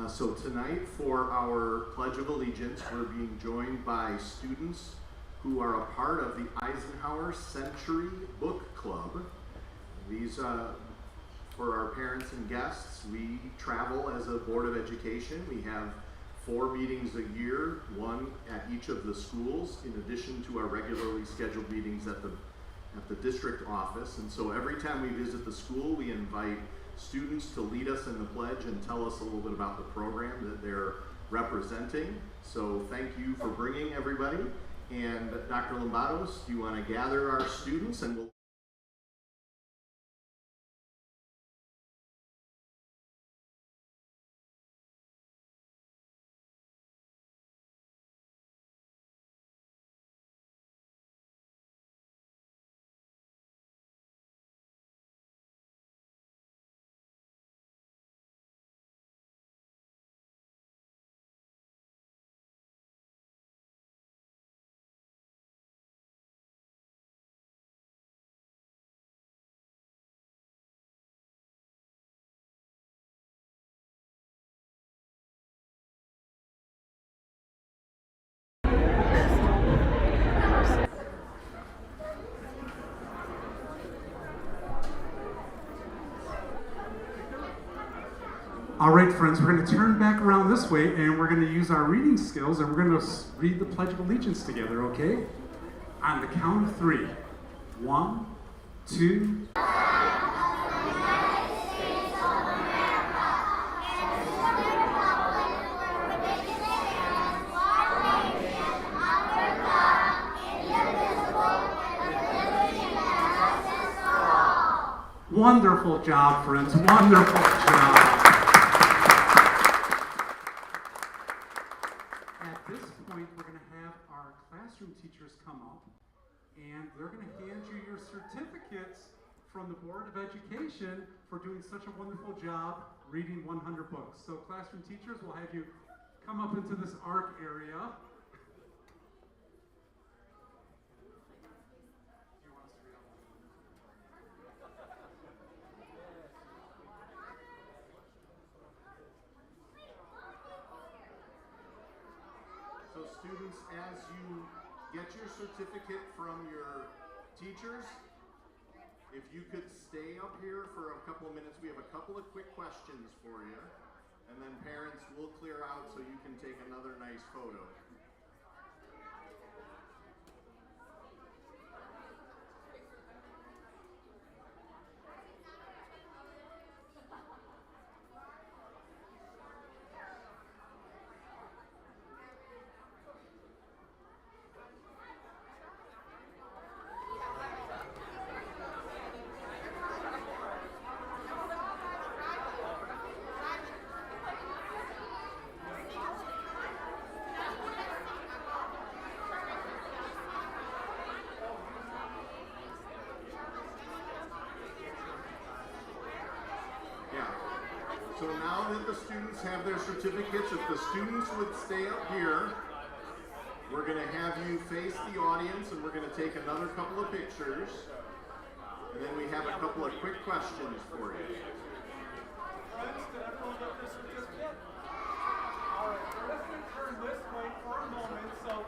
So tonight for our Pledge of Allegiance, we're being joined by students who are a part of the Eisenhower Century Book Club. These, for our parents and guests, we travel as a Board of Education. We have 4 meetings a year, one at each of the schools, in addition to our regularly scheduled meetings at the district office. And so every time we visit the school, we invite students to lead us in the pledge and tell us a little bit about the program that they're representing. So thank you for bringing everybody. And Dr. Lombados, do you want to gather our students and we'll All right, friends, we're going to turn back around this way and we're going to use our reading skills and we're going to read the Pledge of Allegiance together, okay? On the count of 3. 1, 2. Wonderful job, friends. Wonderful job. At this point, we're going to have our classroom teachers come up, and they're going to hand you your certificates from the Board of Education for doing such a wonderful job reading 100 books. So classroom teachers, will have you come up into this arc area. So students, as you get your certificate from your teachers, if you could stay up here for a couple of minutes, we have a couple of quick questions for you, and then parents will clear out so you can take another nice photo. So now that the students have their certificates, if the students would stay up here, we're going to have you face the audience and we're going to take another couple of pictures. And then we have a couple of quick questions for you. Friends, did everyone get their certificate? Alright, we're just going to turn this way for a moment. So,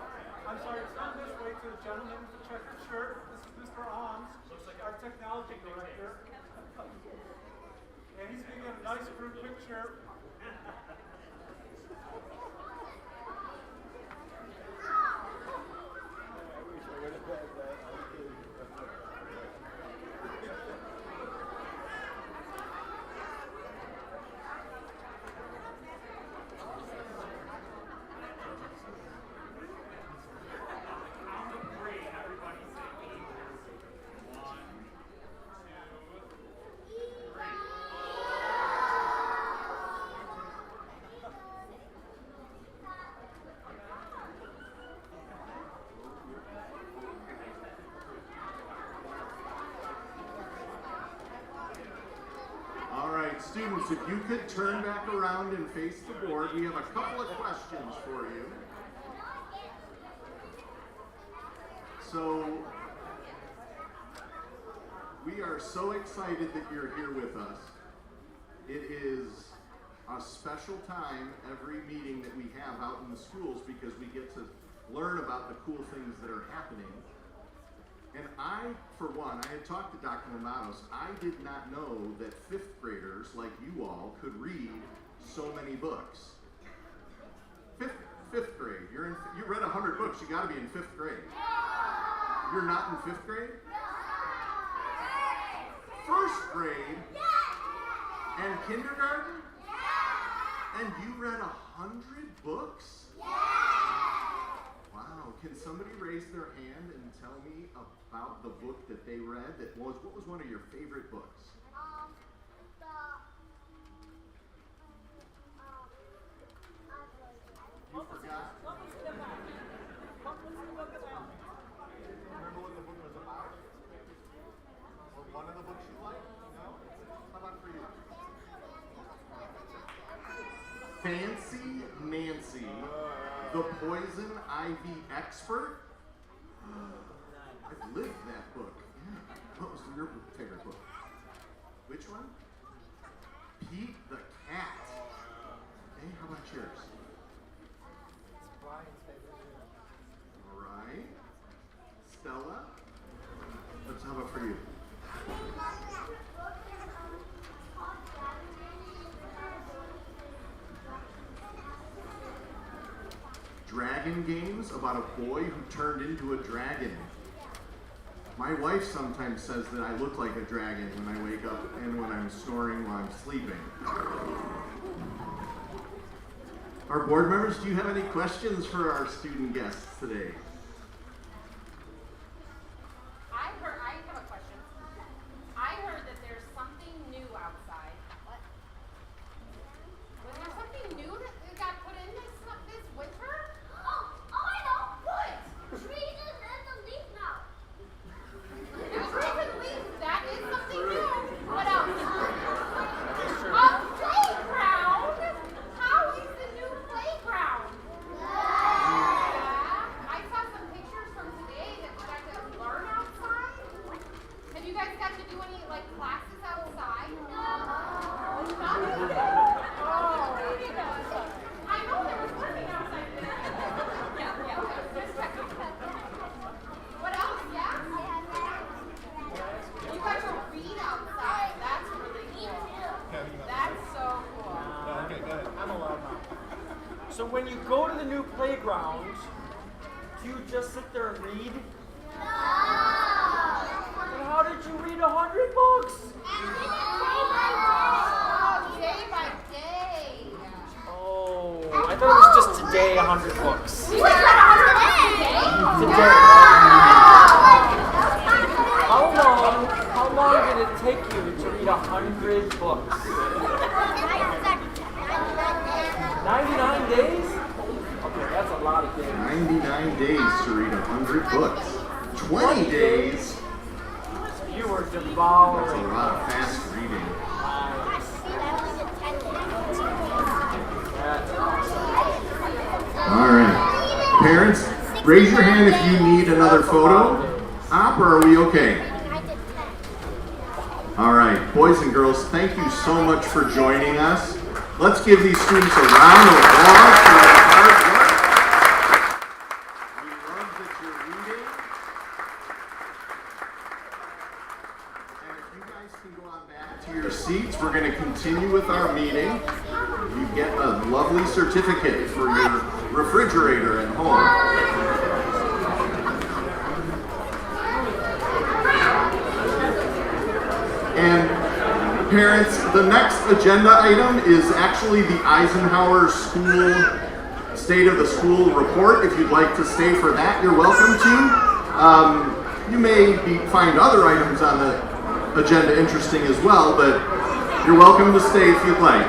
I'm sorry, turn this way to the gentleman with the checkered shirt. This is Mr. Ahms, our technology director. And he's going to get a nice group picture. Students, if you could turn back around and face the board, we have a couple of questions for you. So, we are so excited that you're here with us. It is a special time every meeting that we have out in the schools because we get to learn about the cool things that are happening. And I, for one, I had talked to Dr. Lamatos. I did not know that fifth graders like you all could read so many books. Fifth grade. You read 100 books. You got to be in fifth grade. You're not in fifth grade? First grade and kindergarten? And you read 100 books? Wow. Can somebody raise their hand and tell me about the book that they read? What was one of your favorite books? You forgot? Remember what the book was about? Or one of the books you liked? No? How about for you? Fancy Nancy, the Poison Ivy Expert? I've lived that book. Yeah. What was your favorite book? Which one? Pete the Cat. Hey, how about yours? All right. Stella? How about for you? Dragon games about a boy who turned into a dragon. My wife sometimes says that I look like a dragon when I wake up and when I'm snoring while I'm sleeping. Our board members, do you have any questions for our student guests today? I have a question. I heard that there's something new outside. What? Was there something new that got put in this winter? Oh, I know. What? Trees and the leaf now. There's recently, that is something new. What else? A playground? How is the new playground? Yeah. I saw some pictures from today that we got to learn outside. Have you guys got to do any classes outside? No. Nothing? Oh. I know there was learning outside today. Yeah. Just checking. What else? Yeah? You guys will read outside. That's really cool. That's so cool. Okay, good. I'm allowed now. So when you go to the new playground, do you just sit there and read? Then how did you read 100 books? Oh, day by day. Oh, I thought it was just today 100 books. You guys read 100 books today? Today. How long did it take you to read 100 books? 99 days? Okay, that's a lot of days. 99 days to read 100 books. 20 days? You were That's a devouring. lot of fast reading. That's awesome. All right. Parents, raise your hand if you need another photo. Op, or are we okay? All right, boys and girls, thank you so much for joining us. Let's give these students a round of applause for their hard work. We love that you're reading. And if you guys can go on back to your seats, we're going to continue with our meeting. You get a lovely certificate for your refrigerator at home. And parents, the next agenda item is actually the Eisenhower School State of the School Report. If you'd like to stay for that, you're welcome to. You may find other items on the agenda interesting as well, but you're welcome to stay if you'd like.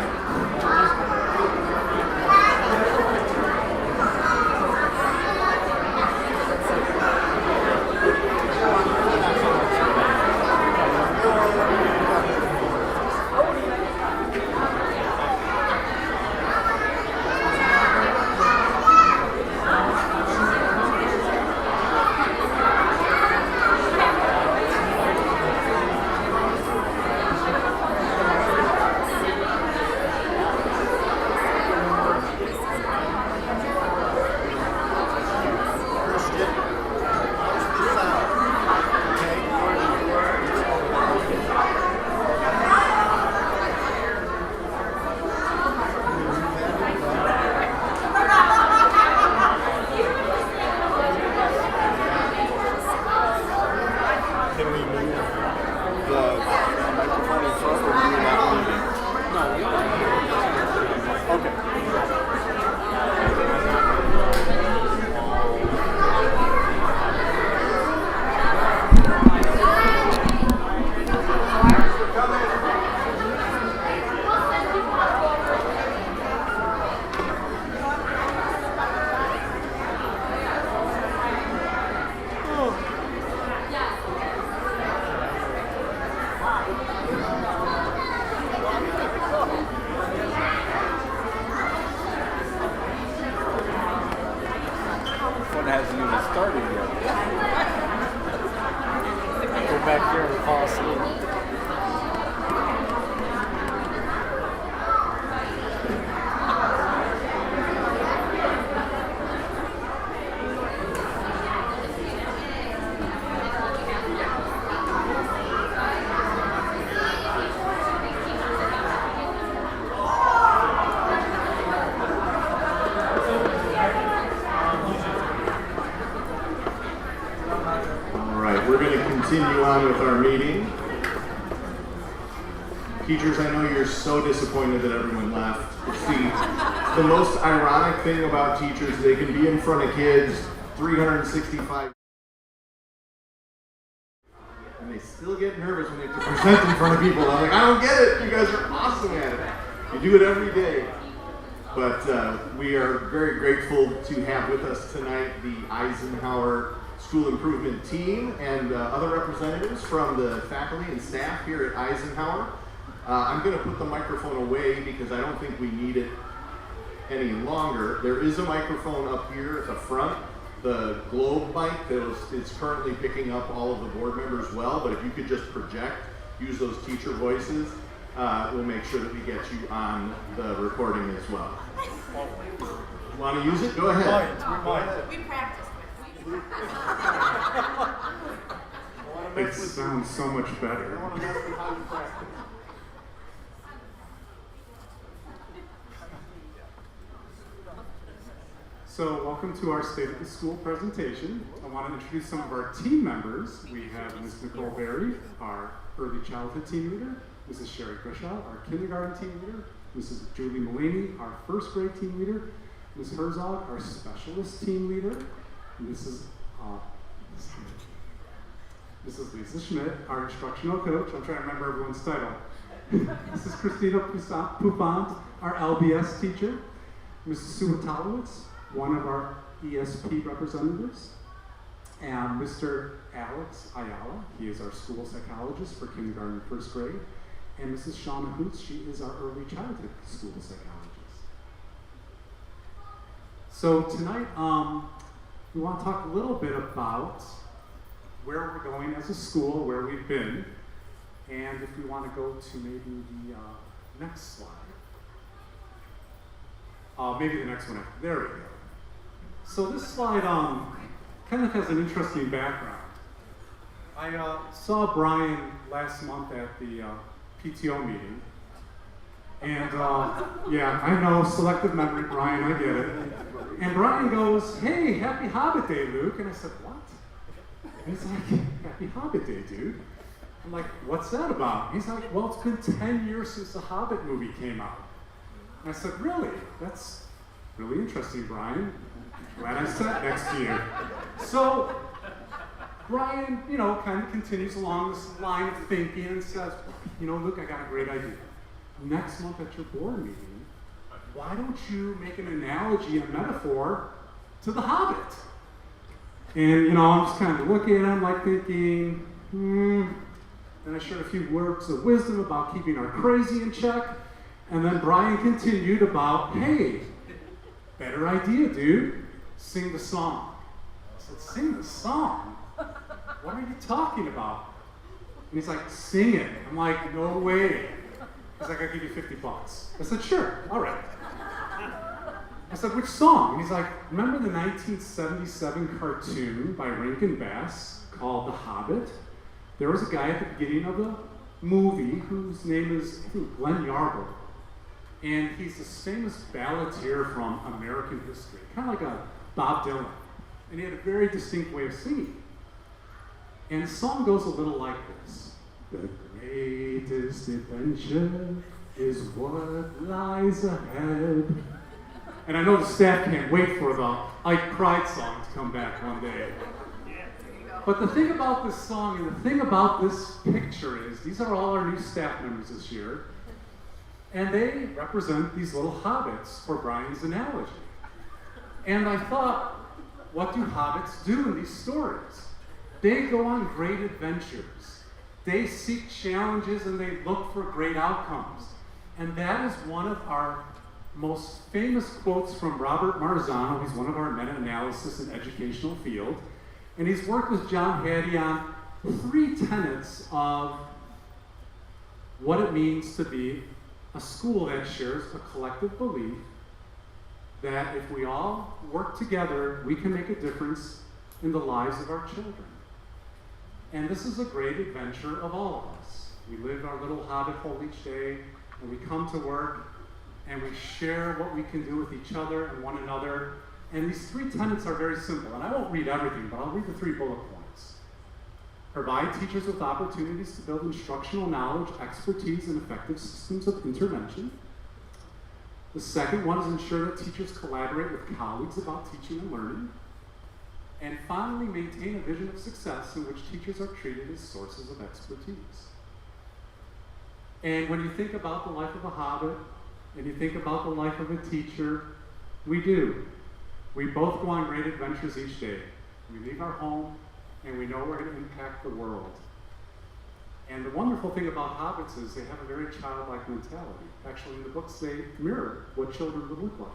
on with our meeting. Teachers, I know you're so disappointed that everyone left. It's the most ironic thing about teachers, they can be in front of kids 365 and they still get nervous when they have to present in front of people. I'm like, I don't get it. You guys are awesome at it. You do it every day. But we are very grateful to have with us tonight the Eisenhower School Improvement Team and other representatives from the faculty and staff here at Eisenhower. I'm going to put the microphone away because I don't think we need it any longer. There is a microphone up here at the front, the Globe mic that is currently picking up all of the board members well, but if you could just project, use those teacher voices, we'll make sure that we get you on the recording as well. Want to use it? Go ahead. We practiced with It sounds so much better. So welcome to our State of the School presentation. I want to introduce some of our team members. We have Ms. Nicole Berry, our early childhood team leader, Mrs. Sherry Grishaw, our kindergarten team leader, Mrs. Julie Mullaney, our first grade team leader, Ms. Herzog, our specialist team leader, Mrs. Lisa Schmidt, our instructional coach. I'm trying to remember everyone's title. Mrs. Christina Poufant, our LBS teacher, Mrs. Sue Talowitz, one of our ESP representatives, and Mr. Alex Ayala, he is our school psychologist for kindergarten and first grade, and Mrs. Shauna Hoots, she is our early childhood school psychologist. So tonight, we want to talk a little bit about where we're going as a school, where we've been, and if we want to go to maybe the next slide. Maybe the next one after. There we go. So this slide kind of has an interesting background. I saw Brian last month at the PTO meeting. And yeah, I know, selective memory, Brian, I get it. And Brian goes, "Hey, happy Hobbit Day, Luke." And I said, "What?" And he's like, "Happy Hobbit Day, dude." I'm like, "What's that about?" He's like, "Well, it's been 10 years since the Hobbit movie came out." And I said, "Really? That's really interesting, Brian. Glad I sat next to you." So Brian, kind of continues along this line of thinking and says, "Luke, I got a great idea. Next month at your board meeting, why don't you make an analogy and a metaphor to The Hobbit?" And, I'm just kind of looking at him like thinking, And I shared a few words of wisdom about keeping our crazy in check. And then Brian continued about, "Hey, better idea, dude. Sing the song." I said, "Sing the song? What are you talking about?" And he's like, "Sing it." I'm like, "No way." He's like, "I'll give you $50. I said, "Sure, all right." I said, "Which song?" And he's like, "Remember the 1977 cartoon by Rankin Bass called The Hobbit? There was a guy at the beginning of the movie whose name is, I think, Glenn Yarbrough. And he's this famous balladeer from American history, kind of like a Bob Dylan. And he had a very distinct way of singing. And the song goes a little like this. The greatest adventure is what lies ahead. And I know the staff can't wait for the Ike Pride song to come back one day. But the thing about this song and the thing about this picture is these are all our new staff members this year. And they represent these little hobbits for Brian's analogy. And I thought, what do hobbits do in these stories? They go on great adventures. They seek challenges and they look for great outcomes. And that is one of our most famous quotes from Robert Marzano. He's one of our meta-analysis and educational field. And he's worked with John Hattie on 3 tenets of what it means to be a school that shares a collective belief that if we all work together, we can make a difference in the lives of our children. And this is a great adventure of all of us. We live our little hobbit hole each day, and we come to work, and we share what we can do with each other and one another. And these 3 tenets are very simple. And I won't read everything, but I'll read the 3 bullet points. provide teachers with opportunities to build instructional knowledge, expertise, and effective systems of intervention. The second one is ensure that teachers collaborate with colleagues about teaching and learning. And finally, maintain a vision of success in which teachers are treated as sources of expertise. And when you think about the life of a hobbit, and you think about the life of a teacher, we do. We both go on great adventures each day. We leave our home, and we know we're going to impact the world. And the wonderful thing about hobbits is they have a very childlike mentality. Actually, in the books, they mirror what children would look like.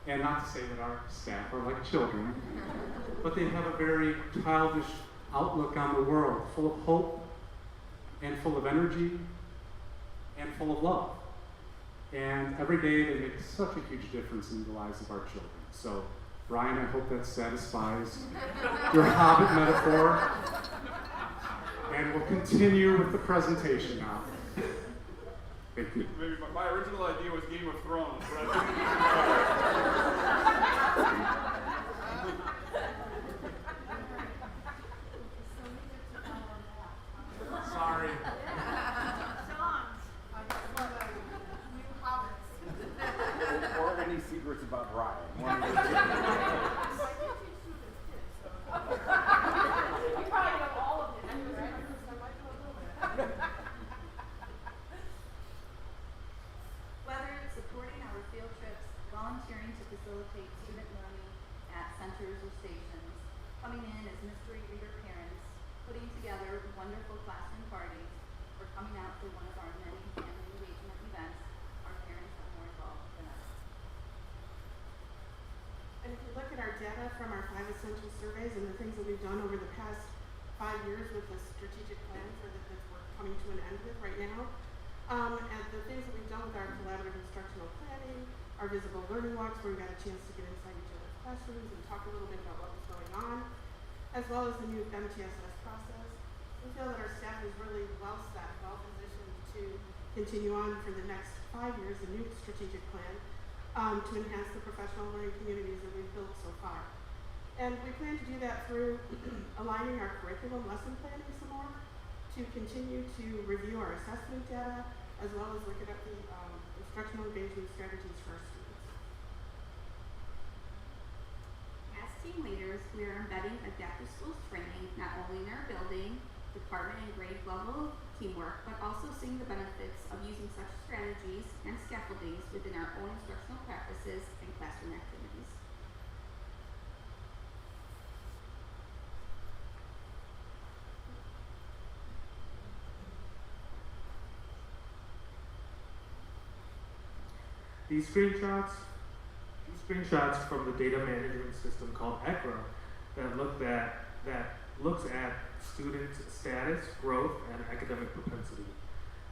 And not to say that our staff are like children, but they have a very childish outlook on the world, full of hope, and full of energy, and full of love. And every day they make such a huge difference in the lives of our children. So, Brian, I hope that satisfies your hobbit metaphor. And we'll continue with the presentation now. Thank you. Maybe my original idea was Game of Thrones, but I think Sorry. Or any secrets about Brian. You probably know all of it, right? Whether it's supporting our field trips, volunteering to facilitate student learning at centers or stations, coming in as mystery reader parents, putting together wonderful classroom parties, or coming out for one of our many family engagement events, our parents are more involved than us. And if you look at our data from our 5 essential surveys and the things that we've done over the past 5 years with the strategic plan that we're coming to an end with right now, and the things that we've done with our collaborative instructional planning, our visible learning walks where we got a chance to get inside each other's classrooms and talk a little bit about what was going on, as well as the new MTSS process, we feel that our staff is really well set, well positioned to continue on for the next 5 years, the new strategic plan, to enhance the professional learning communities that we've built so far. And we plan to do that through aligning our curriculum lesson planning some more, to continue to review our assessment data, as well as looking at the instructional engagement strategies for our students. As team leaders, we are embedding adaptive schools training not only in our building, department, and grade level teamwork, but also seeing the benefits of using such strategies and scaffoldings within our own instructional practices and classroom activities. These screenshots from the data management system called ECRA that looks at student status, growth, and academic propensity.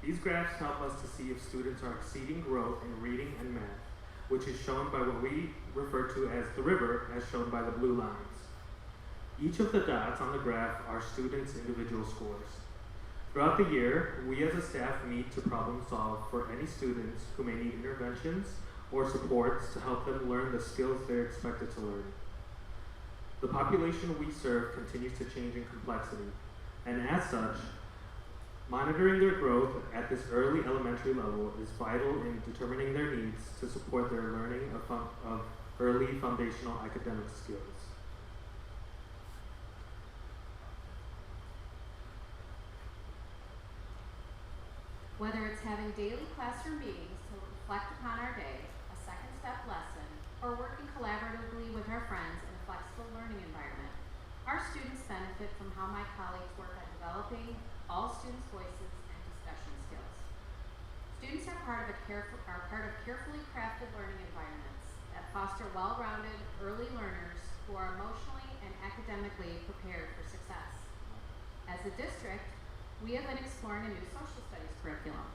These graphs help us to see if students are exceeding growth in reading and math, which is shown by what we refer to as the river, as shown by the blue lines. Each of the dots on the graph are students' individual scores. Throughout the year, we as a staff meet to problem solve for any students who may need interventions or supports to help them learn the skills they're expected to learn. The population we serve continues to change in complexity, and as such, monitoring their growth at this early elementary level is vital in determining their needs to support their learning of early foundational academic skills. Whether it's having daily classroom meetings to reflect upon our day, a second step lesson, or working collaboratively with our friends in a flexible learning environment, our students benefit from how my colleagues work on developing all students' voices and discussion skills. Students are part of carefully crafted learning environments that foster well-rounded early learners who are emotionally and academically prepared for success. As a district, we have been exploring a new social studies curriculum.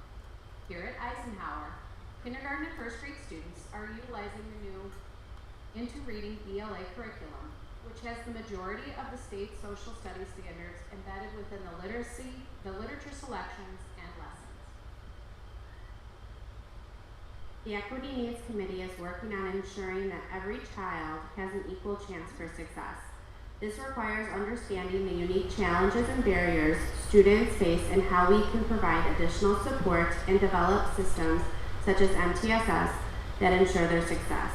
Here at Eisenhower, kindergarten and first grade students are utilizing the new Into Reading ELA curriculum, which has the majority of the state social studies standards embedded within the literature selections and lessons. The Equity Needs Committee is working on ensuring that every child has an equal chance for success. This requires understanding the unique challenges and barriers students face and how we can provide additional support and develop systems such as MTSS that ensure their success.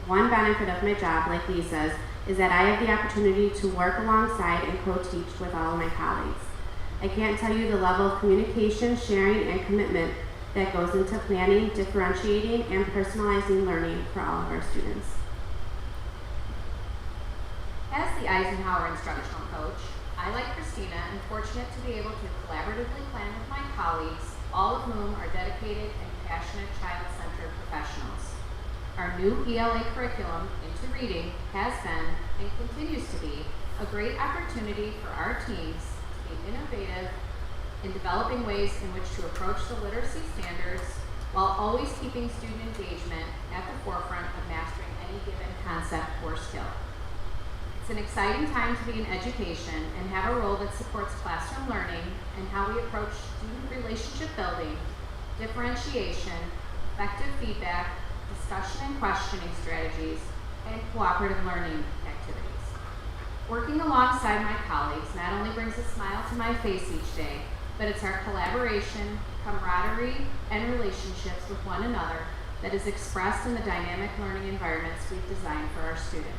One benefit of my job, like Lisa's, is that I have the opportunity to work alongside and co-teach with all of my colleagues. I can't tell you the level of communication, sharing, and commitment that goes into planning, differentiating, and personalizing learning for all of our students. As the Eisenhower instructional coach, I, like Christina, am fortunate to be able to collaboratively plan with my colleagues, all of whom are dedicated and passionate child-centered professionals. Our new ELA curriculum, Into Reading, has been and continues to be a great opportunity for our teams to be innovative in developing ways in which to approach the literacy standards while always keeping student engagement at the forefront of mastering any given concept or skill. It's an exciting time to be in education and have a role that supports classroom learning and how we approach student relationship building, differentiation, effective feedback, discussion and questioning strategies, and cooperative learning activities. Working alongside my colleagues not only brings a smile to my face each day, but it's our collaboration, camaraderie, and relationships with one another that is expressed in the dynamic learning environments we've designed for our students.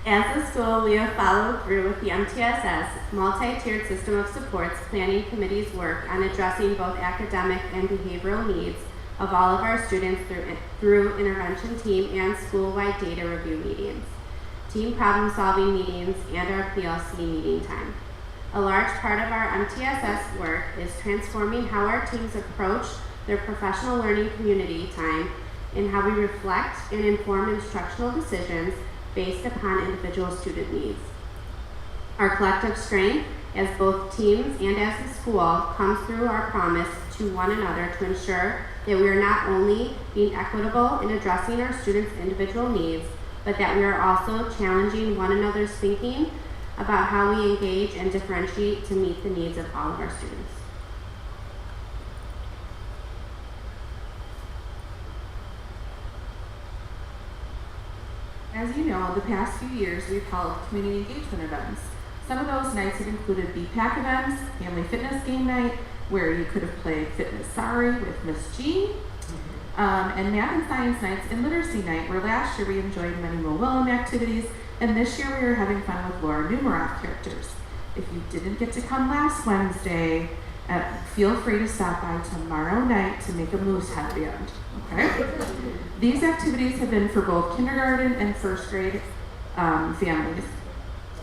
As a school, we have followed through with the MTSS multi-tiered system of supports planning committee's work on addressing both academic and behavioral needs of all of our students through intervention team and school-wide data review meetings, team problem-solving meetings, and our PLC meeting time. A large part of our MTSS work is transforming how our teams approach their professional learning community time and how we reflect and inform instructional decisions based upon individual student needs. Our collective strength as both teams and as a school comes through our promise to one another to ensure that we are not only being equitable in addressing our students' individual needs, but that we are also challenging one another's thinking about how we engage and differentiate to meet the needs of all of our students. As you know, the past few years we've held community engagement events. Some of those nights have included BPAC events, family fitness game night, where you could have played Fitness Sorry with Miss G, and math and science nights and literacy night, where last year we enjoyed many Mo Willem activities, and this year we are having fun with Laura Numeroff characters. If you didn't get to come last Wednesday, feel free to stop by tomorrow night to make a moose happy end, okay? These activities have been for both kindergarten and first grade families.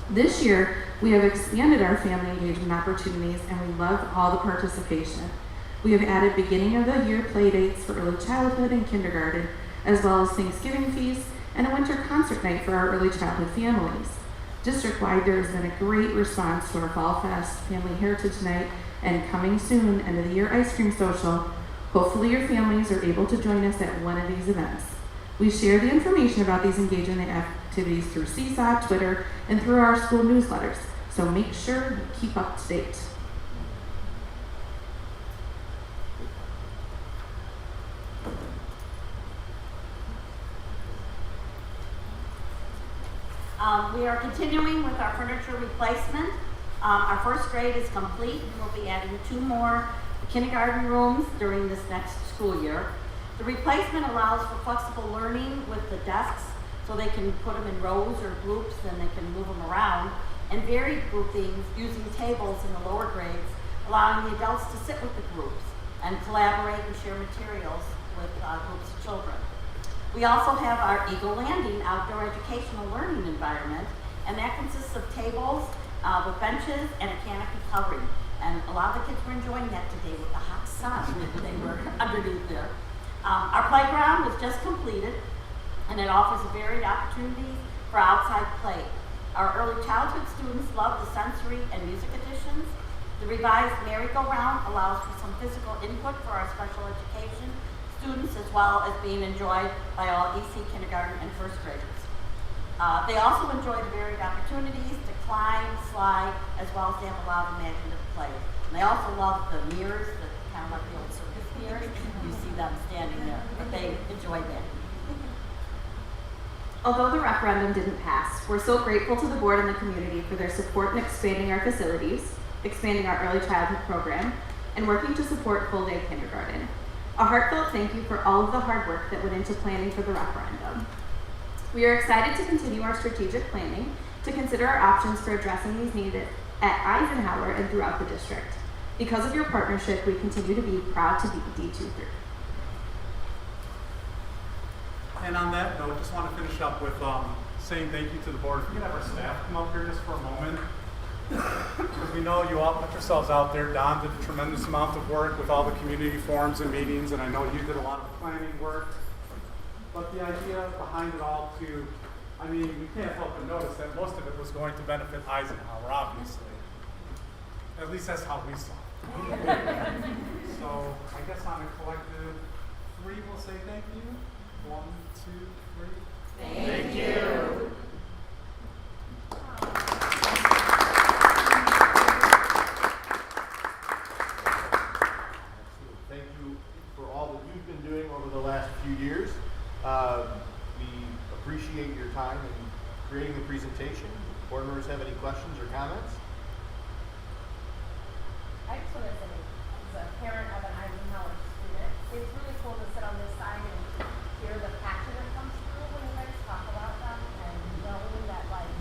This year, we have expanded our family engagement opportunities and we love all the participation. We have added beginning of the year play dates for early childhood and kindergarten, as well as Thanksgiving feasts and a winter concert night for our early childhood families. District-wide, there has been a great response to our Fall Fest, Family Heritage Night, and coming soon, end of the year ice cream social. Hopefully your families are able to join us at one of these events. We share the information about these engagement activities through Seesaw, Twitter, and through our school newsletters, so make sure you keep up to date. We are continuing with our furniture replacement. Our first grade is complete. We will be adding 2 more kindergarten rooms during this next school year. The replacement allows for flexible learning with the desks, so they can put them in rows or groups and they can move them around, and varied groupings using tables in the lower grades, allowing the adults to sit with the groups and collaborate and share materials with groups of children. We also have our Eagle Landing outdoor educational learning environment, and that consists of tables with benches and a canopy covering. And a lot of the kids were enjoying that today with the hot sun. They were underneath there. Our playground was just completed, and it offers a varied opportunity for outside play. Our early childhood students love the sensory and music additions. The revised merry-go-round allows for some physical input for our special education students, as well as being enjoyed by all EC kindergarten and first graders. They also enjoy the varied opportunities to climb, slide, as well as to have a lot of imaginative play. And they also love the mirrors, kind of like the old circus mirrors. You see them standing there, but they enjoy that. Although the referendum didn't pass, we're so grateful to the board and the community for their support in expanding our facilities, expanding our early childhood program, and working to support full-day kindergarten. A heartfelt thank you for all of the hard work that went into planning for the referendum. We are excited to continue our strategic planning to consider our options for addressing these needs at Eisenhower and throughout the district. Because of your partnership, we continue to be proud to be D23. And on that note, just want to finish up with saying thank you to the board. If we could have our staff come up here just for a moment. Because we know you all put yourselves out there. Don did a tremendous amount of work with all the community forums and meetings, and I know you did a lot of planning work. But the idea behind it all too, I mean, we can't help but notice that most of it was going to benefit Eisenhower, obviously. At least that's how we saw it. So I guess on a collective 3, we'll say thank you. 1, 2, 3. Thank you. Thank you for all that you've been doing over the last few years. We appreciate your time in creating the presentation. Board members have any questions or comments? I just want to say, as a parent of an Eisenhower student, it's really cool to sit on this side and hear the passion that comes through when you guys talk about them, and knowing that like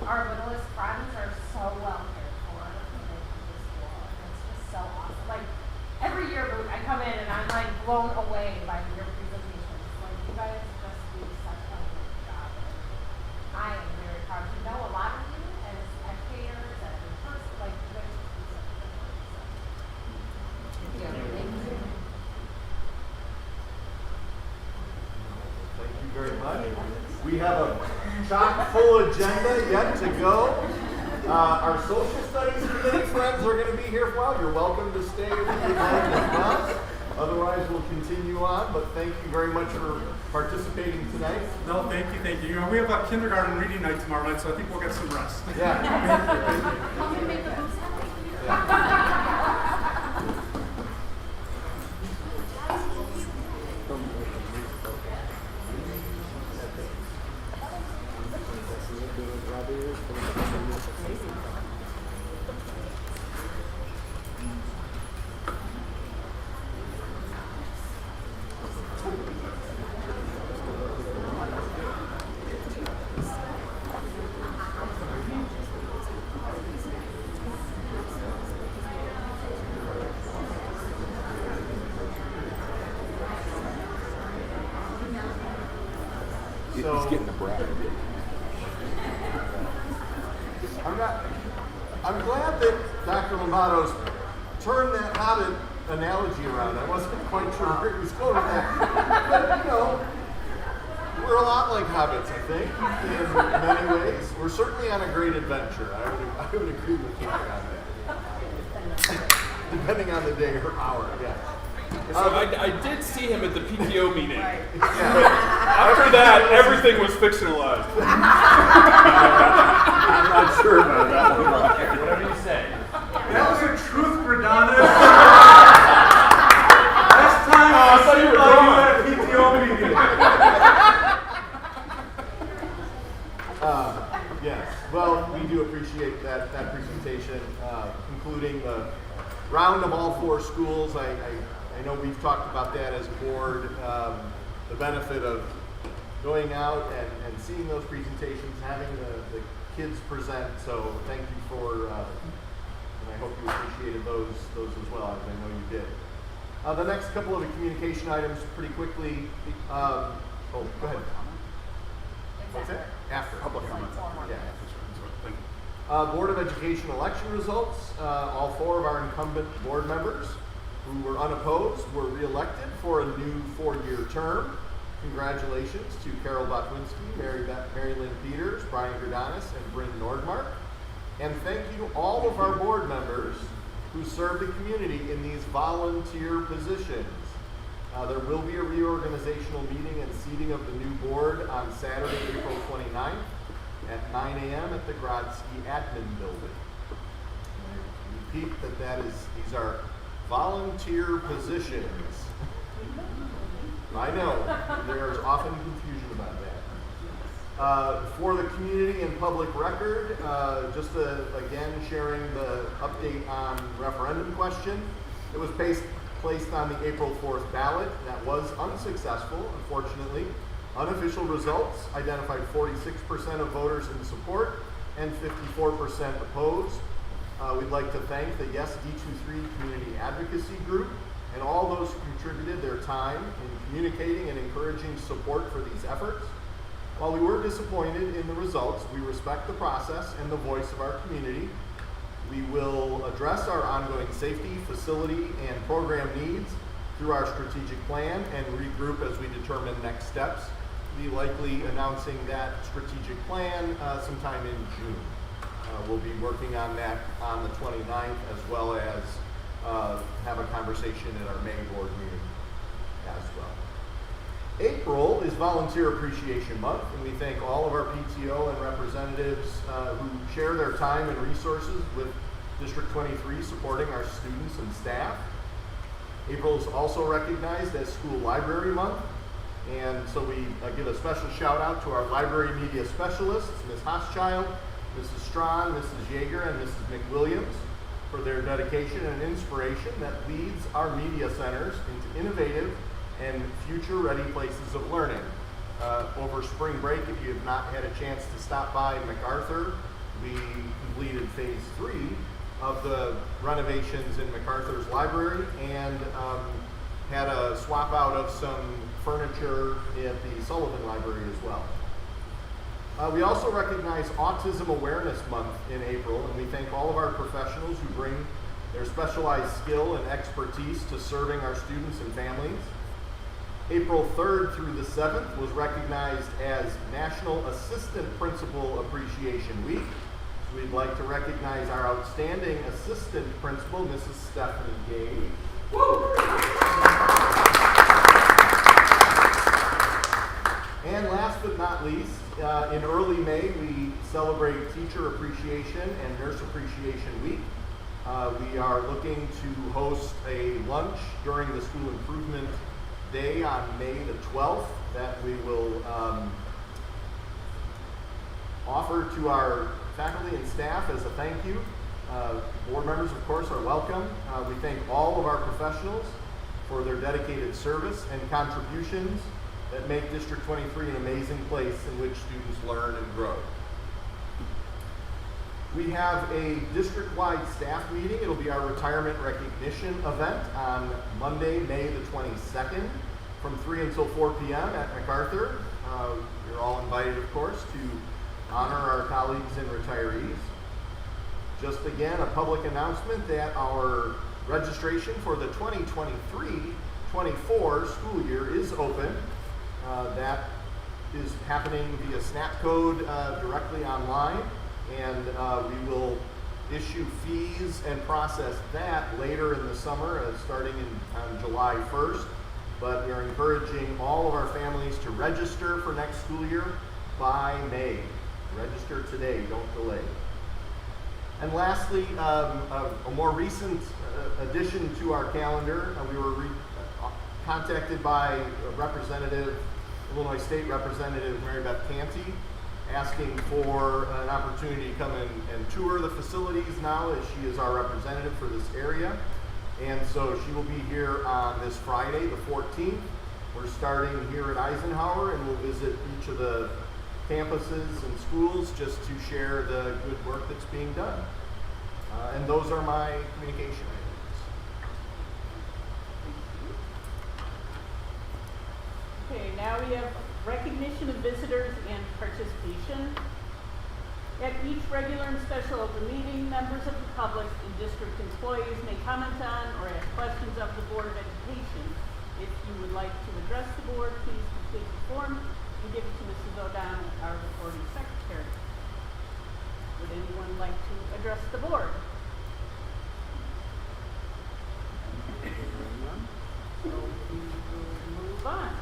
our littlest friends are so well cared for when they come to school, and it's just so awesome. Like every year I come in and I'm like blown away by your presentations. Like you guys just do such a good job. And I am very proud to know a lot of you as educators and in person, like you guys just do such good work. So thank you. Thank you very much. We have a chock full agenda yet to go. Our social studies committee friends are going to be here for a while. You're welcome to stay if you'd like as well. Otherwise, we'll continue on, but thank you very much for participating tonight. No, thank you, thank you. You know, we have a kindergarten reading night tomorrow night, so I think we'll get some rest. Yeah. Help me make the boots happy. He's getting the brag. I'm glad that Dr. Lombardo's turned that Hobbit analogy around. I wasn't quite sure where he was going with that. But, you know, we're a lot like hobbits, I think, in many ways. We're certainly on a great adventure. I would agree with you on that. Depending on the day or hour, yeah. So I did see him at the PTO meeting. Right. After that, everything was fictionalized. I'm not sure about that. Whatever you say. That was a truth, Bradonna. Last time I saw you at a PTO meeting. Yes, well, we do appreciate that presentation, concluding the round of all 4 schools. I know we've talked about that as a board, the benefit of going out and seeing those presentations, having the kids present. So thank you for, and I hope you appreciated those as well, as I know you did. The next couple of the communication items, pretty quickly. Oh, go ahead. What's that? After. Public comments. Yeah. Board of Education election results. All 4 of our incumbent board members who were unopposed were re-elected for a new 4-year term. Congratulations to Carol Botwinski, Mary Lynn Peters, Brian Gerdanis, and Bryn Nordmark. And thank you to all of our board members who serve the community in these volunteer positions. There will be a reorganizational meeting and seating of the new board on Saturday, April 29th at 9 a.m. at the Grodsky Admin Building. Repeat that these are volunteer positions. I know, there's often confusion about that. For the community and public record, just again sharing the update on referendum question. It was placed on the April 4th ballot. That was unsuccessful, unfortunately. Unofficial results identified 46% of voters in support and 54% opposed. We'd like to thank the Yes D23 Community Advocacy Group and all those who contributed their time in communicating and encouraging support for these efforts. While we were disappointed in the results, we respect the process and the voice of our community. We will address our ongoing safety, facility, and program needs through our strategic plan and regroup as we determine next steps. We'll be likely announcing that strategic plan sometime in June. We'll be working on that on the 29th, as well as have a conversation at our May board meeting as well. April is Volunteer Appreciation Month, and we thank all of our PTO and representatives who share their time and resources with District 23 supporting our students and staff. April is also recognized as School Library Month, and so we give a special shout out to our library media specialists, Ms. Hochschild, Mrs. Strawn, Mrs. Yeager, and Mrs. McWilliams, for their dedication and inspiration that leads our media centers into innovative and future-ready places of learning. Over spring break, if you have not had a chance to stop by MacArthur, we completed phase 3 of the renovations in MacArthur's library and had a swap out of some furniture at the Sullivan Library as well. We also recognize Autism Awareness Month in April, and we thank all of our professionals who bring their specialized skill and expertise to serving our students and families. April 3rd through the 7th was recognized as National Assistant Principal Appreciation Week. So we'd like to recognize our outstanding assistant principal, Mrs. Stephanie Gage. And last but not least, in early May, we celebrate Teacher Appreciation and Nurse Appreciation Week. We are looking to host a lunch during the School Improvement Day on May the 12th that we will offer to our faculty and staff as a thank you. Board members, of course, are welcome. We thank all of our professionals for their dedicated service and contributions that make District 23 an amazing place in which students learn and grow. We have a district-wide staff meeting. It'll be our retirement recognition event on Monday, May the 22nd from 3 until 4 p.m. at MacArthur. You're all invited, of course, to honor our colleagues and retirees. Just again, a public announcement that our registration for the 2023-24 school year is open. That is happening via SnapCode directly online, and we will issue fees and process that later in the summer, starting on July 1st. But we are encouraging all of our families to register for next school year by May. Register today, don't delay. And lastly, a more recent addition to our calendar, we were contacted by a representative, Illinois State Representative Mary Beth Canty, asking for an opportunity to come in and tour the facilities now, as she is our representative for this area. And so she will be here on this Friday, the 14th. We're starting here at Eisenhower, and we'll visit each of the campuses and schools just to share the good work that's being done. And those are my communication items. Okay, now we have recognition of visitors and participation. At each regular and special open meeting, members of the public and district employees may comment on or ask questions of the Board of Education. If you would like to address the board, please complete the form and give it to Mrs. O'Donnell, our recording secretary. Would anyone like to address the board? So we will move on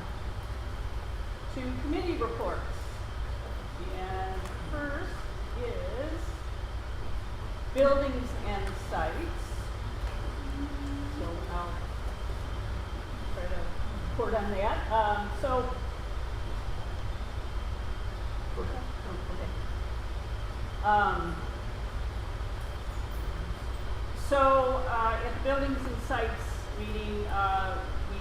to committee reports. And first is buildings and sites. So I'll try to report on that. At the Buildings and Sites meeting, we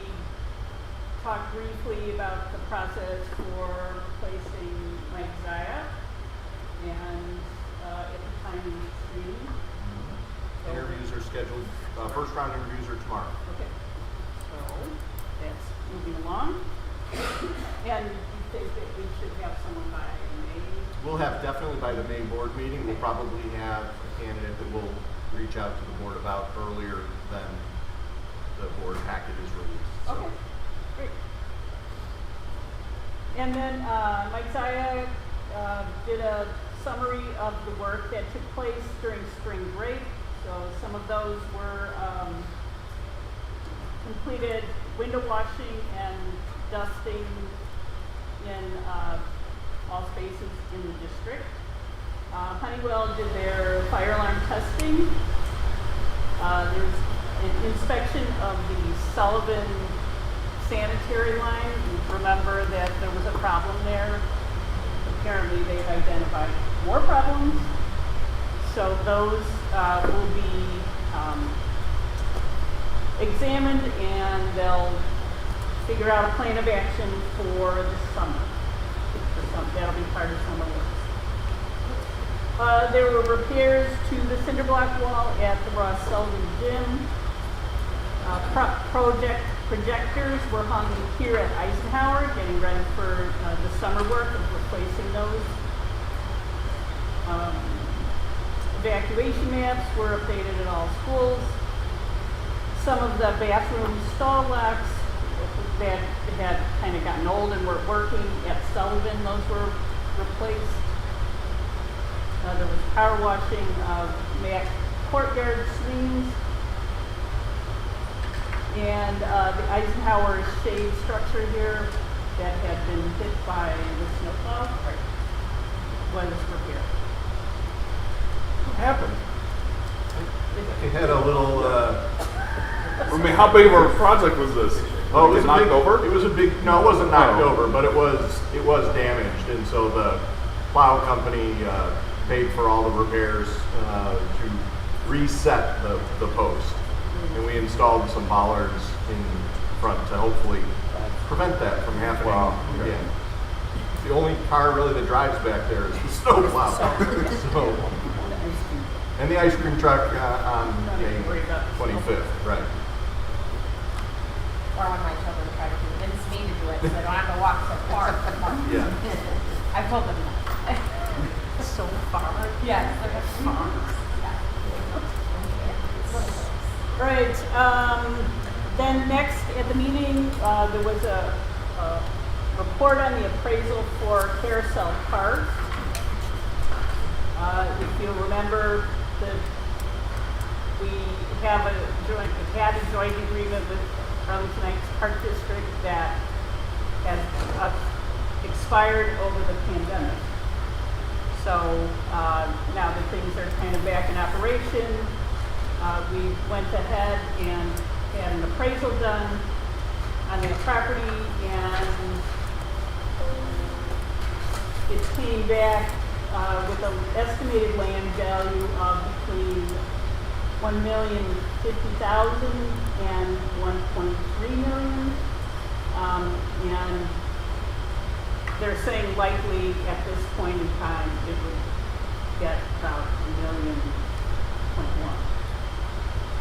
talked briefly about the process for replacing Mike Zaya, and at the time of this meeting. Interviews are scheduled, first round interviews are tomorrow. Okay, so that's moving along. And you think that we should have someone by May? We'll have definitely by the May board meeting, we'll probably have a candidate that we'll reach out to the board about earlier than the board packet is released. So. Okay, great. And then Mike Zaya did a summary of the work that took place during spring break. So some of those were completed window washing and dusting in all spaces in the district. Honeywell did their fire alarm testing. There's an inspection of the Sullivan sanitary line. You remember that there was a problem there. Apparently they've identified more problems. So those will be examined, and they'll figure out a plan of action for the summer. That'll be part of summer works. There were repairs to the cinder block wall at the Ross Sullivan Gym. Projectors were hung here at Eisenhower, getting ready for the summer work of replacing those. Evacuation maps were updated at all schools. Some of the bathroom stall locks that had kind of gotten old and weren't working at Sullivan, those were replaced. There was power washing of Mac courtyard swings. And the Eisenhower shade structure here that had been hit by the snowplow was repaired. What happened? It had a little. I mean, how big of a project was this? Oh, it was knocked over. It was a big. No, it wasn't knocked over, but it was damaged, and so the plow company paid for all the repairs to reset the post. And we installed some bollards in front to hopefully prevent that from happening again. The only car really that drives back there is the snow plow. So, and the ice cream truck on May 25th, right? Or when my children try to convince me to do it, so I don't have to walk so far. Yeah. I've told them that. So far. Yes. Right. Then next at the meeting, there was a report on the appraisal for Carousel Park. If you remember, we had a joint agreement with Arlington Heights Park District that has expired over the pandemic. So now that things are kind of back in operation, we went ahead and had an appraisal done on that property, and it came back with an estimated land value of between $1,050,000 and $1.3 million. And they're saying likely at this point in time it would get about $1.1 million.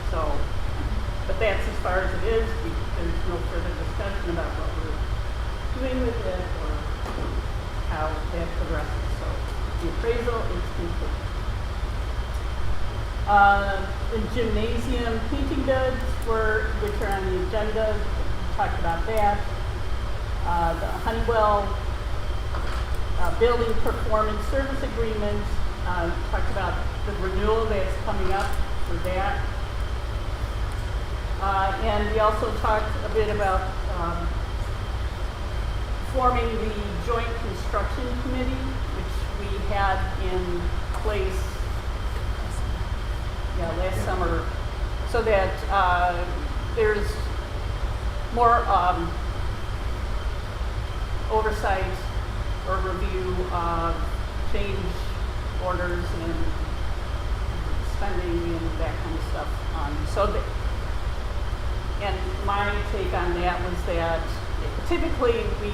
So, but that's as far as it is. There's no further discussion about what we're doing with it or how that progresses. So the appraisal is complete. The gymnasium painting goods which are on the agenda, talked about that. The Honeywell building performance service agreement, talked about the renewal that's coming up for that. And we also talked a bit about forming the Joint Construction Committee, which we had in place last summer, so that there's more oversight or review of change orders and spending and that kind of stuff. And my take on that was that typically we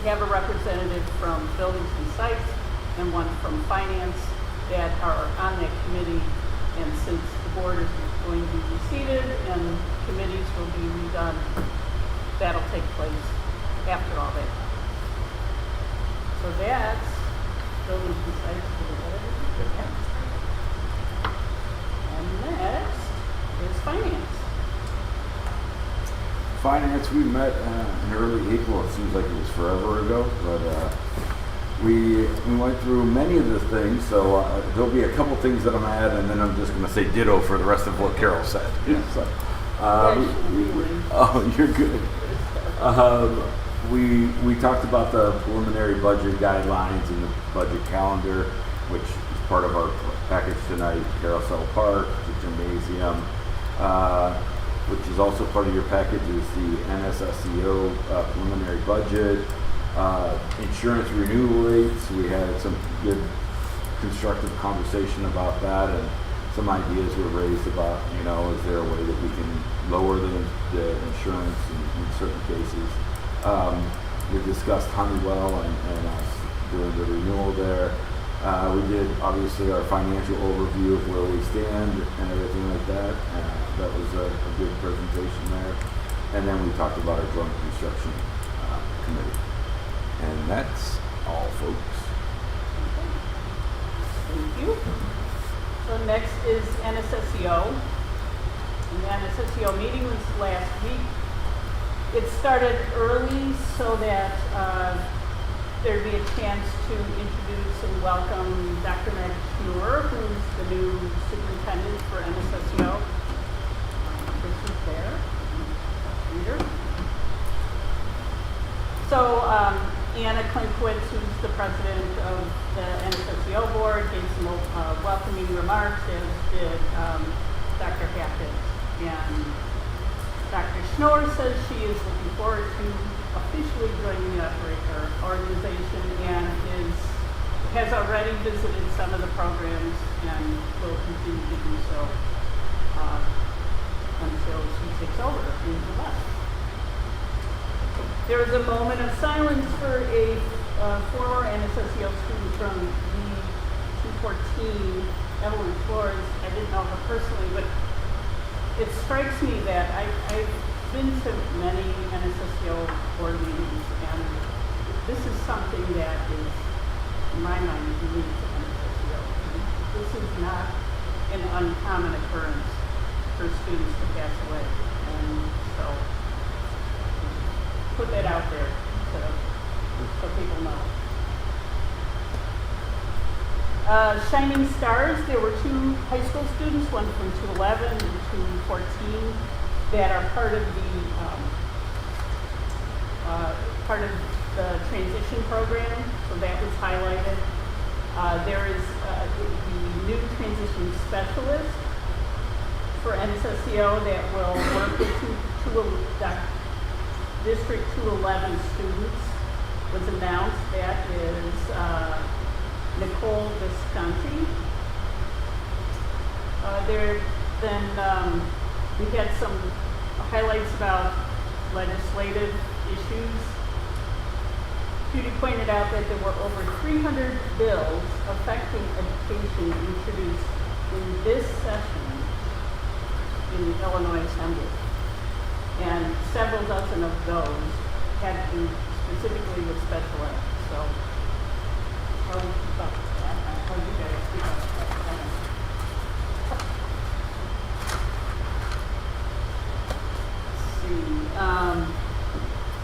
have a representative from buildings and sites and one from finance that are on that committee. And since the board is going to be reseated and committees will be redone, that'll take place after all that. So that's buildings and sites for the board. And next is finance. Finance, we met in early April. It seems like it was forever ago, but we went through many of the things. So there'll be a couple things that I'm gonna add, and then I'm just gonna say ditto for the rest of what Carol said. So, oh, you're good. We talked about the preliminary budget guidelines and the budget calendar, which is part of our package tonight. Carousel Park, the gymnasium. Which is also part of your package, is the NSSEO preliminary budget, insurance renewal rates. We had some good constructive conversation about that, and some ideas were raised about, is there a way that we can lower the insurance in certain cases. We discussed Honeywell and us doing the renewal there. We did obviously our financial overview of where we stand and everything like that. That was a good presentation there. And then we talked about our joint construction committee. And that's all, folks. Thank you. So next is NSSEO. And the NSSEO meeting was last week. It started early so that there'd be a chance to introduce and welcome Dr. Meg Schnur, who's the new superintendent for NSSEO. This is there. Reader. So Anna Klinkowitz, who's the president of the NSSEO board, gave some welcoming remarks, as did Dr. Hackett. And Dr. Schnur says she is looking forward to officially joining the organization and has already visited some of the programs and will continue to do so until she takes over in July. There was a moment of silence for a former NSSEO student from D214, Evelyn Flores. I didn't know her personally, but it strikes me that I've been to many NSSEO board meetings, and this is something that is, in my mind, unique to NSSEO. This is not an uncommon occurrence for students to pass away, and so put that out there so people know. Shining Stars, there were two high school students, one from 211 and 214, that are part of the transition program, so that was highlighted. There is the new transition specialist for NSSEO that will work with District 211 students, was announced. That is Nicole Visconti. We had some highlights about legislative issues. Judy pointed out that there were over 300 bills affecting education introduced in this session in the Illinois Assembly. And several dozen of those had to do specifically with special ed. So, how do you guys feel about that?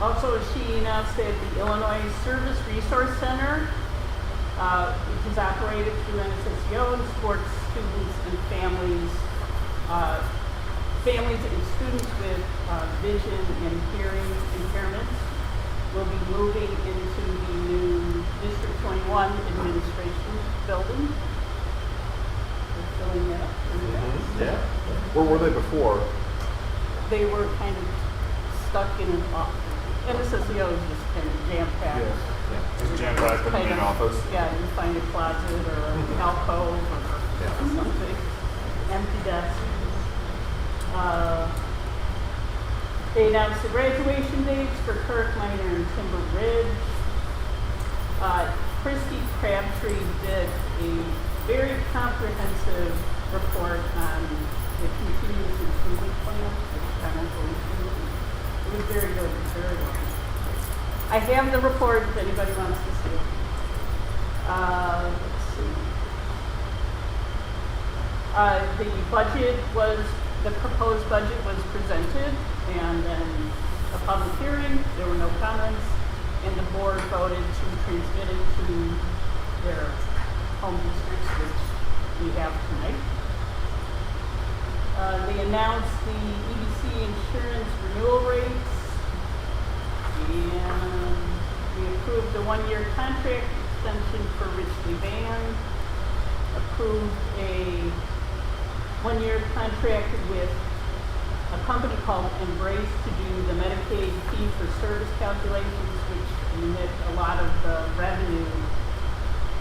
Also, she announced that the Illinois Service Resource Center, which is operated through NSSEO and supports students and families and students with vision and hearing impairments, will be moving into the new District 21 administration building. We're filling that up. Yeah. Where were they before? They were kind of stuck in an office. NSSEO is just kind of jam-packed. Yes. Just jam packed in the main office. Yeah, you find a closet or an alcove or something, empty desk. They announced the graduation dates for Kirk Minor and Timber Ridge. Christy Crabtree did a very comprehensive report on the continuous improvement plan, which I won't go into. It was very good, very well. I have the report if anybody wants to see it. Let's see. The proposed budget was presented, and then a public hearing, there were no comments, and the board voted to transmit it to their home districts, which we have tonight. They announced the EBC insurance renewal rates, and we approved the one-year contract extension for Richley Van, approved a one-year contract with a company called Embrace to do the Medicaid fee-for-service calculations, which emit a lot of the revenue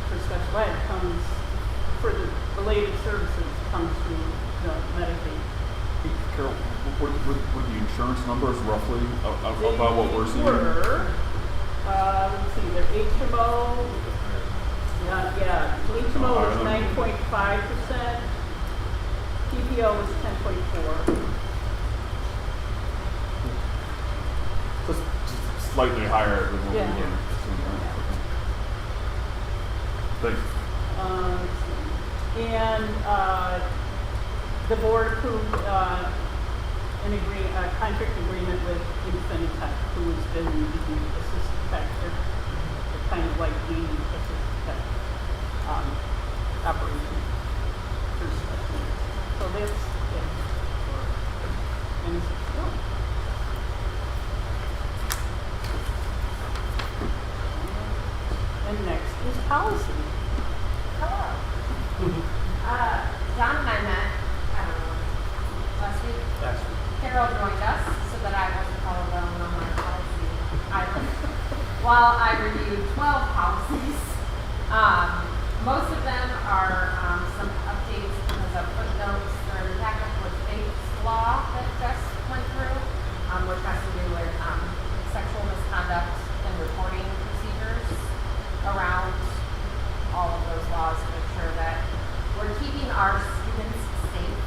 for special ed comes, for the related services comes through the Medicaid. Carol, what the insurance numbers roughly about what we're seeing? Let's see, their HMO, HMO was 9.5%, PPO was 10.4%. Just slightly higher than what we were seeing. Thanks. And the board approved a contract agreement with Infinitec, who has been the assistant tech, they're kind of like the assistant tech operation for special needs. So that's it. And and next is policy. Hello. John and I met, I don't know, last week. Carol joined us so that I wasn't all alone on my policy island while I reviewed 12 policies. Most of them are some updates because of footnotes or the packet with Faith's law that just went through, which has to do with sexual misconduct and reporting procedures around all of those laws to make sure that we're keeping our students safe.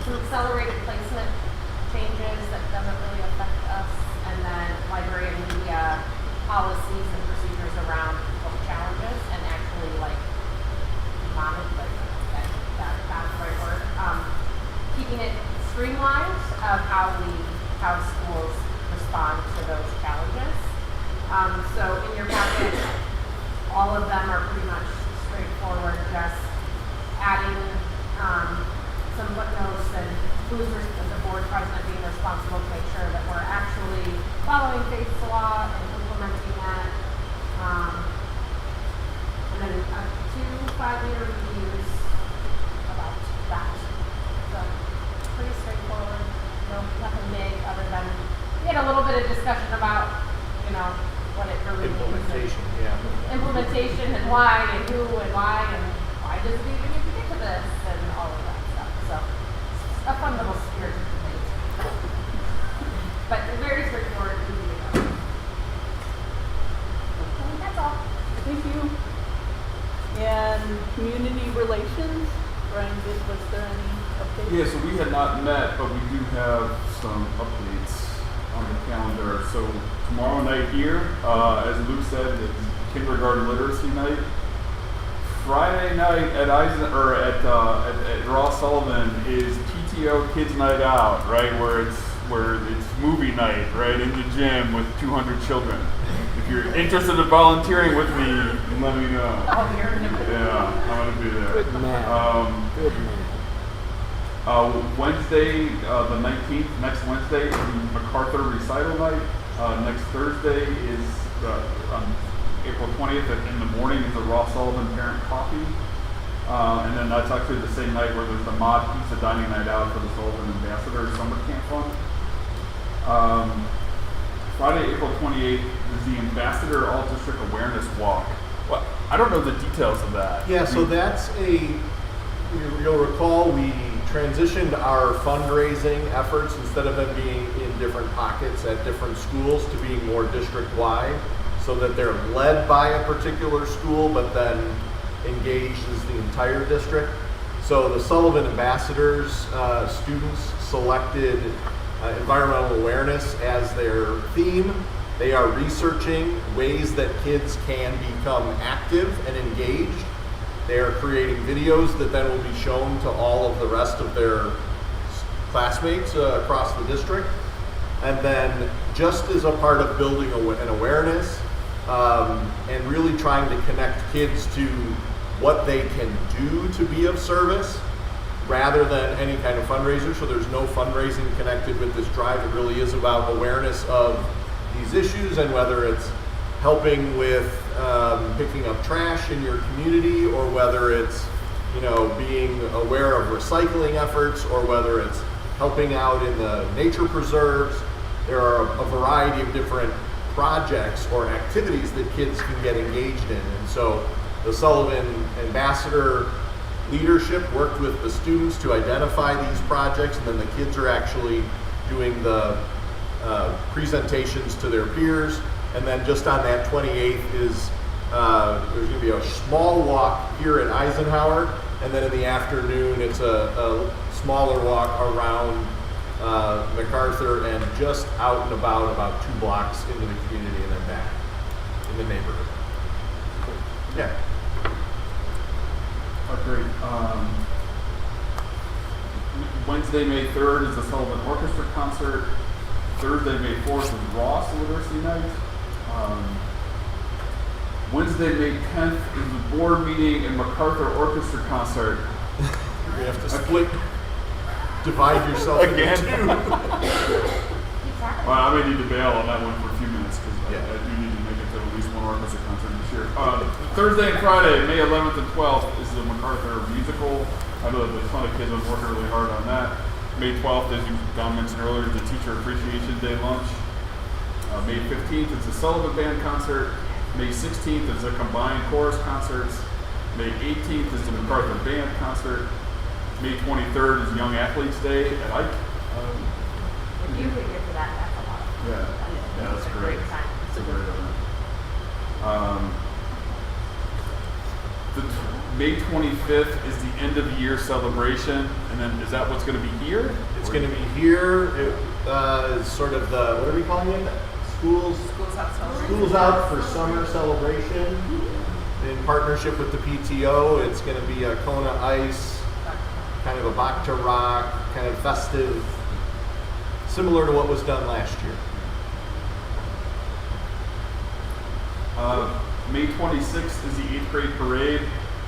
Through accelerated placement changes that doesn't really affect us, and then library and media policies and procedures around book challenges and actually like monitor that's the right word. Keeping it streamlined of how schools respond to those challenges. So in your packet, all of them are pretty much straightforward, just adding some footnotes and who's the board president being responsible to make sure that we're actually following Faith's law and implementing that. And then 2 5-year reviews about that. So pretty straightforward, nothing big other than we had a little bit of discussion about, what it really means. Implementation and why and who and why does it even need to get to this and all of that stuff. So a fun little spirited debate. But very straightforward, easy to go. That's all. Thank you. And community relations, Brian, was there any updates? Yeah, so we had not met, but we do have some updates on the calendar. So tomorrow night here, as Luke said, it's kindergarten literacy night. Friday night at Ross Sullivan is PTO Kids Night Out, right? Where it's movie night, right, in the gym with 200 children. If you're interested in volunteering with me, let me know. Oh, you're gonna be there. Yeah, I'm gonna be there. Good man. Good man. Wednesday, the 19th, next Wednesday, is MacArthur Recital Night. Next Thursday is on April 20th in the morning is the Ross Sullivan Parent Coffee. And then that's actually the same night where there's the Mod Pizza Dining Night Out for the Sullivan Ambassador Summer Camp Fund. Friday, April 28th is the Ambassador All District Awareness Walk. Well, I don't know the details of that. Yeah, so that's you'll recall we transitioned our fundraising efforts, instead of them being in different pockets at different schools, to being more district-wide, so that they're led by a particular school, but then engages the entire district. So the Sullivan Ambassadors students selected environmental awareness as their theme. They are researching ways that kids can become active and engaged. They are creating videos that then will be shown to all of the rest of their classmates across the district. And then, just as a part of building an awareness and really trying to connect kids to what they can do to be of service, rather than any kind of fundraiser. So there's no fundraising connected with this drive. It really is about awareness of these issues, and whether it's helping with picking up trash in your community, or whether it's, you know, being aware of recycling efforts, or whether it's helping out in the nature preserves. There are a variety of different projects or activities that kids can get engaged in. And so the Sullivan Ambassador leadership worked with the students to identify these projects, and then the kids are actually doing the presentations to their peers. And then just on that 28th is there's going to be a small walk here in Eisenhower, and then in the afternoon it's a smaller walk around MacArthur and just out and about 2 blocks into the community and then back in the neighborhood. Yeah. Great. Wednesday, May 3rd is the Sullivan Orchestra concert. Thursday, May 4th is Ross Literacy Night. Wednesday, May 10th is the board meeting and MacArthur Orchestra concert. You have to divide yourself again. into 2. Well, I may need to bail on that one for a few minutes, because I do need to make it to at least one orchestra concert this year. Thursday and Friday, May 11th and 12th, is the MacArthur musical. I know that a ton of kids have been working really hard on that. May 12th, as Don mentioned earlier, is the Teacher Appreciation Day lunch. May 15th is the Sullivan Band concert. May 16th is the combined chorus concerts. May 18th is the MacArthur Band concert. May 23rd is Young Athletes Day at Ike. If you could get to that, that's a lot. Yeah, that's a great. great time. It's a great event. May 25th is the end of the year celebration, and then is that what's going to be here? It's going to be here. It is sort of the, what are we calling it? Schools out for summer celebration. In partnership with the PTO, it's going to be a Kona Ice, kind of a Bacta Rock, kind of festive, similar to what was done last year. May 26th is the 8th grade parade.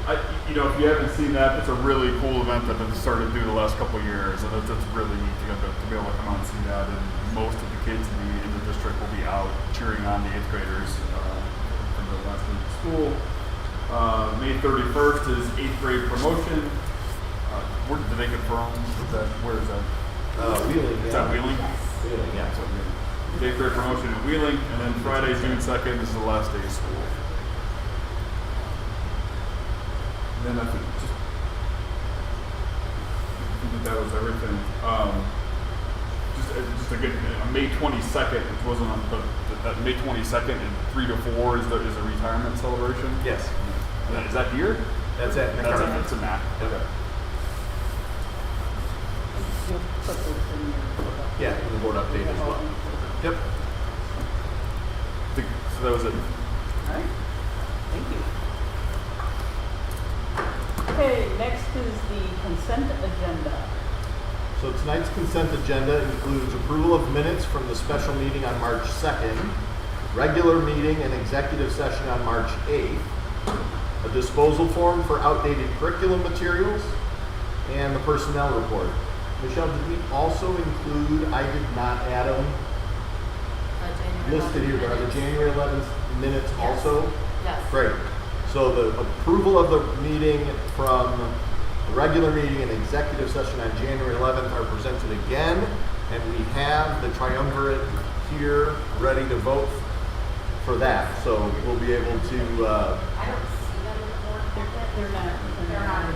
If you haven't seen that, it's a really cool event that they've started doing the last couple of years, and that's really neat to be able to come out and see that. And most of the kids in the district will be out cheering on the 8th graders from the last week of school. May 31st is 8th grade promotion. Where did they confirm? Where is that? Wheeling. Is that Wheeling? Wheeling, yeah. 8th grade promotion in Wheeling, and then Friday, June 2nd is the last day of school. And then I think that was everything. Just again, May 22nd, which wasn't on, but that May 22nd and 3 to 4 is a retirement celebration. Yes. Is that here? That's at MacArthur. That's a Mac. Okay. Yeah, the board update as well. Yep. So that was it. All right. Thank you. Okay, next is the consent agenda. So tonight's consent agenda includes approval of minutes from the special meeting on March 2nd, regular meeting and executive session on March 8th, a disposal form for outdated curriculum materials, and the personnel report. Michelle, did we also include, I did not add them, listed here, but are the January 11th minutes also? Yes. Great. So the approval of the meeting from the regular meeting and executive session on January 11th are presented again, and we have the triumvirate here ready to vote for that. So we'll be able to, I don't see them in the board packet.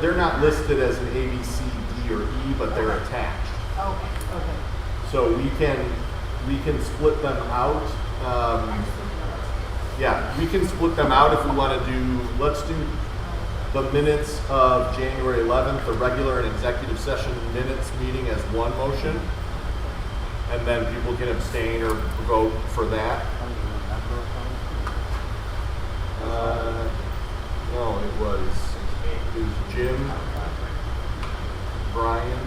they're not listed as an A, B, C, D, or E, but they're attached. Okay. So we can split them out. Yeah, we can split them out if we want to do, let's do the minutes of January 11th, the regular and executive session minutes meeting as one motion. And then people can abstain or vote for that. No, it was Jim, Brian,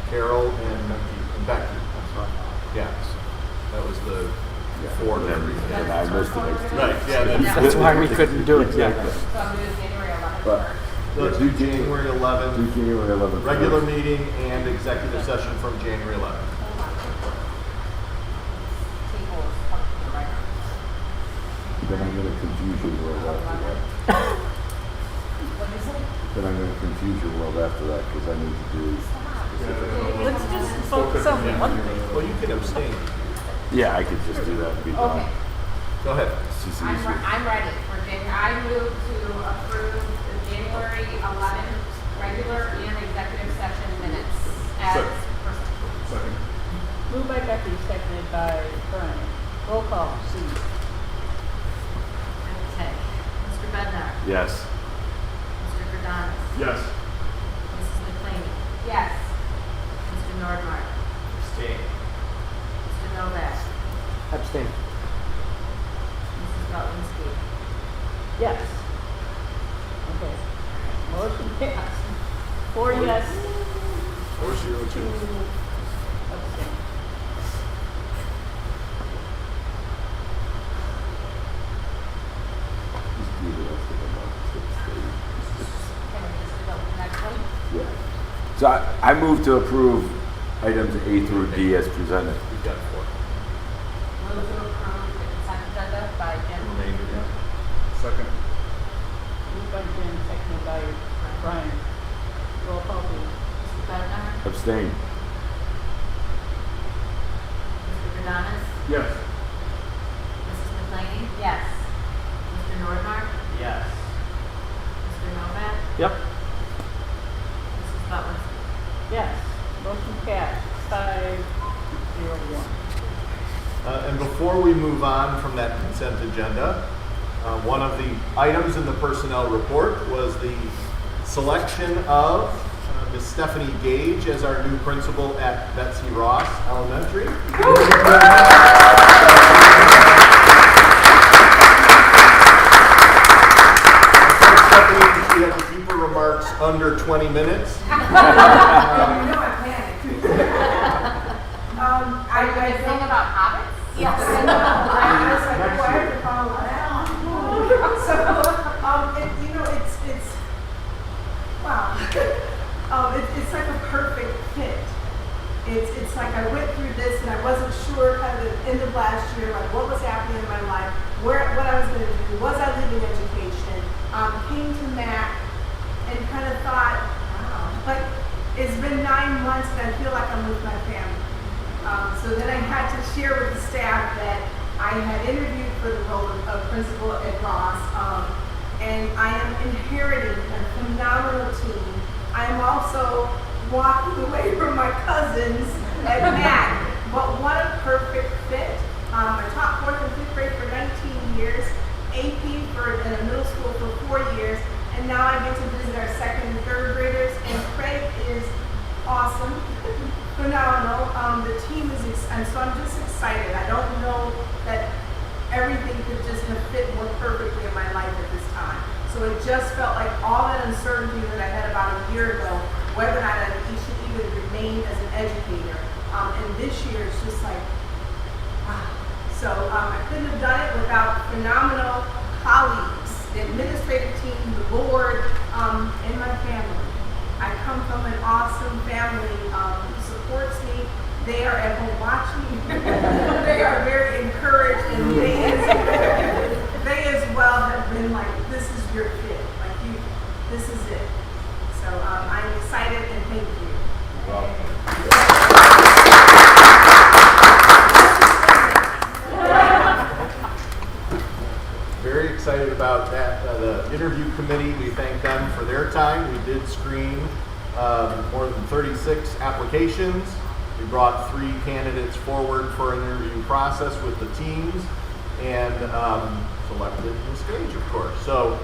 Carol, and Becky. Yeah, that was the four and everything. And I missed it. Right, yeah. That's why we couldn't do it. Exactly. So I'm doing January 11th But first. Let's do January 11th. do January 11th. Regular first. meeting and executive session from January 11th. Table is functioning right now. Then I'm going to confuse your world after that. What did you say? Then I'm going to confuse your world after that because I need to do. Let's just focus on one thing. Well, you can abstain. Yeah, I could just do that and be done. Okay. Go ahead. It's just I'm easier. ready for January. I move to approve the January 11th regular and executive session minutes as presented. Second. Moved by Becky, seconded by Brian. Roll call, please. Okay. Mr. Bednar. Yes. Mr. Verdanis. Yes. Mrs. McLean. Yes. Mr. Nordmark. Abstain. Mr. Novak. Abstain. Mrs. Rutlinski. Yes. Okay. Motion passed. 4 yes. 402. Abstain. Just do the rest of them up. Can we just go to the next one? Yeah. So I move to approve items A through D as presented. We've got 4. Move to approve the consent agenda by Jim. Second. Moved by Jim, seconded by Brian. Roll call, please. Mr. Bednar. Abstain. Mr. Verdanis. Yes. Mrs. McLean. Yes. Mr. Nordmark. Yes. Mr. Novak. Yep. Mrs. Rutlinski. Yes. Motion passed. 501. And before we move on from that consent agenda, one of the items in the personnel report was the selection of Ms. Stephanie Gage as our new principal at Betsy Ross Elementary. Stephanie, she had to keep her remarks under 20 minutes. I panicked. Are you going to sing about hobbits? Yes. I was like, why have to follow that? So, it's wow. It's like a perfect fit. It's like I went through this and I wasn't sure kind of at the end of last year, like what was happening in my life, what I was going to do, was I leaving education, came to Mac and kind of thought, wow, but it's been 9 months and I feel like I'm with my family. So then I had to share with the staff that I had interviewed for the role of principal at Ross, and I am inheriting a phenomenal team. I am also walking away from my cousins at Mac, but what a perfect fit. I taught 4th and 5th grade for 19 years, AP in a middle school for 4 years, and now I get to visit our 2nd and 3rd graders, and Craig is awesome. Phenomenal. The team is, and so I'm just excited. I don't know that everything could just have fit more perfectly in my life at this time. So it just felt like all that uncertainty that I had about a year ago, whether or not I should even remain as an educator. And this year it's just like, wow. So I couldn't have done it without phenomenal colleagues, the administrative team, the board, and my family. I come from an awesome family who supports me. They are at home watching. They are very encouraged, and they as well have been like, this is your kid. Like this is it. So I'm excited and thank you. committee, we thank them for their time. We did screen more than 36 applications. We brought 3 candidates forward for an interview process with the teams and selected Ms. Gage, of course. So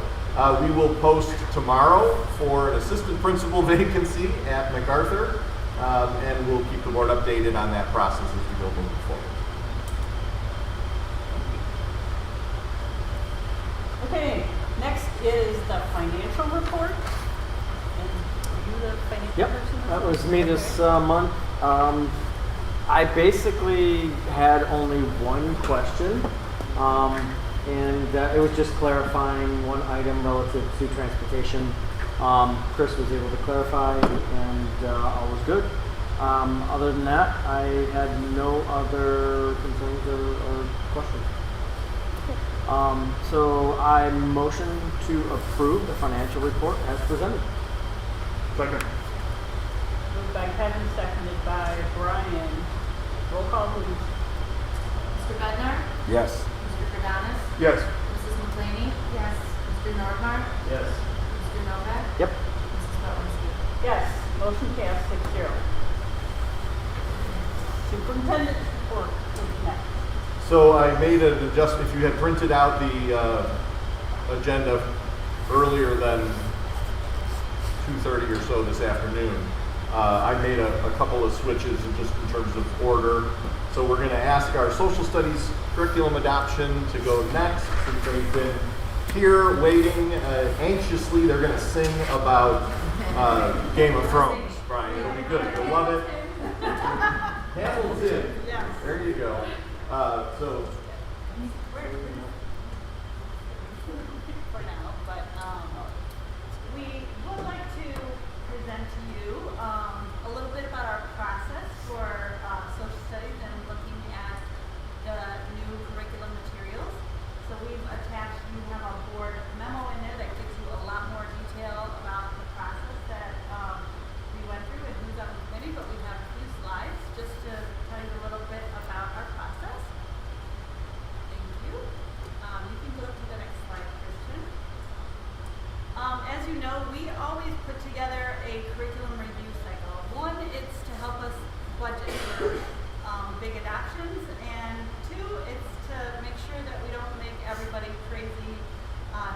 we will post tomorrow for an assistant principal vacancy at MacArthur, and we'll keep the board updated on that process as we go moving forward. Okay, next is the financial report. And are you the financial Yep, person? that was me this month. I basically had only one question, and it was just clarifying one item relative to transportation. Chris was able to clarify, and all was good. Other than that, I had no other concerns or questions. So I motion to approve the financial report as presented. Second. Moved by Kevin, seconded by Brian. Roll call, please. Mr. Bednar? Yes. Mr. Cardonis? Yes. Mrs. McClaney? Yes. Mr. Nordmark? Yes. Mr. Novak? Yep. Mrs. Bowenski? Yes, motion passed 6-0. Superintendent report is next. So I made an adjustment. If you had printed out the agenda earlier than 2:30 or so this afternoon, I made a couple of switches just in terms of order. So we're going to ask our social studies curriculum adoption to go next, since they've been here waiting anxiously. They're going to sing about Game of Thrones, Brian. It'll be good. You'll love it. Hamilton. There you go. So. For now, but we would like to present to you a little bit about our process for social studies and looking at the new curriculum materials. So we've attached, you have a board memo in there that gives you a lot more detail about the process that we went through and who's on the committee, but we have a few slides just to tell you a little bit about our process. Thank you. You can go to the next slide, Christian. As you know, we always put together a curriculum review cycle. One, it's to help us budget for big adoptions, and 2, it's to make sure that we don't make everybody crazy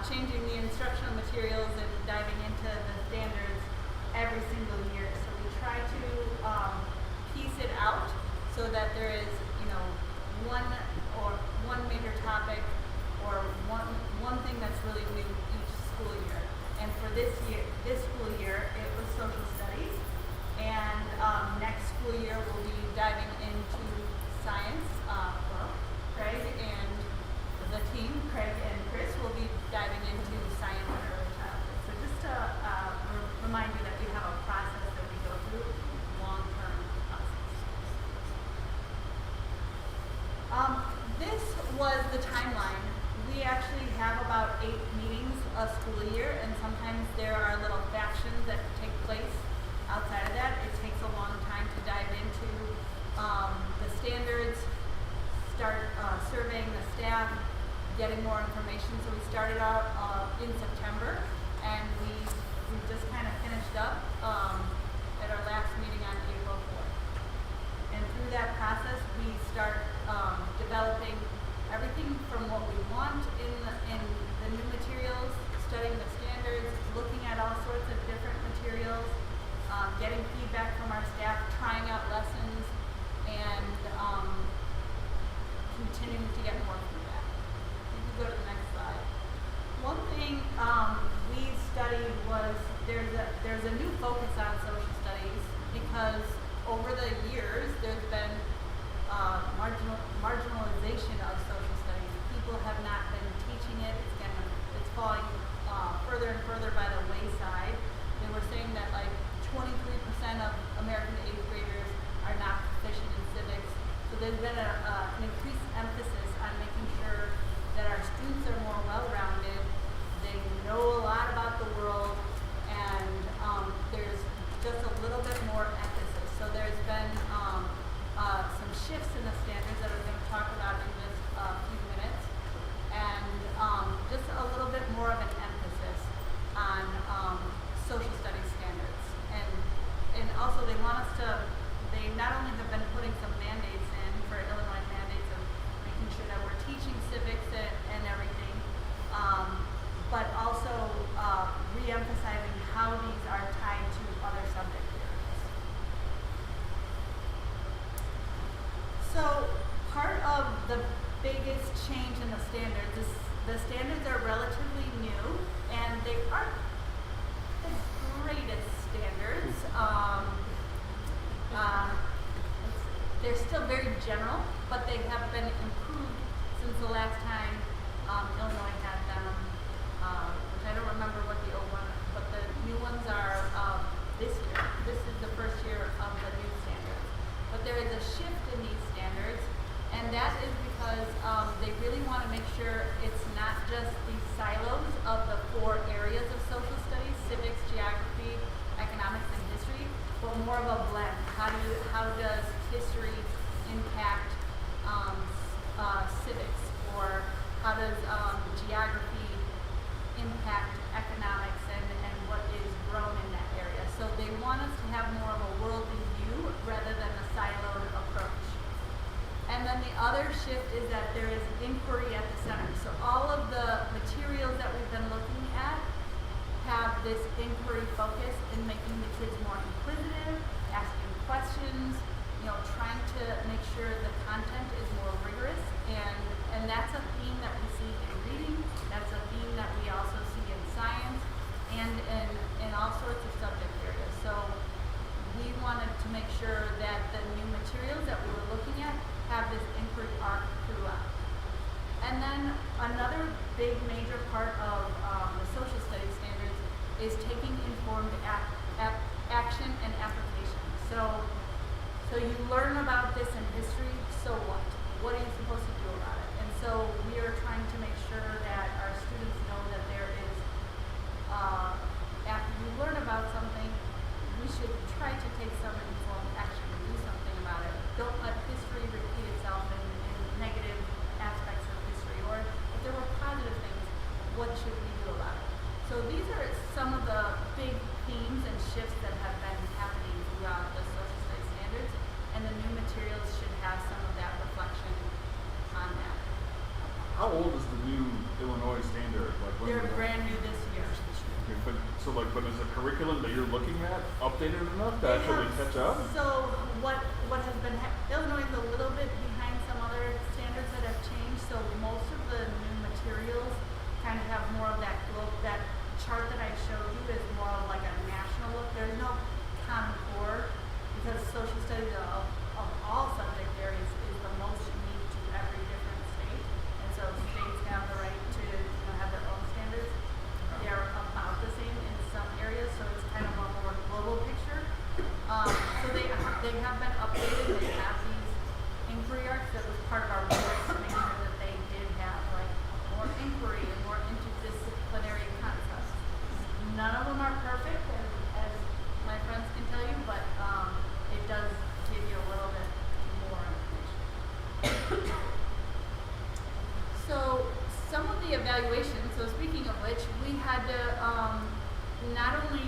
changing the instructional materials and diving into the standards every single year. So we try to piece it out so that there is, one major topic or one thing that's really new each school year. And for this school year, it was social studies. And next school year, we'll be diving into science. Craig and the team, Craig and Chris, will be diving into science and early childhood. So just to remind you that we have a process that we go through, long-term process. This was the timeline. We actually have about 8 meetings a school year, and sometimes there are little factions that take place outside of that. It takes a long time to dive into the standards, start surveying the staff, getting more information. So we started out in September, and we just kind of finished up at our last meeting on April 4th. And through that process, we start developing everything from what we want in the new materials, studying the standards, looking at all sorts of different materials, getting feedback from our staff, trying out lessons, and continuing to get more feedback. You can go to the next slide. One thing we studied was there's a new focus on social studies because over the years there's been marginalization of social studies. People have not been teaching it. It's falling further and further by the wayside. They were saying that like 23% of American 8th graders are not proficient in civics. So there's been an increased emphasis on making sure that our students are more well-rounded. They know a lot about the world, and there's just a little bit more emphasis. So there's been some shifts in the standards that we're going to talk about in just a few minutes, and just a little bit more of an emphasis. us to, they not only have been putting some mandates in for Illinois mandates of making sure that we're teaching civics and everything, but also re-emphasizing how these are tied to other subject areas. So part of the biggest change in the standards is the standards are relatively new and they aren't the greatest standards. They're still very general, but they have been improved since the last time Illinois had them, which I don't remember what the old one, but the new ones are this year. This is the first year of the new standards. But there is a shift in these standards, and that is because they really want to make sure it's not just these silos of the 4 areas of social studies, civics, geography, economics, and history, but more of a blend. How does history impact civics, or how does geography impact economics and what is grown in that area? So they want us to have more of a worldly view rather than a siloed approach. And then the other shift is that there is inquiry at the center. So all of the materials that we've been looking at have this inquiry focus in making the kids more inquisitive, asking questions, trying to make sure the content is more rigorous, and that's a theme that we see in reading, that's a theme that we also see in science, and in all sorts of subject areas. So we wanted to make sure that the new materials that we were looking at have this inquiry arc throughout. And then another big major part of the social studies standards is taking informed action and application. So you learn about this in history, so what? What are you supposed to do about it? And so we are trying to make sure that our students know that there is, after you learn about something, we should try to take some informed action and do something about it. Don't let history repeat itself in negative aspects of history, or if there were positive things, what should we do about it? So these are some of the big themes and shifts that have been happening throughout the social studies standards, and the new materials should have some of that reflection on that. How old is the new Illinois standard? Like when They're brand new this year. Okay, but is the curriculum that you're looking at updated enough to actually catch up? So what has been Illinois is a little bit behind some other standards that have changed. So most of the new materials kind of have more of that chart that I showed you is more of like a national look. There's no common core because social studies of all subject areas is the most unique to every different state, and so states have the right to have their own standards. They're about the same in some areas, so it's kind of a more global picture. So they have been updated. They have these inquiry arcs that was part of our rubrics to make sure that they did have like more inquiry and more interdisciplinary concepts. None of them are perfect, as my friends can tell you, but it does give you a little bit more information. So some of the evaluations, so speaking of which, we had to not only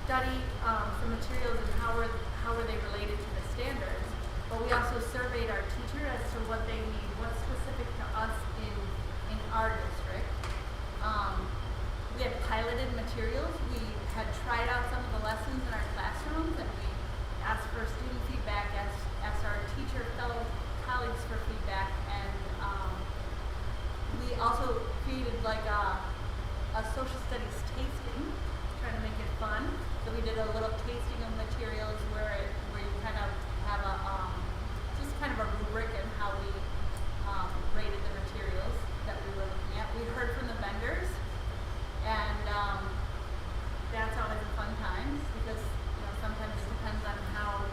study some materials and how were they related to the standards, but we also surveyed our teacher as to what they need, what's specific to us in our district. We had piloted materials. We had tried out some of the lessons in our classrooms, and we asked for student feedback, asked our teacher fellow colleagues for feedback, and we also created like a social studies tasting, trying to make it fun. So we did a little tasting of materials where you kind of have just kind of a rubric in how we rated the materials that we were looking at. We heard from the vendors, and that's always a fun time because sometimes it depends on how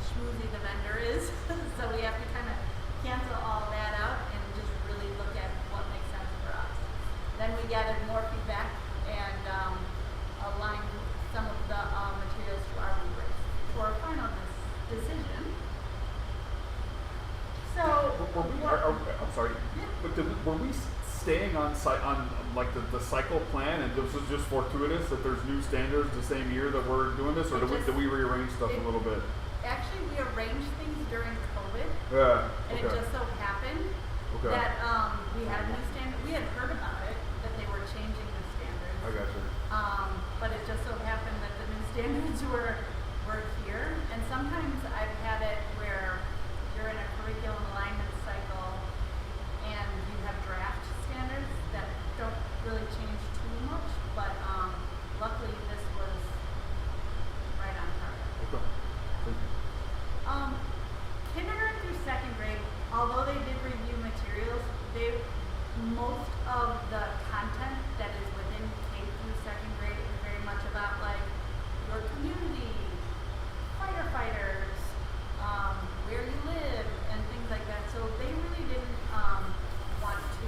schmoozy the vendor is. So we have to kind of cancel all that out and just really look at what makes sense for us. Then we gathered more feedback and aligned some of the materials to our rubrics for a final decision. So, I'm sorry, but were we staying on like the cycle plan, and this is just fortuitous that there's new standards the same year that we're doing this, or do we rearrange stuff a little bit? Actually, we arranged things during COVID. Yeah. And it just so happened that we had a new standard. We had heard about it, that they were changing the standards. I got you. But it just so happened that the new standards were here. And sometimes I've had it where you're in a curriculum alignment cycle and you have draft standards that don't really change too much. But luckily this was right on target. Okay. Thank you. Kindergarten through second grade, although they did review materials, most of the content that is within K through second grade is very much about like your community, firefighters, where you live, and things like that. So they really didn't want to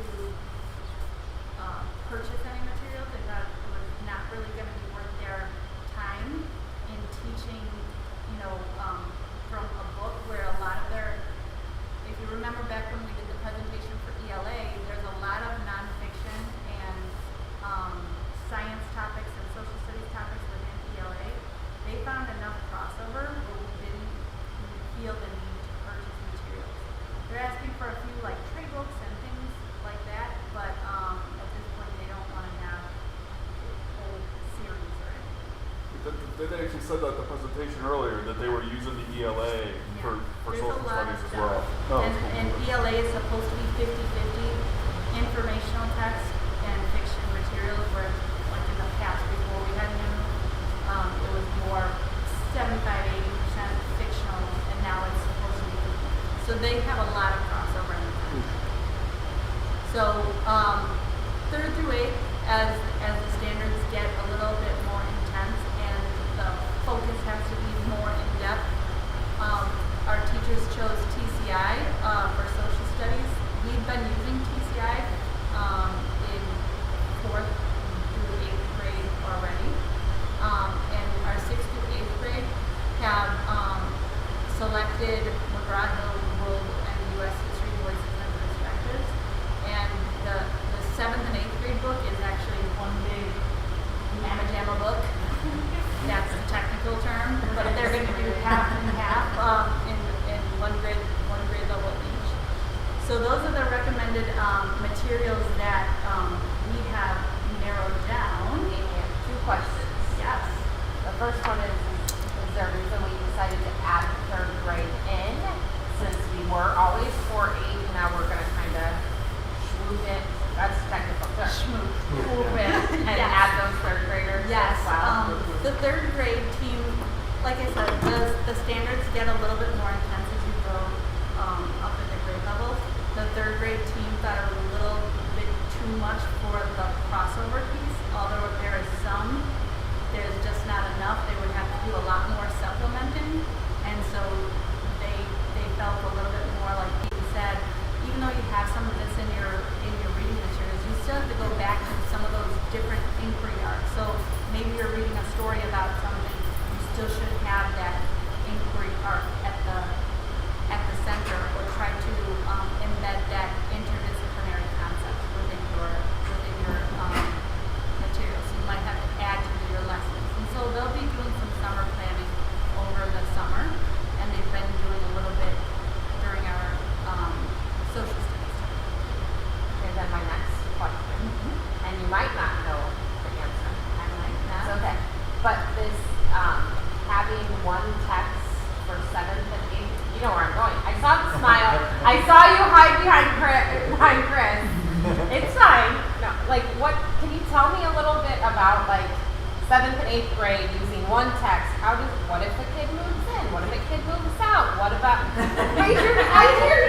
purchase any materials. They thought it was not really going to be worth their time in teaching, from a book where a lot of their, if you remember back when we did the presentation for ELA, there's a lot of nonfiction and science topics and social studies topics within ELA. They found enough crossover where we didn't feel the need to purchase materials. They're asking for a few like trade books and things like that, but at this point they don't want to have a whole series or anything. They actually said that at the presentation earlier that they were using the ELA for There's social a lot studies of as well. stuff. Oh, and, that's cool. and ELA is supposed to be 50-50 informational text and fiction materials, where like in the past before we had new, it was more 75-80% fictional, and now it's supposed to be 50. So they have a lot of crossover in the content. So 3rd through 8th, as the standards get a little bit more intense and the focus has to be more in depth, our teachers chose TCI for social studies. We've been using TCI in 4th through 8th grade already, and our 6th through 8th grade have selected McGraw-Hill World and U.S. History Voices and Perspectives, and the 7th and 8th grade book is actually one big mamma jamma book. That's the technical term, but they're going to do half and half in one grade level each. So those are the recommended materials that we have narrowed down. Amy, I have 2 questions. Yes. The first one is there a reason we decided to add the 3rd grade in, since we were always 4-8, and now we're going to kind of schmoop it, that's a technical term, schmoop it, and add those 3rd graders Yes. as well? The 3rd grade team, like I said, the standards get a little bit more intense as you go up in the grade levels. The 3rd grade team thought it was a little bit too much for the crossover piece, although there is some. There's just not enough. They would have to do a lot more supplementing, and so they felt a little bit more, like Pete said, even though you have some of this in your reading materials, you still have to go back to some of those different inquiry arcs. So maybe you're reading a story about something, you still should have that inquiry arc at the center, or try to embed that interdisciplinary concept within your materials. So you might have to add to your lessons. And so they'll be doing some summer planning over the summer, and they've been doing a little bit during our social studies time. Okay, then my next question, and you might not know the answer. I like that. It's okay. But this having one text for 7th and 8th, you know where I'm going. I saw the smile. I saw you hide behind Chris. It's fine. No, like what? Can you tell me a little bit about like 7th and 8th grade using one text? What if a kid moves in? What if a kid moves out? What about? I hear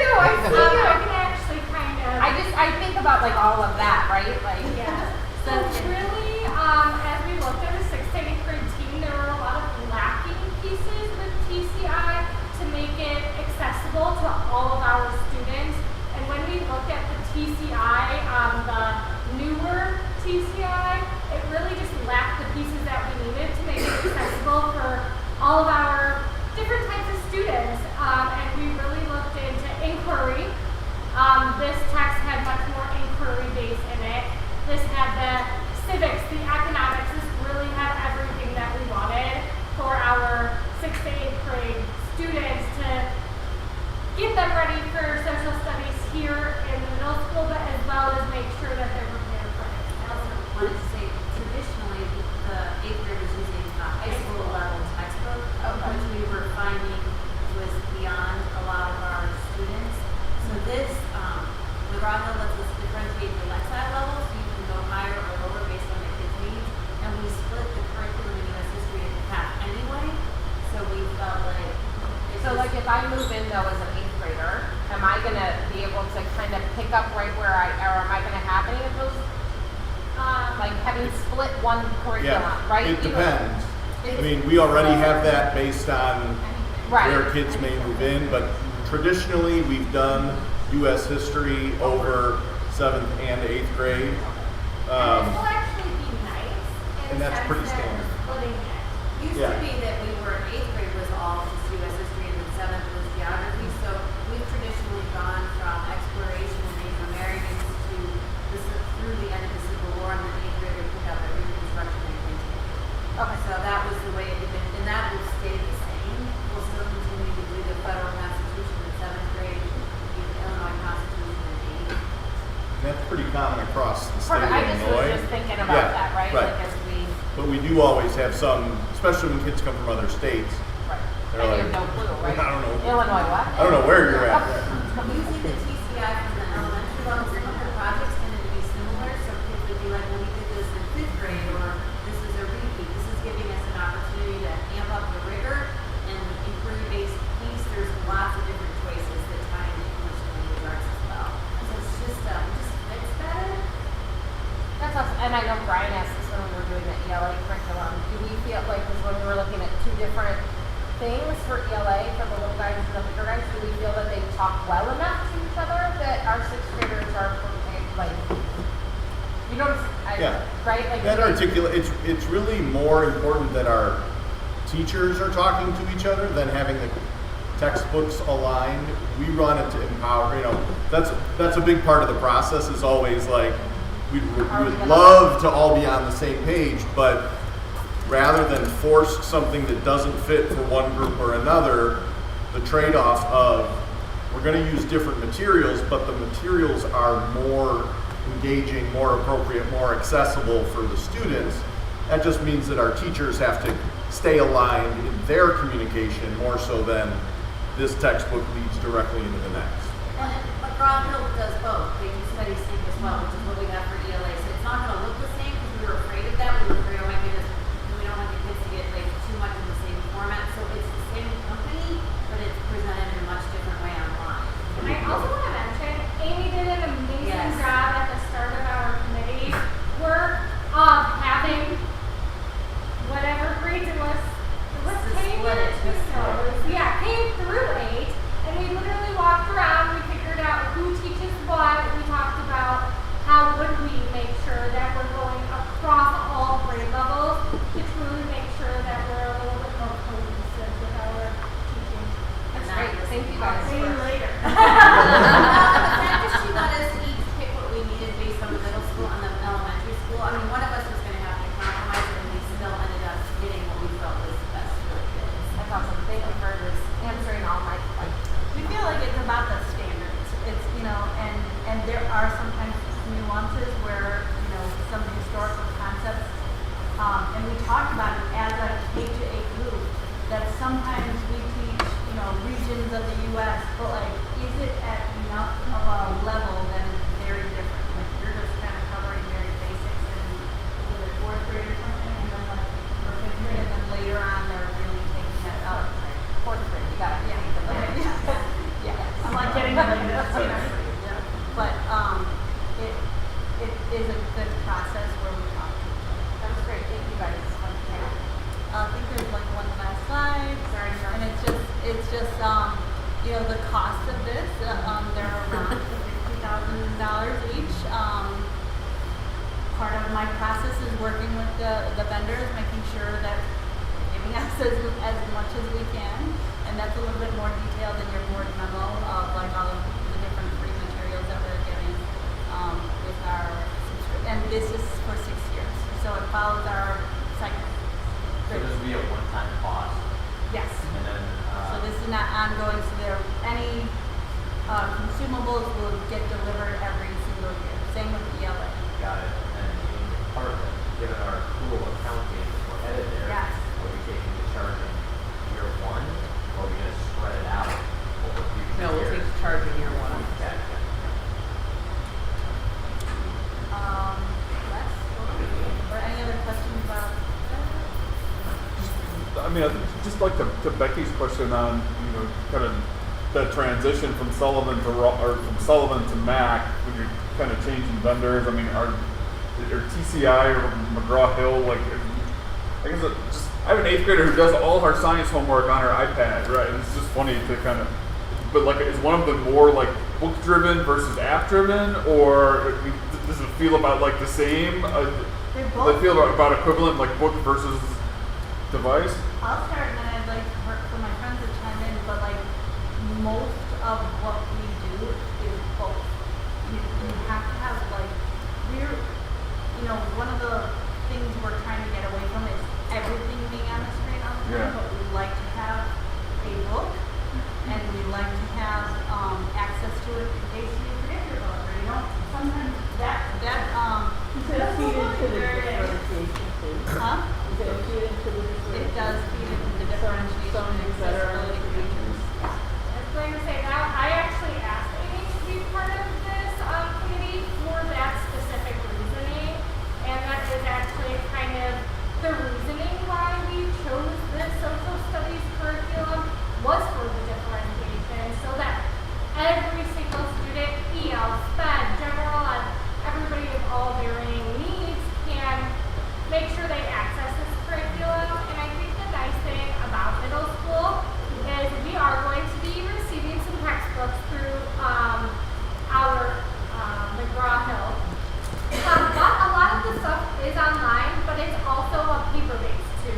you. I see you. I can actually kind of. I think about like all of that, right? Like Yeah. So really, as we looked at the 6th to 8th grade team, there were a lot of lacking pieces with TCI to make it accessible to all of our students. And when we looked at the TCI, the newer TCI, it really just lacked the pieces that we needed to make it accessible for all of our different types of students. And we really looked into inquiry. This text had much more inquiry-based So like if I move in though as an 8th grader, am I gonna be able to kind of pick up right where or am I gonna have any of those? Like having split one curriculum, right? It depends. I mean, we already have that based on where kids may move in, but traditionally we've done U.S. history over 7th and 8th grade. This will actually be nice. And that's pretty standard. Used to be that we were, 8th grade was all just U.S. history and then 7th was geography. So we've traditionally gone from exploration and Native Americans to through the end of the Civil War, and then 8th grade would pick up at Reconstruction and continue. Okay. So that was the way it had been, and that will stay the same. We'll still continue to do the federal constitution in 7th grade, the Illinois Constitution in 8th. And that's pretty common across the state of I just Illinois. was just thinking about that, right? Like as we. But we do always have some, especially when kids come from other states. Right. They're And like, you have no clue, right? I don't know. Illinois what? I don't know where you're at. Using the TCI from the elementary level, some of the projects tended to be similar. So kids would be like, well, we did this in 5th grade, or this is a repeat. This is giving us an opportunity to amp up the rigor and inquiry-based piece. There's lots of different choices that tie into English and language arts as well. So it's just fits better. That's awesome. And I know Brian asked this when we were doing the ELA curriculum. Do we feel like, because when we were looking at 2 different things for ELA, for the little guys and the bigger guys, do we feel that they talk well enough to each other that our 6th graders are like, you know what I'm saying? Right? Like That articulate, it's really more important that our teachers are talking to each other than having the textbooks aligned. We run it to empower, that's a big part of the process is always like, we would love to all be on the same page, but rather than force something that doesn't fit for one group or another, the trade-off of we're going to use different materials, but the materials are more engaging, more appropriate, more accessible for the students. That just means that our teachers have to stay aligned in their communication more so than this textbook leads directly into the next. Well, and McGraw-Hill does both. They do study sync as well, which is what we have for ELA. So it's not going to look the same because we were afraid of that. We were afraid, oh my goodness, we don't want the kids to get like too much in the same format. So it's the same company, but it's presented in a much different way online. And I also want to mention, Amy did an amazing job at the start of our committee work of having whatever grades it was K through 8, and we literally walked around, we figured out who teaches what, we talked about how would we make sure that we're going across all grade levels to truly make sure that we're a little bit more cohesive with our teaching. That's great. Thank you guys. See you later. The fact that she let us each pick what we needed based on the middle school and the elementary school, I mean, one of us was going to have to compromise, and we still ended up getting what we felt was the best for the kids. That's awesome. Thank you for this answering all my questions. We feel like it's about the standards. It's, and there are sometimes nuances where, some historical concepts, and we talked about it as a K-8 group, that sometimes we teach, regions of the U.S., but like, is it at enough of a level that is very different? Like, you're just kind of covering very basics in either 4th grade or something, and then like, or 5th grade, and then later on they're really taking that up. 4th grade, you got it. Yeah. I'm like getting them like this. But it is a good process where we talk to each other. That was great. Thank you guys. I think there's like one last slide. Sorry. And it's just the cost of this. They're around $50,000 each. Part of my process is working with the vendors, making sure that they're giving us as much as we can. And that's a little bit more detailed in your board memo of like all of the different free materials that we're giving with our subscription. And this is for 6 years. So it follows our cycle. So this will be a one-time cost? Yes. And then, so this is not ongoing, so any consumables will get delivered every single year. Same with ELA. Got it. And part of it, given our pool accounting, we're headed there. Yes. Are we taking the charge in year 1, or are we going to spread it out over future No, we'll years? take the charge in year 1. Okay. Or any other questions about I I mean, I think just like to Becky's question on, you know, kind of that transition from Sullivan to from Sullivan to Mac when you're kind of changing vendors. I mean, are TCI or McGraw Hill like? I guess I have an 8th grader who does all her science homework on her iPad, right? And it's just funny to kind of, but like, is one of them more like book driven versus app driven, or does it feel about like the same? They feel about equivalent, like book versus device. I'll start and then I'd like for my friends to chime in, but like most of what we do is both. You have to have like, one of the things we're trying to get away from is everything being on the screen all the time, but we like to have a book and we like to have access to it in case you forget your book, or you don't, sometimes that Does it feed into the differentiation too? Huh? Does it feed into the differentiation? It does feed into the differentiation. Some that are on the screen. I was going to say that I actually asked Amy to be part of this committee for that specific reasoning, and that is actually kind of the reasoning why we chose this social studies curriculum was for the differentiation, so that every single student, EL, SPED, general ed, everybody of all varying needs can make sure they access this curriculum. And I think the nice thing about middle school is we are going to be receiving some textbooks through our McGraw-Hill. But a lot of the stuff is online, but it's also a paper-based too.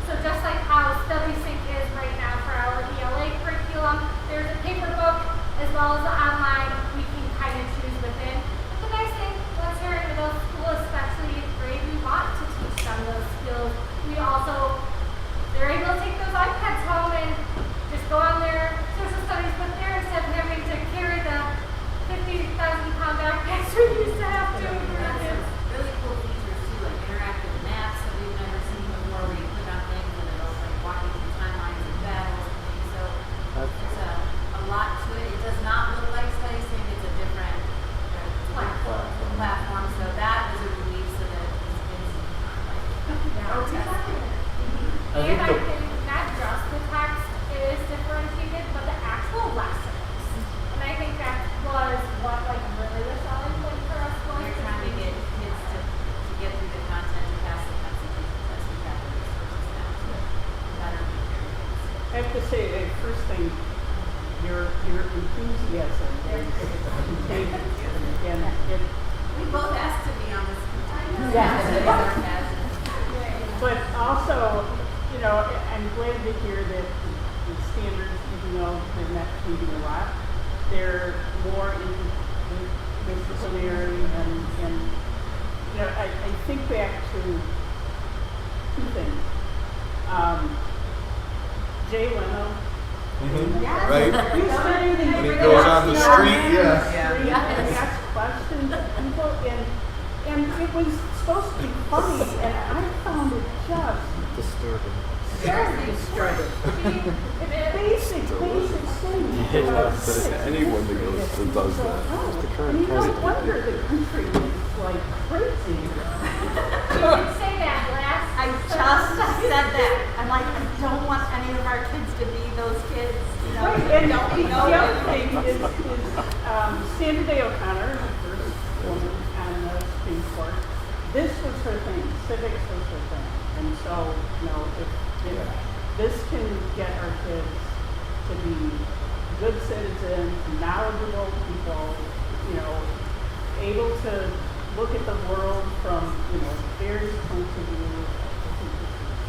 So just like how StudySync is right now for our ELA curriculum, there's a paper book as well as the online we can kind of choose within. But the nice thing, once you're in middle school, especially 8th grade, we want to teach them those skills. We also, they're able to take those iPads home and just go on their social studies book there instead of having to carry the 50,000-pound backpacks we used to have to. Really cool features too, like interactive maps that we've never seen before, where you click on things and it'll like walk you through timelines and battles and things. So there's a lot to it. It does not look like StudySync. It's a different platform. So that was a relief, so that it's And I think not just the text is differentiated, but the actual lessons. And I think that was what like really the selling point for us was. You're trying to get kids to get through the content and pass the concentration test. We got the resources now to better meet their needs. I have to say, first thing, your enthusiasm is contagious. And we both asked to be on this. Yeah. But also, you know, I'm glad to hear that the standards, even though they're not changing a lot, they're more interdisciplinary and you know, I think back to two things. Jay Leno. Yes. Right. When he goes on the street, and asks questions of people, and it was supposed to be funny, and I found it just disturbing. Basic things. Anyone that does that. The current You president. don't wonder the country is like crazy. You did say that last. I just said that. I'm like, I don't want any of our kids to be those kids. You know, Right, that and don't the know other anything. thing is Sandra Day O'Connor, the first woman on the Supreme Court. This was her thing. Civics was her thing. And so, you know, if this can get our kids to be good citizens, knowledgeable people, you know, able to look at the world from, you know, various points of view.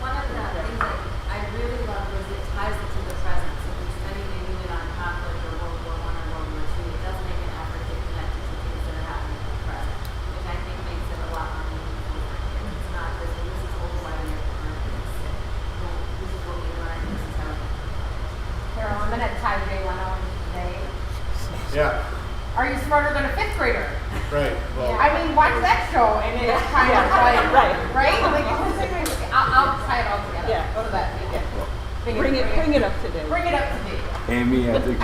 One of the things that I really loved was it ties it to the present. So if you're spending a unit on conflict or World War I or World War II, it does make an effort to connect it to things that are happening in the present, which I think makes it a lot more meaningful for kids. It's not this is old white American. This is what we learned. This is how we. Carol, I'm gonna tie Jay Leno today. Yeah. Are you smarter than a 5th grader? Right. Well. I mean, watch that show and it's kind of like, right? Like, I'll tie it all together. Yeah. Go to that. Bring it up to date. Bring it up to date. Amy, I think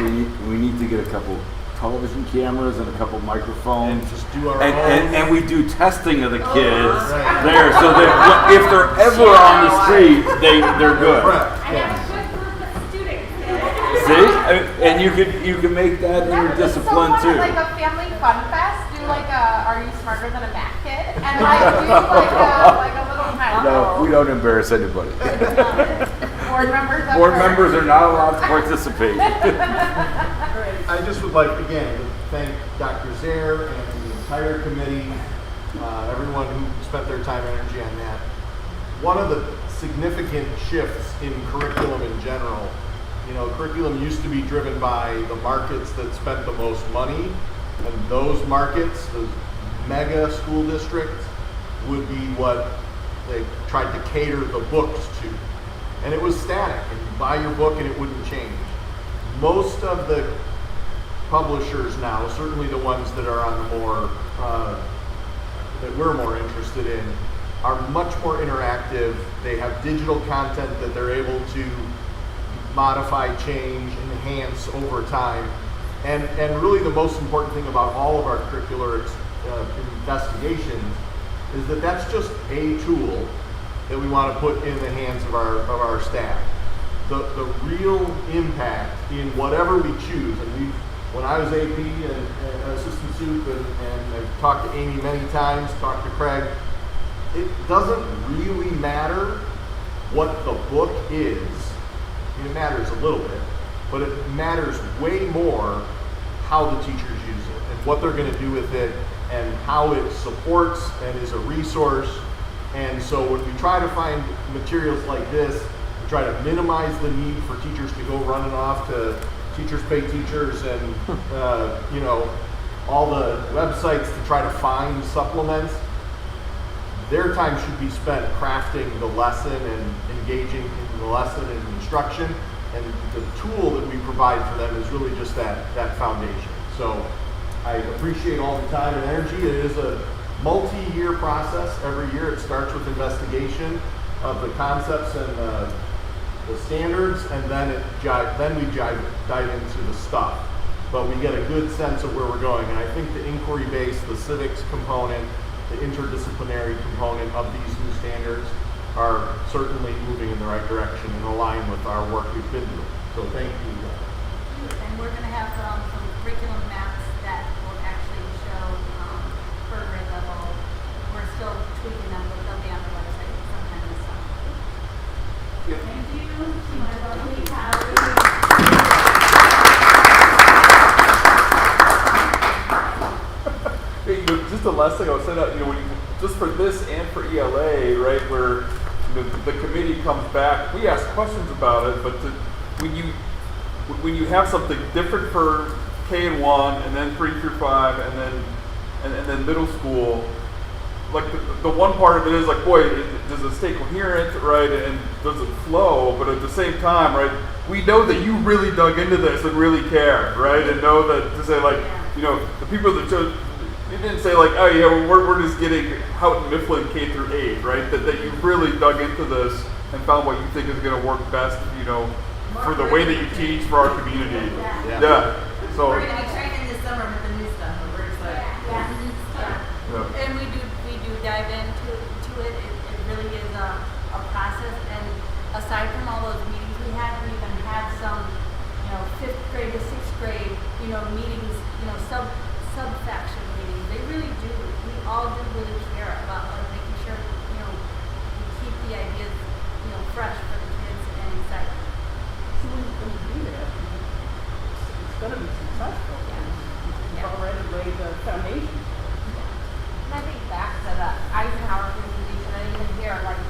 we need to get a couple television cameras and a couple microphones. And just do our and, own. and we do testing of the kids Right. there, so that if they're ever on the street, they're good. Correct. I have a good group of students. See, and you can make that interdiscipline So too. like a family fun fest, do like a Are You Smarter Than a Math Kid? And like do like a little kind No, we don't embarrass anybody. board members. up Board for- members are not allowed to participate. I just would like, again, to thank Dr. Zaire and the entire committee, everyone who spent their time and energy on that. One of the significant shifts in curriculum in general, curriculum used to be driven by the markets that spent the most money, and those markets, those mega school districts, would be what they tried to cater the books to. And it was static, and you buy your book and it wouldn't change. Most of the publishers now, certainly the ones that are on the more, that we're more interested in, are much more interactive. They have digital content that they're able to modify, change, enhance over time. And really the most important thing about all of our curricular investigations is that that's just a tool that we want to put in the hands of our staff. The real impact in whatever we choose, and when I was AP and assistant soup, and I've talked to Amy many times, talked to Craig, it doesn't really matter what the book is. I mean, it matters a little bit, but it matters way more how the teachers use it and what they're going to do with it and how it supports and is a resource. And so when we try to find materials like this, we try to minimize the need for teachers to go running off to Teachers Pay Teachers and all the websites to try to find supplements. Their time should be spent crafting the lesson and engaging in the lesson and instruction, and the tool that we provide for them is really just that foundation. So I appreciate all the time and energy. It is a multi-year process. Every year it starts with investigation of the concepts and the standards, and then we dive into the stuff. But we get a good sense of where we're going, and I think the inquiry-based, the civics component, the interdisciplinary component of these new standards are certainly moving in the right direction and align with our work we've been doing. So thank you. And we're going to have some curriculum maps that will actually show per grade level. We're still tweaking them, but they'll be on the website sometime this summer. Thank you to my lovely colleagues. Just the last thing I would say that, just for this and for ELA, right, where the committee comes back, we ask questions about it, but when you have something different for K and 1, and then 3 through 5, and then middle school, like the one part of it is like, boy, does it stay coherent, right, and does it flow? But at the same time, right, we know that you really dug into this and really care, right, and know that to say like, the people that chose. You didn't say like, oh yeah, we're just getting Houghton Mifflin K through 8, right? That you really dug into this and found what you think is going to work best, for the way that you teach for our community. Yeah. So. We're going to be training this summer with the new stuff, and we're excited. Yeah. And we do dive into it. It really is a process. And aside from all those meetings we even had some, 5th grade to 6th grade, meetings, subsection meetings. They really do. We all do really care about making sure, we keep the ideas, fresh for the kids and exciting. So when you do that, it's going to be successful. You've already laid the foundation. And I think back to the Eisenhower presentation, and even here, like,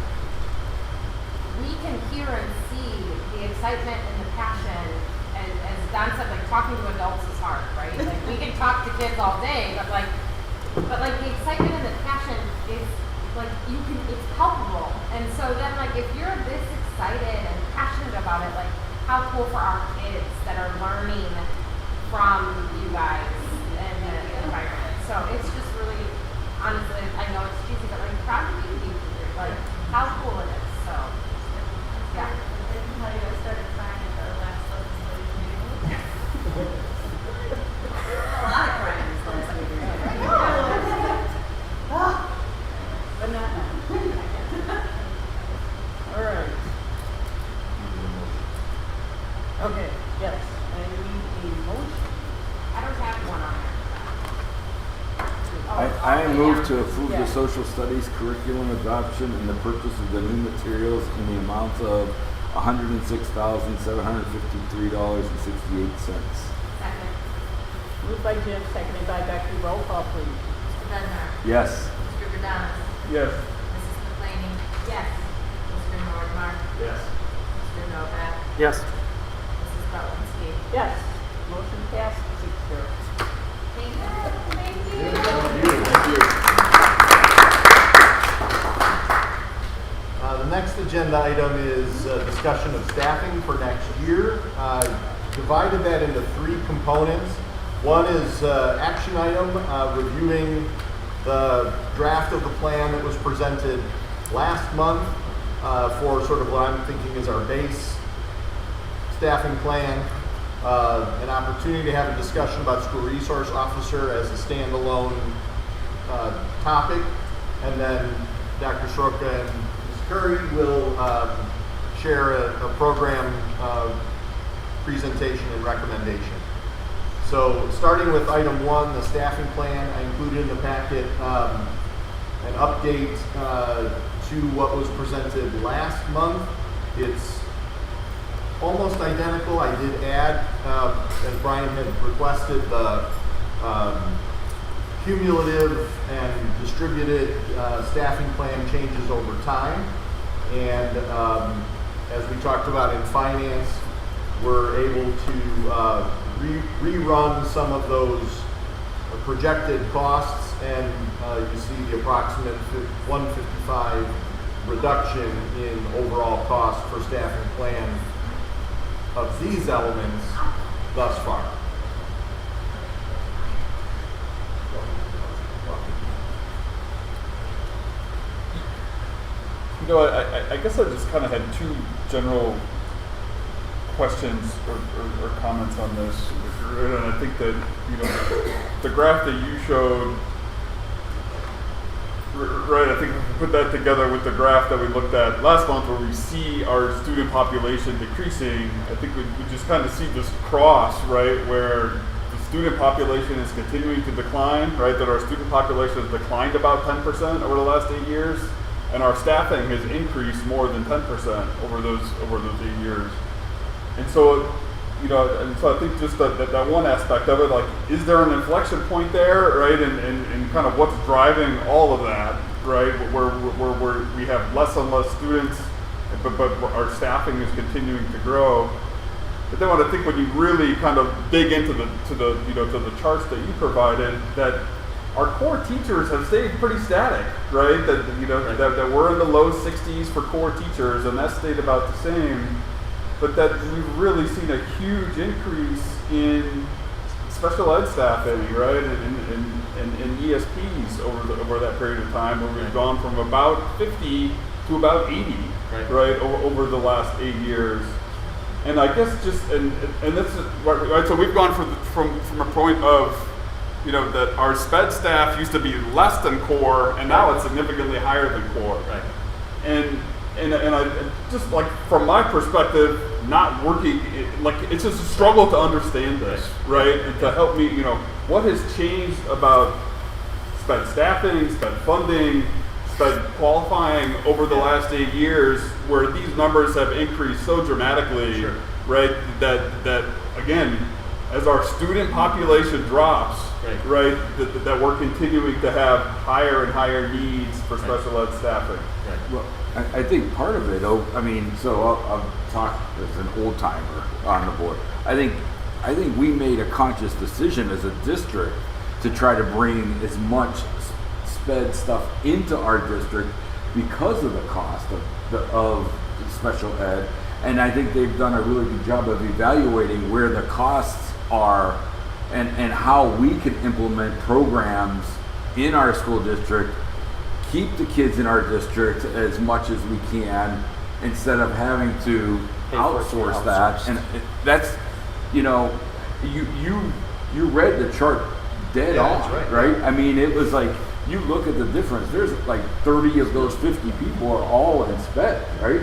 we can hear and see the excitement and the passion. And as Don said, like, talking to adults is hard, right? Like, we can talk to kids all day, but the excitement and the passion is, like, it's palpable. And so then, like, if you're this excited and passionate about it, like, how cool for our kids that are learning from you guys and the environment. So it's just really, honestly, I know it's cheesy, but like, proud to be here. Like, how cool it is. So, yeah. I started crying at the last legislative meeting. Okay, yes, I need a motion. I don't have one on I move to approve Yeah. the social studies curriculum adoption and the purchase of the new materials in the amount of $106,753.68. Second. Moved by Jim, seconded by Becky. Roll call, please. Mr. Bednar. Yes. Mr. Gadamus. Yes. Mrs. McClaney. Yes. Mr. Nordmark. Yes. Mr. Novak. Yes. Mrs. Bowenski. Yes. Motion passed 6-0. Thank you. Thank you. The next agenda item is discussion of staffing for next year. Divided that into 3 components. One is action item, reviewing the draft of the plan that was presented last month for sort of what I'm thinking is our base staffing plan. An opportunity to have a discussion about school resource officer as a standalone topic, and then Dr. Soroka and Ms. Curry will share a program presentation and recommendation. So starting with item 1, the staffing plan, I included in the packet an update to what was presented last month. It's almost identical. I did add, as Brian had requested, the cumulative and distributed staffing plan changes over time. And as we talked about in finance, we're able to rerun some of those projected costs, and you see the approximate 155 reduction in overall cost for staffing plan of these elements thus far. You know, I guess I just kind of had 2 general questions or comments on this. And I think that, you know, the graph that you showed, right, I think if we put that together with the graph that we looked at last month where we see our student population decreasing, I think we just kind of see this cross, right, where the student population is continuing to decline, right, that our student population has declined about 10% over the last 8 years, and our staffing has increased more than 10% over those 8 years. And so, you know, and so I think just that one aspect of it, like, is there an inflection point there, right? And kind of what's driving all of that, right? Where we have less and less students, but our staffing is continuing to grow. But then I think when you really kind of dig into to the charts that you provided, that our core teachers have stayed pretty static, right? That, you know, that we're in the low 60s for core teachers, and that stayed about the same. But that we've really seen a huge increase in special ed staffing, right, and ESPs over that period of time, where we've gone from about 50 to about 80, right, over the last 8 years. And I guess just and this is right. So we've gone from a point of, you know, that our SPED staff used to be less than core, and now it's significantly higher than core. Right. And I just, like, from my perspective, not working, like, it's just a struggle to understand this, right? And to help me, you know, what has changed about SPED staffing, SPED funding, SPED qualifying over the last 8 years, where these numbers have increased so dramatically, right? That again, as our student population drops, right, that we're continuing to have higher and higher needs for special ed staffing. Well, I think part of it, I mean, so I'll talk as an old timer on the board. I think we made a conscious decision as a district to try to bring as much SPED stuff into our district because of the cost of special ed. And I think they've done a really good job of evaluating where the costs are and how we can implement programs in our school district, keep the kids in our district as much as we can, instead of having to outsource that. And that's, you know, you read the chart dead on, that's right? I mean, it was like, you look at the difference, there's like 30 of those 50 people are all in SPED, right?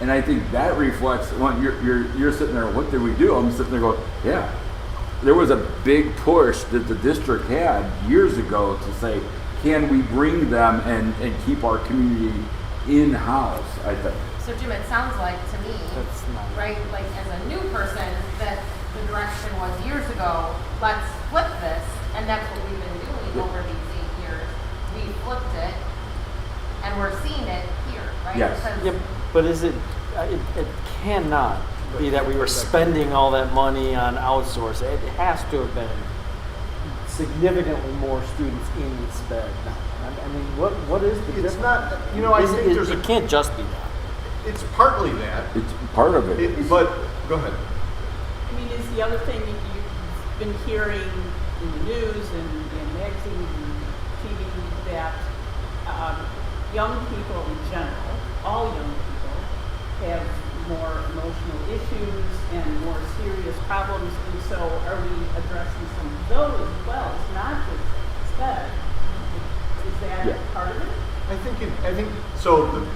And I think that reflects when you're sitting there, what did we do? I'm sitting there going, yeah. There was a big push that the district had years ago to say, can we bring them and keep our community in-house, I think. So Jim, it sounds like to me, right, like as a new person, that the direction was years ago, let's flip this, and that's what we've been doing over these 8 years. We flipped it, and we're seeing it here, right? Yes. Because Yeah, but is it cannot be that we were spending all that money on outsource. It has to have been significantly more students in sped. I mean, what is the difference? It's not, you know, I think there's it can't just be that. It's partly that. It's part of it. But, go ahead. I mean, is the other thing that you've been hearing in the news and magazines and TV that young people in general, all young people, have more emotional issues and more serious problems, and so are we addressing some of those as well? It's not just SPED. Is that part of it? I think so.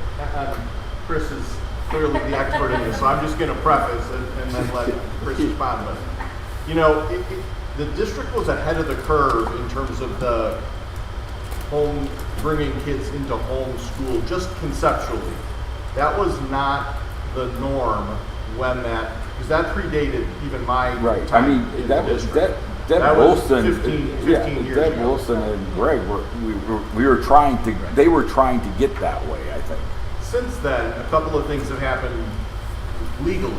Chris is clearly the expert in this, so I'm just going to preface and then let Chris respond. But you know, the district was ahead of the curve in terms of the home bringing kids into home school, just conceptually. That was not the norm when that, because that predated even my right. time. I mean, that was Deb Wilson. 15 years Deb ago. Wilson and Greg we were trying to. They were trying to get that way, I think. Since then, a couple of things have happened legally.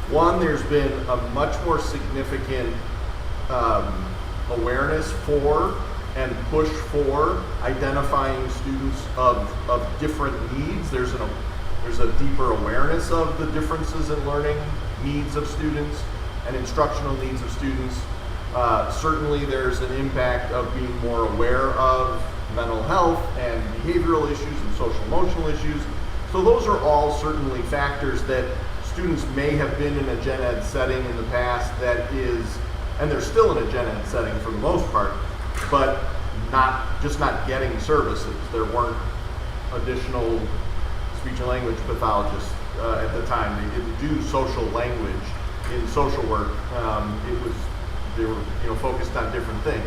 One, there's been a much more significant awareness for and push for identifying students of different needs. There's a deeper awareness of the differences in learning needs of students and instructional needs of students. Certainly there's an impact of being more aware of mental health and behavioral issues and social emotional issues. So those are all certainly factors that students may have been in a gen ed setting in the past that is, and they're still in a gen ed setting for the most part, but not getting services. There weren't additional speech and language pathologists at the time. They didn't do social language in social work. They were focused on different things.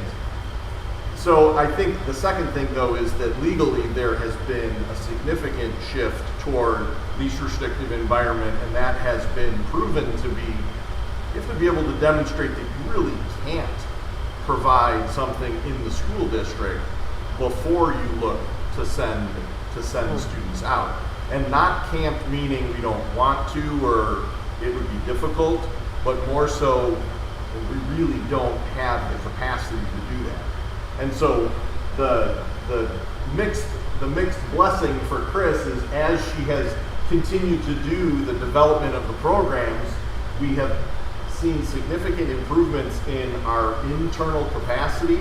So I think the second thing though is that legally there has been a significant shift toward least restrictive environment, and that has been proven to be, you have to be able to demonstrate that you really can't provide something in the school district before you look to send students out. And not camped meaning we don't want to or it would be difficult, but more so we really don't have the capacity to do that. And so the mixed blessing for Chris is as she has continued to do the development of the programs, we have seen significant improvements in our internal capacity.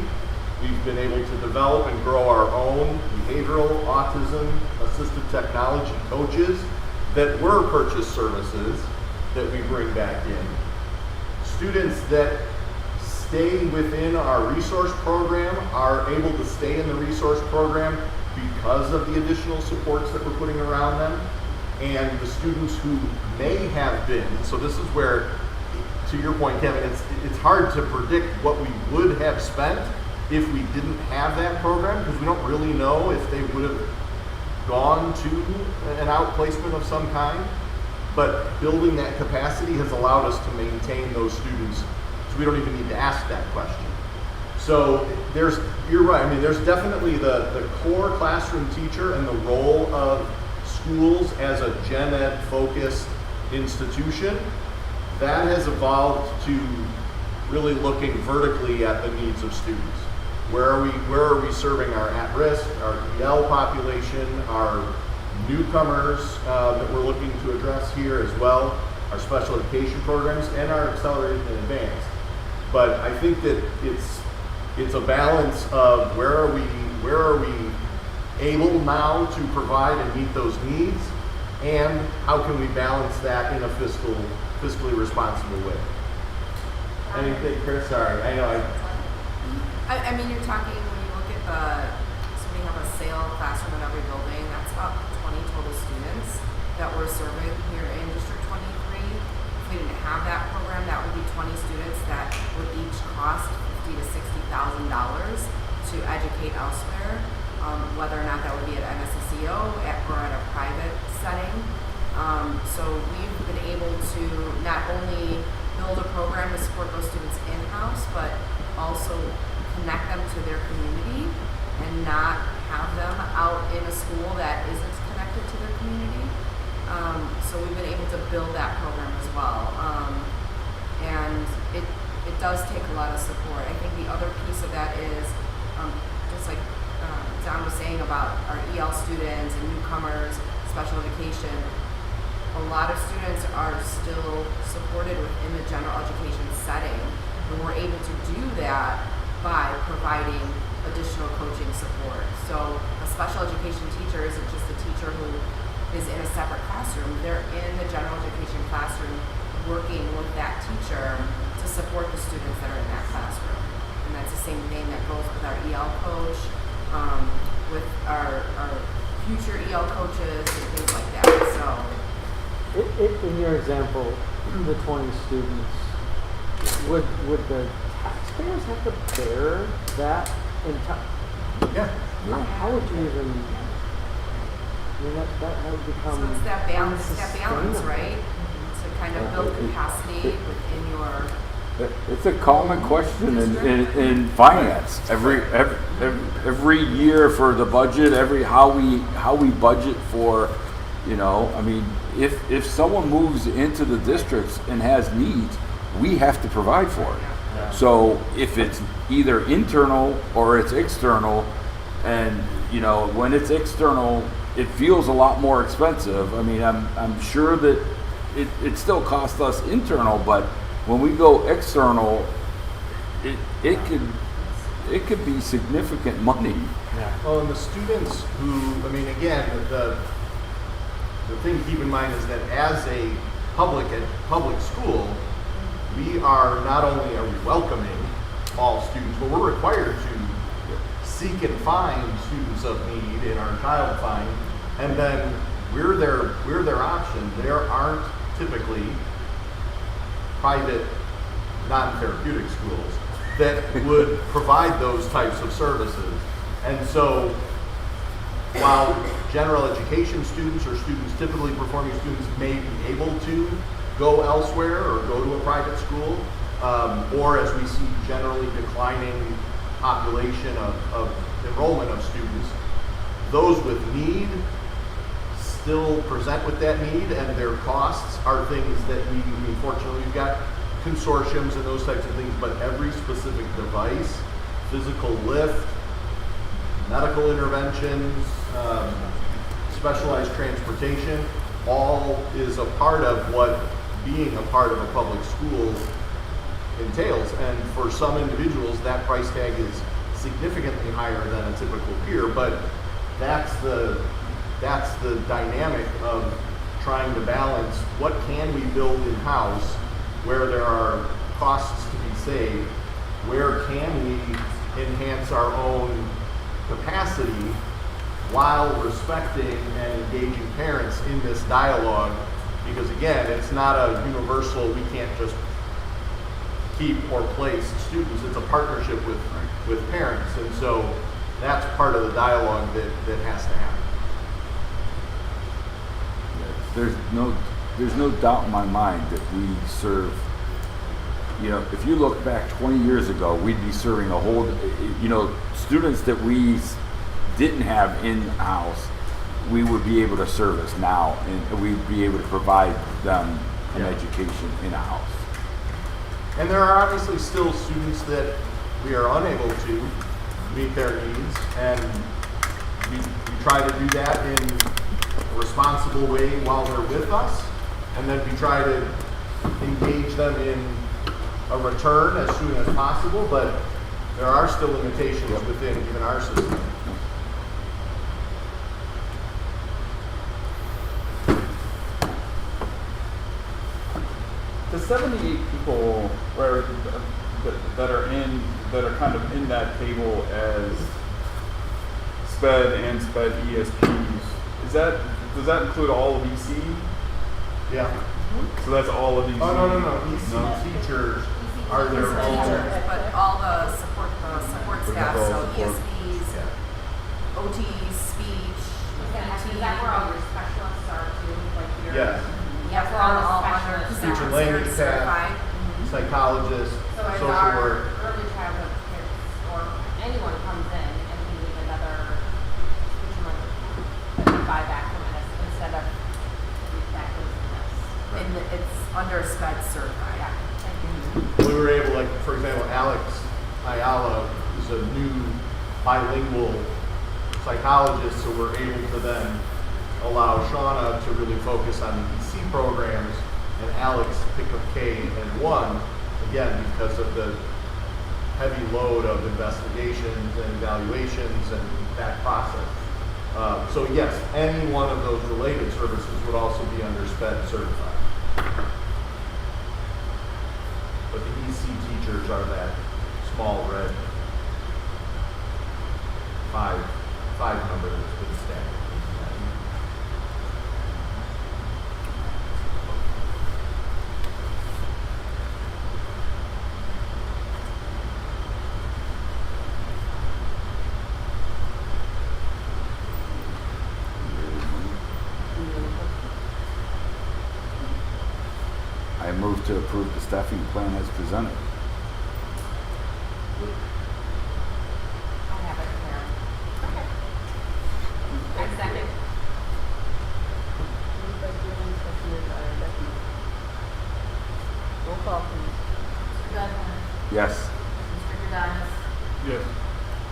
We've been able to develop and grow our own behavioral, autism, assistive technology coaches that were purchased services that we bring back in. Students that stay within our resource program are able to stay in the resource program because of the additional supports that we're putting around them. And the students who may have been, so this is where, to your point, Kevin, it's hard to predict what we would have spent if we didn't have that program, because we don't really know if they would have gone to an outplacement of some kind. But building that capacity has allowed us to maintain those students, so we don't even need to ask that question. So you're right, I mean, there's definitely the core classroom teacher and the role of schools as a gen ed focused institution. That has evolved to really looking vertically at the needs of students. Where are we serving our at-risk, our EL population, our newcomers that we're looking to address here as well, our special education programs, and our accelerated and advanced. But I think that it's a balance of where are we able now to provide and meet those needs, and how can we balance that in a fiscally responsible way. Anything, Chris? Sorry, I know I mean, you're talking, when you look at so we have a SAIL classroom in every building, that's about 20 total students. that we're serving here in District 23. If we didn't have that program, that would be 20 students that would each cost $50,000 to $60,000 to educate elsewhere, whether or not that would be at NSSEO or at a private setting. So we've been able to not only build a program to support those students in-house, but also connect them to their community and not have them out in a school that isn't connected to their community. So we've been able to build that program as well. And it does take a lot of support. I think the other piece of that is, just like Don was saying about our EL students and newcomers, special education, a lot of students are still supported within the general education setting. And we're able to do that by providing additional coaching support. So a special education teacher isn't just a teacher who is in a separate classroom. They're in the general education classroom working with that teacher to support the students that are in that classroom. And that's the same thing that goes with our EL coach, with our future EL coaches and things like that. So, in your example, the 20 students, would the taxpayers have to bear that entire? Yeah. How would you even? I mean, that would become. So it's that balance, unsustainable. right? To kind of build capacity within your. It's a common question in finance. Every year for the budget, how we budget for, I mean, if someone moves into the districts and has needs, we have to provide for it. Yeah. So if it's either internal or it's external, and when it's external, it feels a lot more expensive. I mean, I'm sure that it still costs us internal, but when we go external, it could be significant money. Yeah. Well, and the students who, I mean, again, the thing to keep in mind is that as a public school, we are not only are we welcoming all students, but we're required to seek and find students of need in our child find, and then we're their option. There aren't typically private non-therapeutic schools that would provide those types of services. And so while general education students or students typically performing students may be able to go elsewhere or go to a private school, or as we see generally declining population of enrollment of students, those with need still present with that need, and their costs are things that fortunately we've got consortiums and those types of things, but every specific device, physical lift, medical interventions, specialized transportation, all is a part of what being a part of a public school entails. And for some individuals, that price tag is significantly higher than a typical peer, but that's the dynamic of trying to balance what can we build in-house where there are costs to be saved, where can we enhance our own capacity while respecting and engaging parents in this dialogue, because again, it's not a universal, we can't just keep or place students, it's a partnership with parents, and so that's part of the dialogue that has to happen. There's no doubt in my mind that we serve, if you look back 20 years ago, we'd be serving a whole, students that we didn't have in-house, we would be able to service now, and we'd be able to provide them an education in-house. And there are obviously still students that we are unable to meet their needs, and we try to do that in a responsible way while they're with us, and then we try to engage them in a return as soon as possible, but there are still limitations within even our system. The 78 people that are kind of in that table as SPED and SPED ESPs, is that does that include all of EC? Yeah. So that's all of EC? Oh, no. EC teachers are their Teachers, own. but all the support staff, so Support. ESPs, OTs, speech, Is that where all your specialists are too, like your? Yes. Yeah, That's we're where all all the under specialists Speech are. and language certified. staff, psychologists, So as social our work. early childhood kids or anyone comes in and we need another speech and language, that we buy back from us instead of that goes to us. And it's under SPED certified. Yeah, thank you. We were able, like, for example, Alex Ayala is a new bilingual psychologist, so we're able to then allow Shauna to really focus on the EC programs and Alex pick up K and 1, again, because of the heavy load of investigations and evaluations and that process. So yes, any one of those related services would also be under SPED certified. But the EC teachers are that small red five number that's been stacked. I move to approve the staffing plan as presented. I have it here. Okay. I second. Moved by Julie, seconded by Becky. Roll call, please. Mr. Dudley, Yes. Mr. Gadanis, Yes.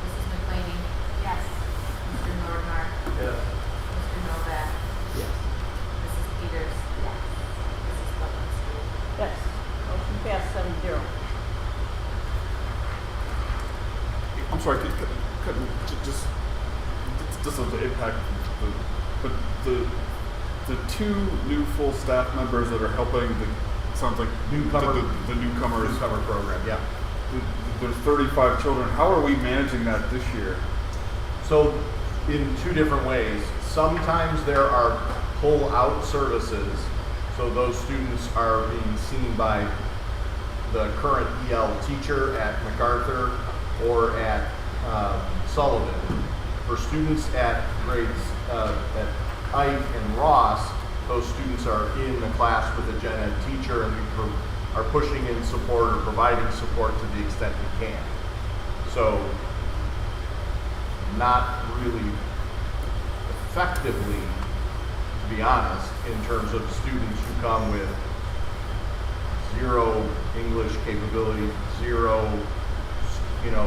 Mrs. McClaney, Yes. Mr. Nordhoff, Yes. Mr. Novak, Yes. Mrs. Peters, Yes. Mrs. Levinski. Yes. Motion passed 7-0. I'm sorry, just as the impact, but the two new full staff members that are helping sounds like Newcomer. the newcomers. Newcomer program, yeah. There's 35 children. How are we managing that this year? So in two different ways. Sometimes there are pull-out services, so those students are being seen by the current EL teacher at MacArthur or at Sullivan. For students at grades at Ike and Ross, those students are in the class with a gen ed teacher, and we are pushing in support or providing support to the extent we can. So not really effectively, to be honest, in terms of students who come with zero English capability, zero,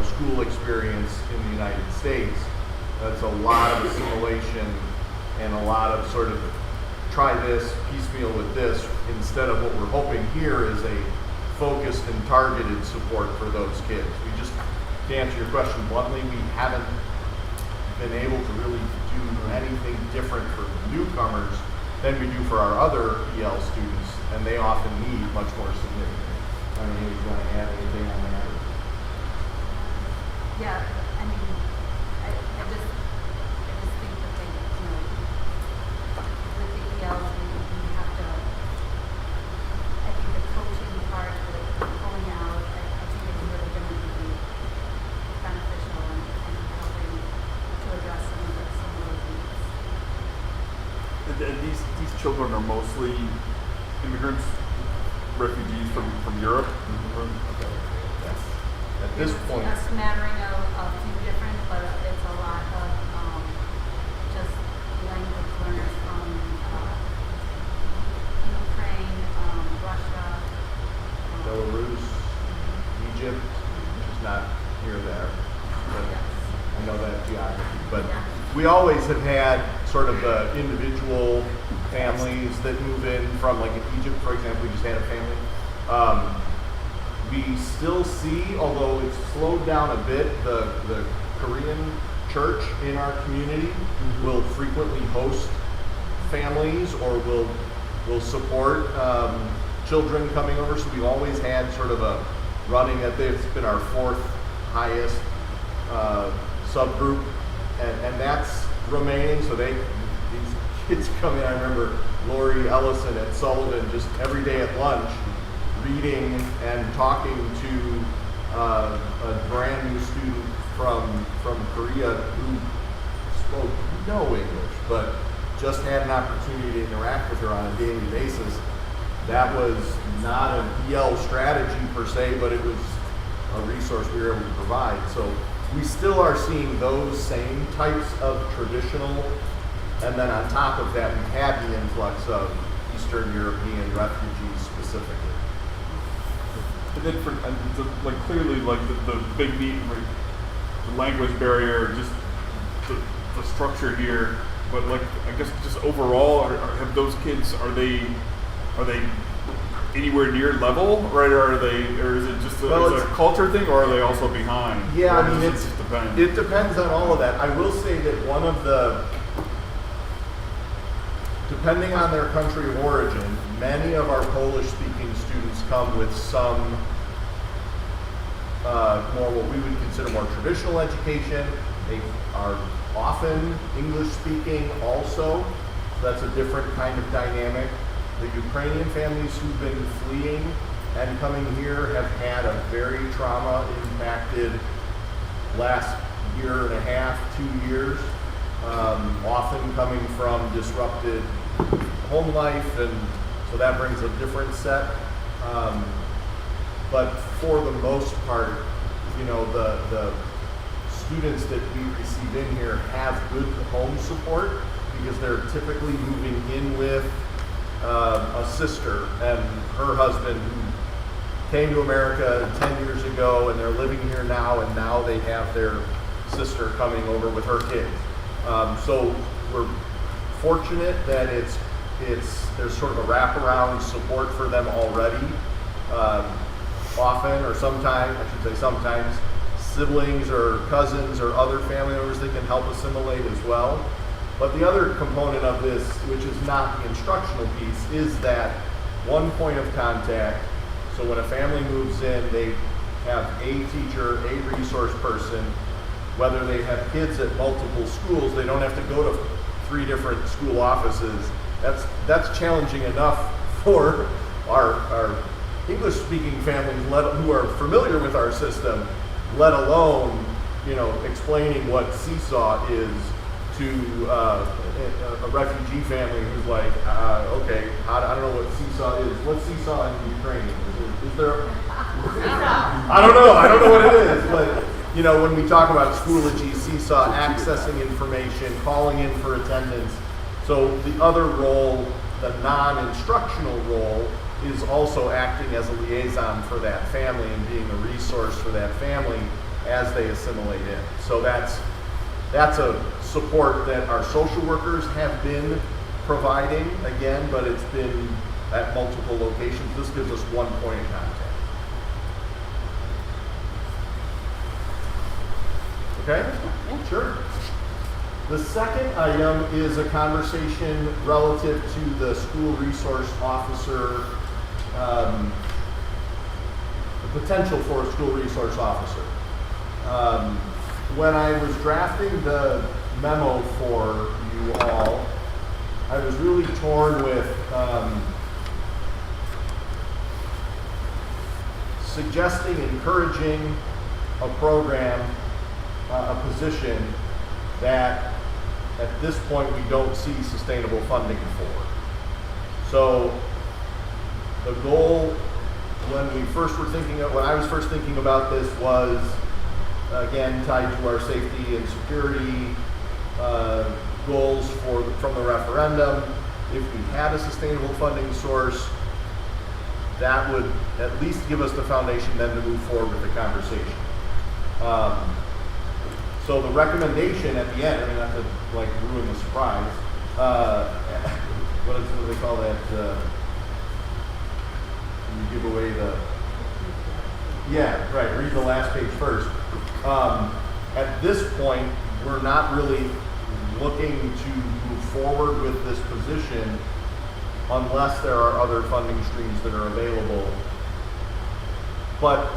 school experience in the United States. That's a lot of assimilation and a lot of sort of try this, piecemeal with this, instead of what we're hoping here is a focused and targeted support for those kids. We just, to answer your question bluntly, we haven't been able to really do anything different for newcomers than we do for our other EL students, and they often need much more significant. I don't know if you want to add anything on that. Yeah, I mean, I just think that they, with the ELs, we have to, I think the coaching part, the pulling out, I think it's really going to be beneficial and helping to address some of those needs. And these children are mostly immigrants, refugees from Europe. Okay. Yes. At this point, A smattering of a few different, but it's a lot of just language learners from Ukraine, Russia. Belarus, Egypt, which is not here or there, but I know that geography. But we always have had sort of individual families that move in from, like in Egypt, for example, we just had a family. We still see, although it's slowed down a bit, the Korean church in our community will frequently host families or will support children coming over. So we've always had sort of a running at this. It's been our fourth highest subgroup, and that's remaining. So these kids come in. I remember Lori Ellison at Sullivan just every day at lunch reading and talking to a brand new student from Korea who spoke no English, but just had an opportunity to interact with her on a daily basis. That was not an EL strategy per se, but it was a resource we were able to provide. So we still are seeing those same types of traditional, and then on top of that, we've had the influx of Eastern European refugees specifically. And then like clearly, like the big need, the language barrier, just the structure here. But like, I guess just overall, have those kids, are they anywhere near level, right? Or is it just a culture thing, or are they also behind? Yeah, or I mean, it depends on all of that. I will say that one of the, depending on their country of origin, many of our Polish-speaking students come with some more what we would consider more traditional education. They are often English-speaking also. So that's a different kind of dynamic. The Ukrainian families who've been fleeing and coming here have had a very trauma-impacted last year and a half, 2 years, often coming from disrupted home life, and so that brings a different set. But for the most part, you know, the students that we receive in here have good home support because they're typically moving in with a sister and her husband who came to America 10 years ago, and they're living here now, and now they have their sister coming over with her kids. So we're fortunate that there's sort of a wraparound support for them already. Often, or sometimes, I should say sometimes, siblings or cousins or other family members that can help assimilate as well. But the other component of this, which is not the instructional piece, is that one point of contact. So when a family moves in, they have a teacher, a resource person. Whether they have kids at multiple schools, they don't have to go to 3 different school offices. That's challenging enough for our English-speaking families who are familiar with our system, let alone, you know, explaining what Seesaw is to a refugee family who's like, okay, I don't know what Seesaw is. What's Seesaw in Ukrainian? Is there? I don't know what it is, but you know, when we talk about Schoology, Seesaw, accessing information, calling in for attendance. So the other role, the non-instructional role, is also acting as a liaison for that family and being a resource for that family as they assimilate in. So that's a support that our social workers have been providing, again, but it's been at multiple locations. This gives us one point of contact. Okay? Sure. The second item is a conversation relative to the school resource officer, the potential for a school resource officer. When I was drafting the memo for you all, I was really torn with suggesting, encouraging a program, a position that at this point we don't see sustainable funding for. So the goal when I was first thinking about this was, again, tied to our safety and security goals from the referendum. If we had a sustainable funding source, that would at least give us the foundation then to move forward with the conversation. So the recommendation at the end, I mean, not to like ruin the surprise, what do they call that? You give away the, yeah, right, read the last page first. At this point, we're not really looking to move forward with this position unless there are other funding streams that are available. But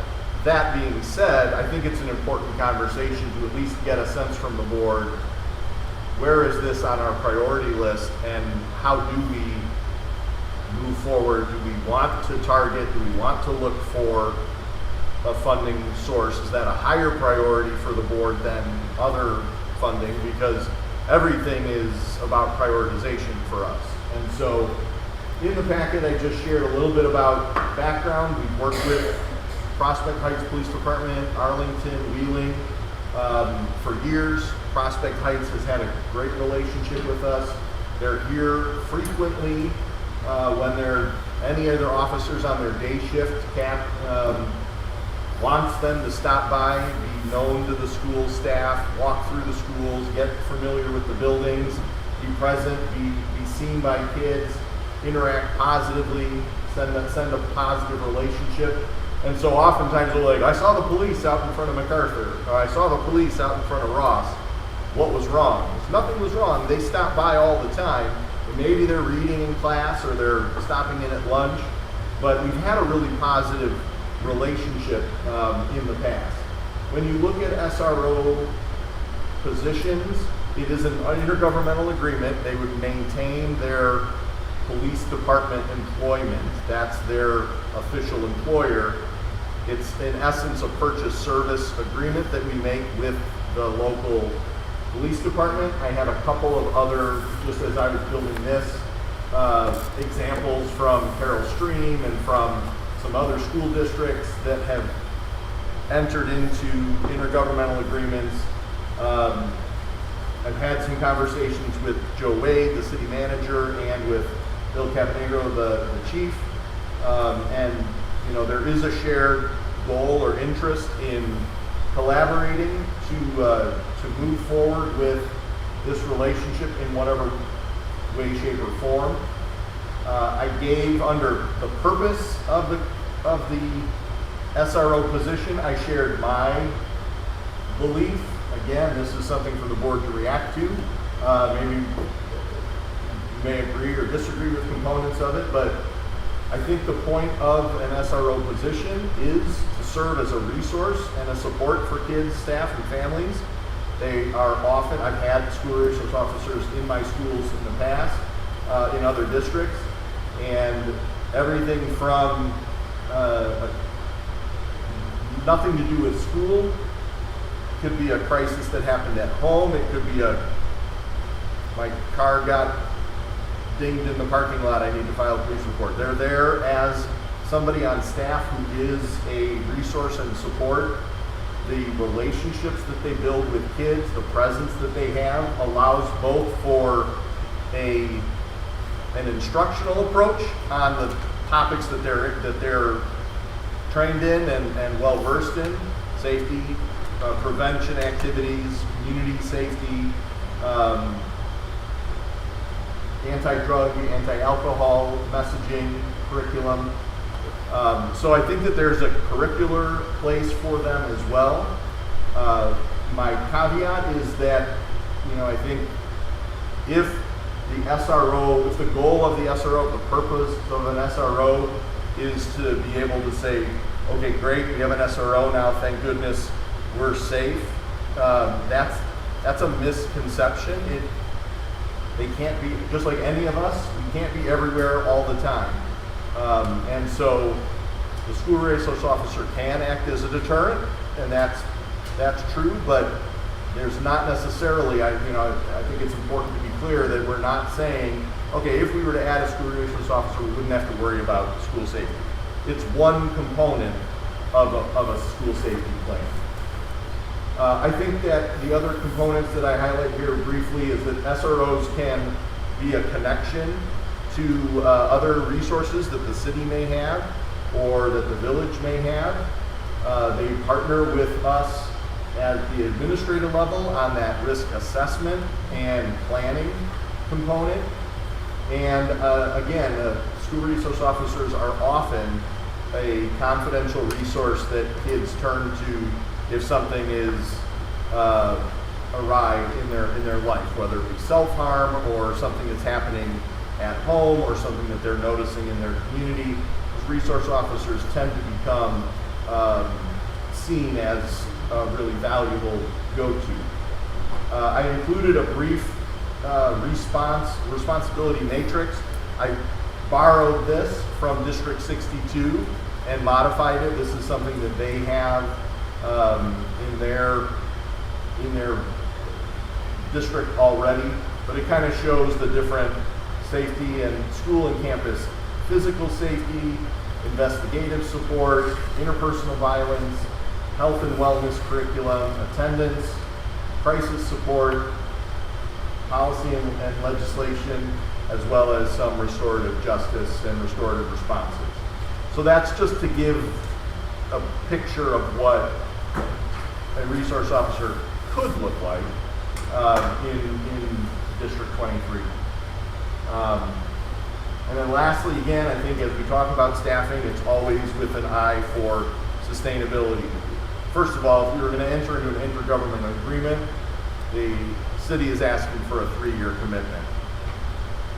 that being said, I think it's an important conversation to at least get a sense from the board where is this on our priority list, and how do we move forward? Do we want to target, do we want to look for a funding source? Is that a higher priority for the board than other funding? Because everything is about prioritization for us. And so in the packet, I just shared a little bit about background. We've worked with Prospect Heights Police Department, Arlington, Wheeling, for years. Prospect Heights has had a great relationship with us. They're here frequently when any other officers on their day shift, CAP wants them to stop by, be known to the school staff, walk through the schools, get familiar with the buildings, be present, be seen by kids, interact positively, send a positive relationship. And so oftentimes they're like, I saw the police out in front of MacArthur, or I saw the police out in front of Ross. What was wrong? Nothing was wrong. They stop by all the time. Maybe they're reading in class or they're stopping in at lunch, but we've had a really positive relationship in the past. When you look at SRO positions, it is an intergovernmental agreement. They would maintain their police department employment. That's their official employer. It's in essence a purchase service agreement that we make with the local police department. I had a couple of other, just as I was building this, examples from Carroll Stream and from some other school districts that have entered into intergovernmental agreements. I've had some conversations with Joe Wade, the city manager, and with Bill Caponegro, the chief. And you know, there is a shared goal or interest in collaborating to move forward with this relationship in whatever way, shape, or form. I gave under the purpose of the SRO position, I shared my belief. Again, this is something for the board to react to. Maybe you may agree or disagree with components of it, but I think the point of an SRO position is to serve as a resource and a support for kids, staff, and families. They are often, I've had school resource officers in my schools in the past, in other districts, and everything from nothing to do with school, could be a crisis that happened at home, it could be my car got dinged in the parking lot, I need to file a police report. They're there as somebody on staff who is a resource and support. The relationships that they build with kids, the presence that they have, allows both for an instructional approach on the topics that they're trained in and well versed in, safety, prevention activities, community safety, anti-drug, anti-alcohol messaging, curriculum. So I think that there's a curricular place for them as well. My caveat is that, you know, I think if the SRO, if the goal of the SRO, the purpose of an SRO is to be able to say, okay, great, we have an SRO now, thank goodness we're safe. That's a misconception. They can't be, just like any of us, we can't be everywhere all the time. And so the school resource officer can act as a deterrent, and that's true, but there's not necessarily, I think it's important to be clear that we're not saying, okay, if we were to add a school resource officer, we wouldn't have to worry about school safety. It's one component of a school safety plan. I think that the other components that I highlight here briefly is that SROs can be a connection to other resources that the city may have or that the village may have. They partner with us at the administrative level on that risk assessment and planning component. And again, school resource officers are often a confidential resource that kids turn to if something is awry in their life, whether it be self-harm or something that's happening at home or something that they're noticing in their community. Those resource officers tend to become seen as a really valuable go-to. I included a brief responsibility matrix. I borrowed this from District 62 and modified it. This is something that they have in their district already, but it kind of shows the different safety and school and campus physical safety, investigative support, interpersonal violence, health and wellness curriculum, attendance, crisis support, policy and legislation, as well as some restorative justice and restorative responses. So that's just to give a picture of what a resource officer could look like in District 23. And then lastly, again, I think as we talk about staffing, it's always with an eye for sustainability. First of all, if we were going to enter into an intergovernmental agreement, the city is asking for a 3-year commitment.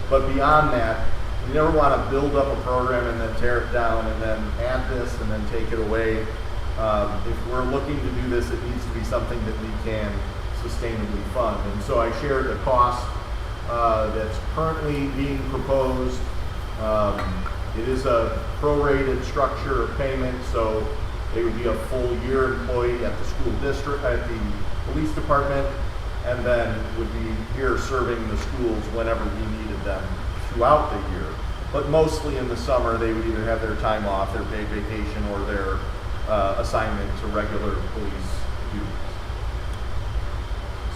But beyond that, you never want to build up a program and then tear it down and then add this and then take it away. If we're looking to do this, it needs to be something that we can sustainably fund. And so I shared the cost that's currently being proposed. It is a prorated structure of payment, so they would be a full year employee at the school district, at the police department, and then would be here serving the schools whenever we needed them throughout the year. But mostly in the summer, they would either have their time off, their paid vacation, or their assignment to regular police duties.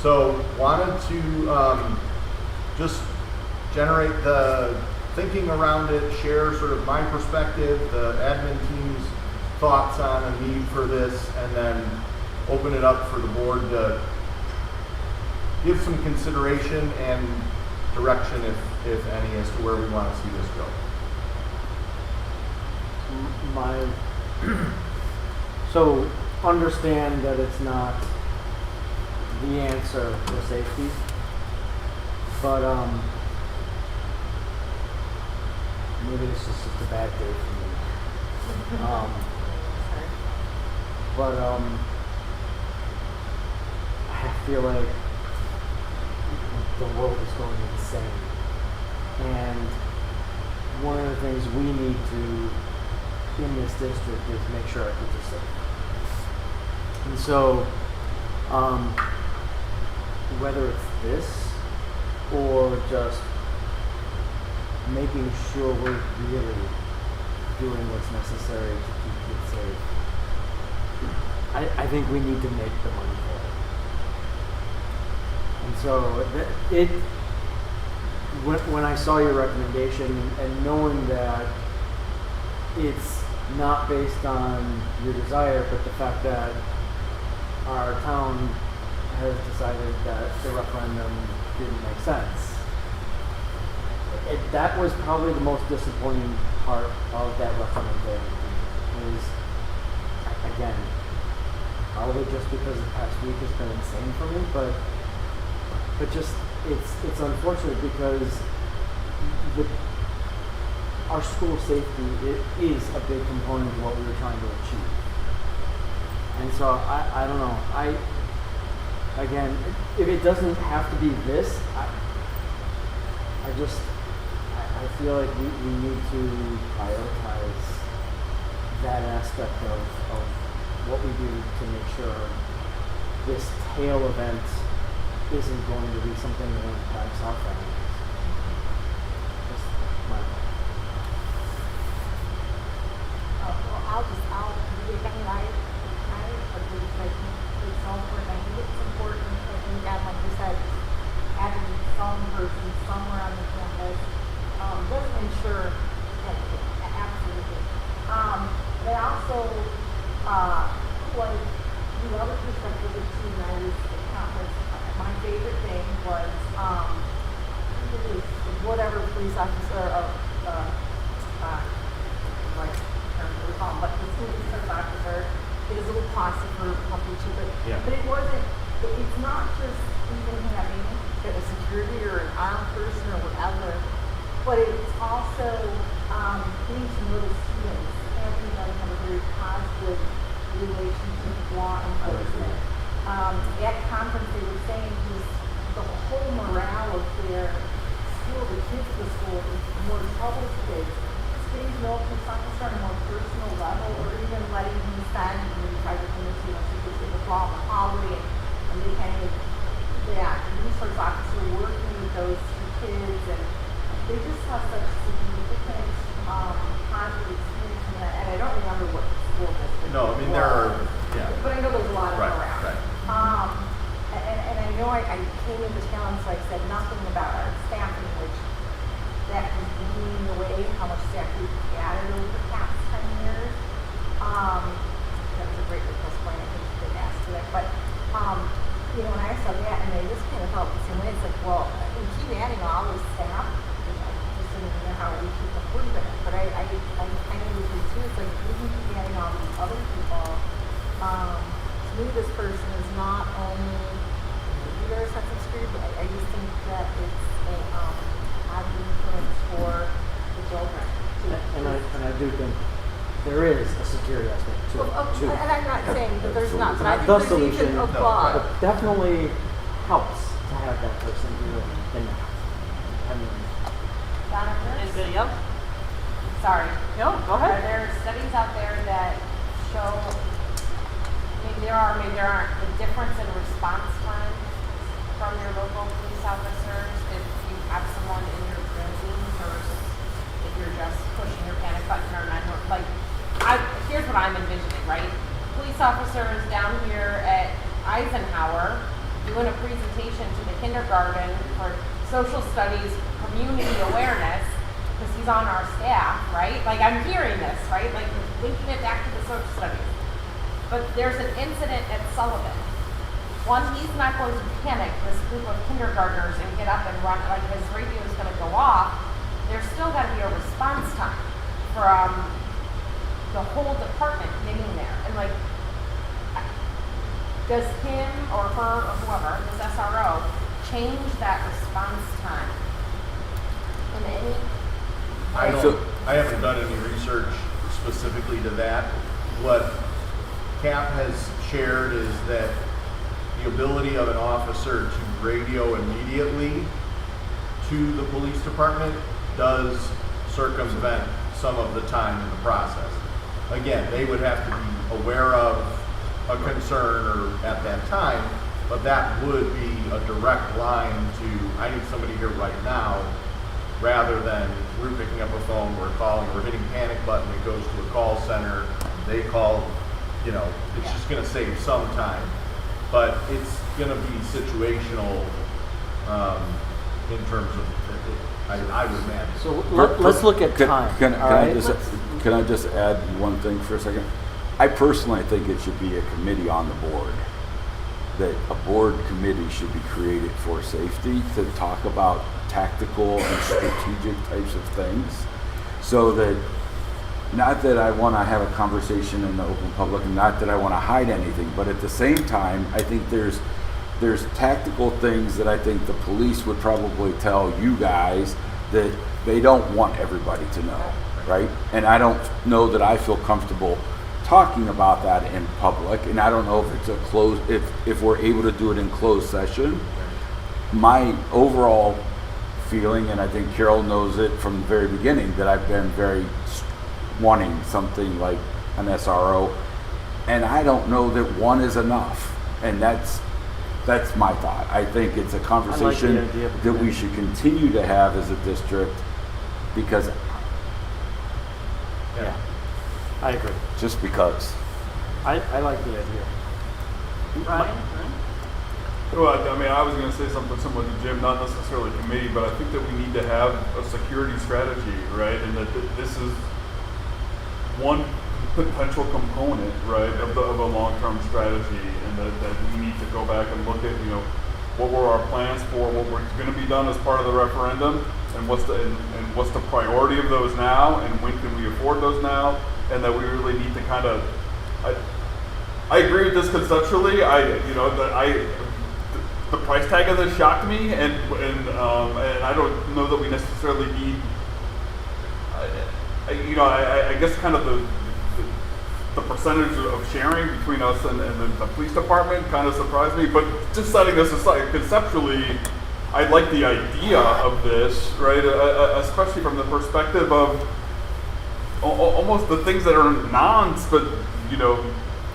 So wanted to just generate the thinking around it, share sort of my perspective, the admin team's thoughts on a need for this, and then open it up for the board to give some consideration and direction, if any, as to where we want to see this go. So understand that it's not the answer for safety, but maybe this is just a bad day for me. But I feel like the world is going insane, and one of the things we need to in this district is make sure our kids are safe. And so whether it's this or just making sure we're really doing what's necessary to keep kids safe, I think we need to make the money for it. And so when I saw your recommendation and knowing that it's not based on your desire, but the fact that our town has decided that the referendum didn't make sense, that was probably the most disappointing part of that referendum day. Is, again, probably just because the past week has been insane for me, but just it's unfortunate because our school safety is a big component of what we were trying to achieve. And so I don't know. Again, if it doesn't have to be this, I feel like we need to prioritize that aspect of what we do to make sure this tail event isn't going to be something that impacts our families. Just my thought. I'll again, I agree. It's so important. I think it's important. I think that, like you said, having some person somewhere on the campus doesn't ensure anything. Absolutely. They also, like the other perspective of too, when I was at conference, my favorite thing was whatever police officer like I don't know what we call him, but the police officer did his little pasta for helping to, but it wasn't. It's not just even having a security or an armed person or whatever, but it's also getting to know the students, having them have a very positive relationship with law enforcement. At conference, they were saying just the whole morale of the the school is more troubled kids, it's getting to know a police officer on a more personal level, or even letting him spend, and we try to convince you, know, people to the fall, the holiday, and they kind of, that resource officer working with those kids, and they just have such significant positive experience in that. And I don't remember what school district. No, I mean, there are, yeah. But I know there's a lot of Right, them around. right. And I know I came into town, so I said nothing about our staffing, which that is bleeding away, how much staff we've added over the past 10 years. That was a great request point, I think you did ask to that. But, you know, when I saw that, and they just kind of felt the same way, it's like, well, we keep adding all this staff, which I just didn't even know how we keep approving it. But I kind of agree too, it's like, we can keep adding all these other people. To me, this person is not only maybe their sense of security, but I just think that it's a positive influence for the children. And I do think there is a security aspect to it. too. And I'm not saying that there's not, but I think The there's solution, even above. but definitely helps to have that person do it in that. I mean, Anybody else? Sorry. No, go ahead. Are there studies out there that show, maybe there are, maybe there aren't, the difference in response time from your local police officers if you have someone in your building versus if you're just pushing your panic button or 911? Like, here's what I'm envisioning, right? Police officers down here at Eisenhower doing a presentation to the kindergarten for social studies community awareness because he's on our staff, right? Like, I'm hearing this, right? Like, linking it back to the social studies. But there's an incident at Sullivan. One, he's not going to panic this group of kindergartners and get up and run, like his radio is going to go off. There's still got to be a response time from the whole department getting there. And like, does him or her or whoever, this SRO, change that response time in any? I haven't done any research specifically to that. What CAP has shared is that the ability of an officer to radio immediately to the police department does circumvent some of the time in the process. Again, they would have to be aware of a concern or at that time, but that would be a direct line to, I need somebody here right now, rather than we're picking up a phone, we're calling, we're hitting panic button, it goes to a call center, they call, you know, it's just gonna save some time. But it's gonna be situational in terms of, I would imagine. so let's look at time. Can all right? I just add one thing for a second? I personally think it should be a committee on the board. That a board committee should be created for safety to talk about tactical and strategic types of things. So that, not that I want to have a conversation in the open public, and not that I want to hide anything, but at the same time, I think there's tactical things that I think the police would probably tell you guys that they don't want everybody to know, right? And I don't know that I feel comfortable talking about that in public, and I don't know if it's a closed, if we're able to do it in closed session. My overall feeling, and I think Carol knows it from the very beginning, that I've been very wanting something like an SRO, and I don't know that one is enough, and that's my thought. I think it's a conversation that we should continue to have as a district, because Yeah, I agree. Just because. I like the idea. Ryan? Well, I mean, I was going to say something similar to Jim, not necessarily committee, but I think that we need to have a security strategy, right? And that this is one potential component, right, of a long-term strategy, and that we need to go back and look at, you know, what were our plans for, what we're going to be done as part of the referendum, and what's the priority of those now, and when can we afford those now, and that we really need to kind of, I agree with this conceptually. The price tag of this shocked me, and I don't know that we necessarily need. I guess kind of the percentage of sharing between us and the police department kind of surprised me. But just setting this aside, conceptually, I like the idea of this, right? Especially from the perspective of almost the things that are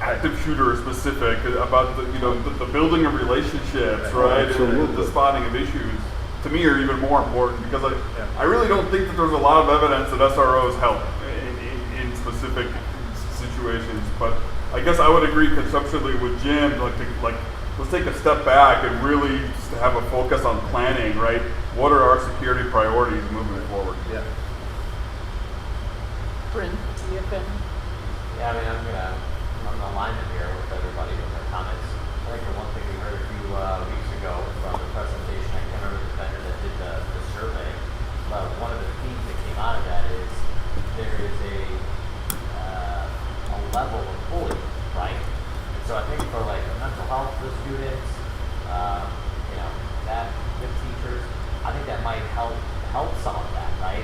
active shooter specific about the building of relationships, right? And the spotting of issues, to me, are even more important because I really don't think that there's a lot of evidence that SROs help in specific situations. But I guess I would agree conceptually with Jim, let's take a step back and really have a focus on planning, right? What are our security priorities moving forward? Yeah. Bryn, do you have any? Yeah, I mean, I'm in alignment here with everybody with their comments. I think the one thing we heard a few weeks ago from the presentation, I can't remember the vendor that did the survey, but one of the themes that came out of that is there is a level of bullying, right? And so I think for like the mental health of the students, that with teachers, I think that might help some of that, right?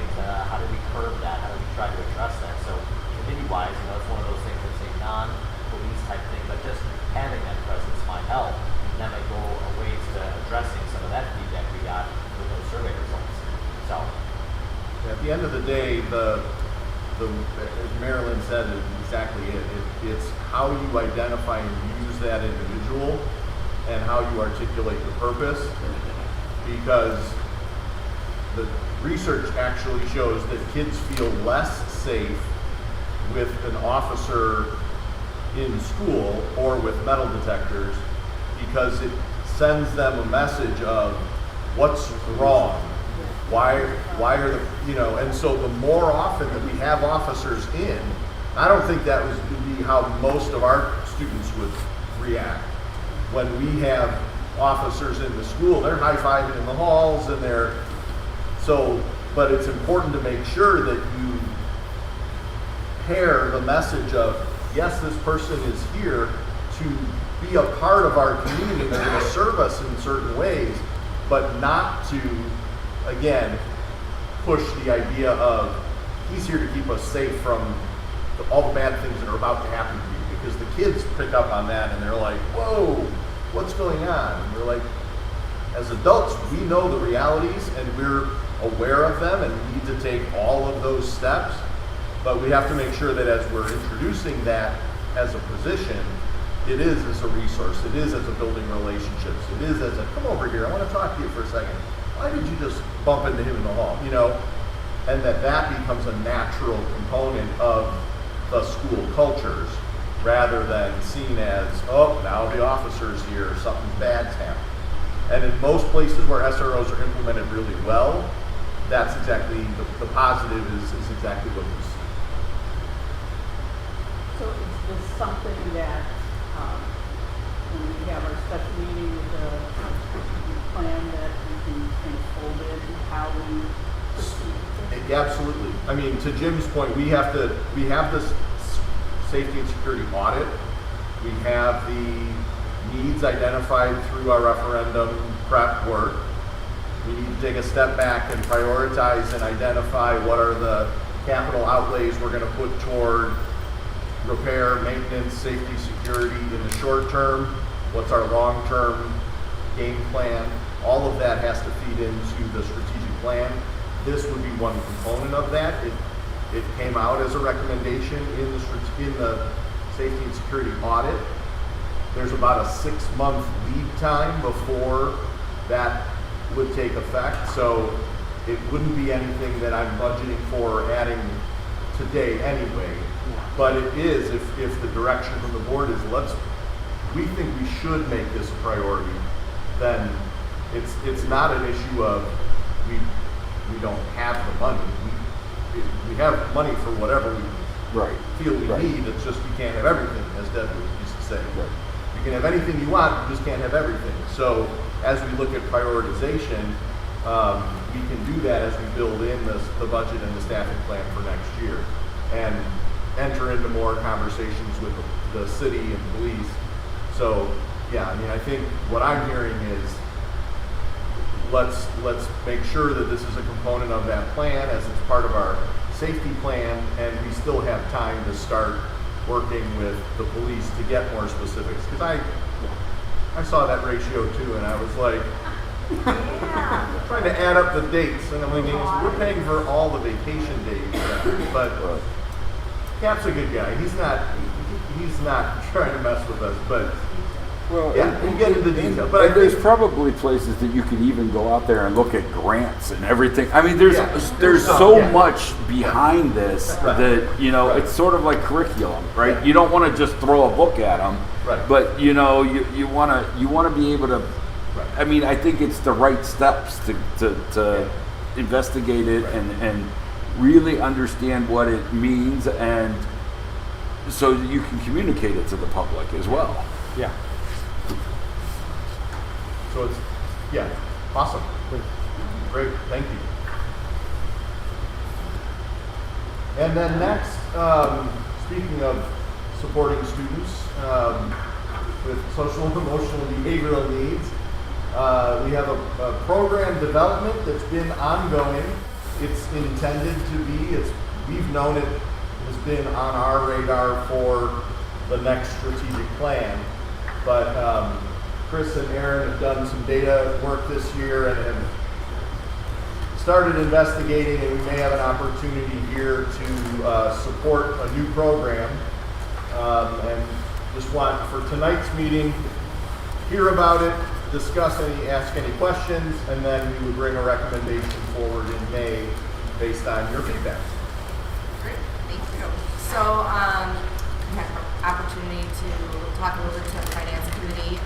How do we curb that? How do we try to address that? So committee-wise, it's one of those things that's a non-police type thing, but just having that presence might help. And that might go a ways to addressing some of that feedback we got with those survey results. So, at the end of the day, the as Marilyn said, is exactly it. It's how you identify and use that individual and how you articulate the purpose, because the research actually shows that kids feel less safe with an officer in school or with metal detectors because it sends them a message of what's wrong, why are the, and so the more often that we have officers in, I don't think that would be how most of our students would react. When we have officers in the school, they're high-fiving in the halls and but it's important to make sure that you pair the message of, yes, this person is here to be a part of our community, they're going to serve us in certain ways, but not to, again, push the idea of he's here to keep us safe from all the bad things that are about to happen to you, because the kids pick up on that and they're like, whoa, what's going on? And we're like, as adults, we know the realities and we're aware of them and need to take all of those steps, but we have to make sure that as we're introducing that as a position, it is as a resource, it is as a building relationships, it is as a, come over here, I want to talk to you for a second. Why did you just bump into him in the hall? And that becomes a natural component of the school cultures rather than seen as, oh, now the officer's here, something bad's happened. And in most places where SROs are implemented really well, that's exactly, the positive is exactly what you see. So is this something that, when we have our special meeting with the plan, that we can fold in how we proceed with it? Absolutely. I mean, to Jim's point, we have this safety and security audit. We have the needs identified through our referendum prep work. We need to take a step back and prioritize and identify what are the capital outlays we're going to put toward repair, maintenance, safety, security in the short term. What's our long-term game plan? All of that has to feed into the strategic plan. This would be one component of that. It came out as a recommendation in the safety and security audit. There's about a 6-month lead time before that would take effect, so it wouldn't be anything that I'm budgeting for adding today anyway. But it is, if the direction from the board is we think we should make this a priority, then it's not an issue of we don't have the money. We have money for whatever we feel we need. It's just we can't have everything, as Deadwood used to say. You can have anything you want, you just can't have everything. So as we look at prioritization, we can do that as we build in the budget and the staffing plan for next year, and enter into more conversations with the city and police. So yeah, I mean, I think what I'm hearing is let's make sure that this is a component of that plan as it's part of our safety plan, and we still have time to start working with the police to get more specifics. Because I saw that ratio too, and I was like, Yeah. Trying to add up the dates, and I mean, we're paying for all the vacation days, but Cap's a good guy. He's not trying to mess with us, but Well, yeah, we get into the detail. But I there's think, probably places that you could even go out there and look at grants and everything. I mean, there's There's some, so yeah. much behind this Right. that it's sort of like curriculum, right? You don't want to just throw a book at them, Right. but you want to be able to. Right. I mean, I think it's the right steps to investigate it and really understand what it means, and so that you can communicate it to the public as well. Yeah. so it's, awesome. Great, thank you. And then next, speaking of supporting students with social and emotional behavioral needs, we have a program development that's been ongoing. It's intended to be, we've known it has been on our radar for the next strategic plan. But Chris and Aaron have done some data work this year and have started investigating, and we may have an opportunity here to support a new program. And just want for tonight's meeting, hear about it, ask any questions, and then we would bring a recommendation forward in May based on your feedback. Great, thank you. So, we had an opportunity to talk a little bit to the finance committee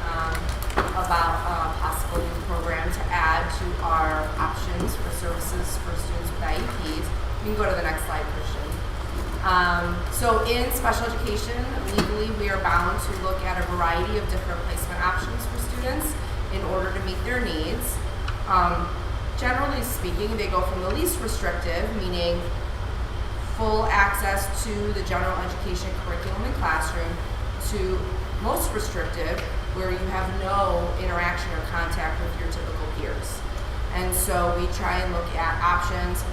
about a possible new program to add to our options for services for students with IEPs. You can go to the next slide, Christian. So in special education, legally we are bound to look at a variety of different placement options for students in order to meet their needs. Generally speaking, they go from the least restrictive, meaning full access to the general education curriculum and classroom, to most restrictive, where you have no interaction or contact with your typical peers. And so we try and look at options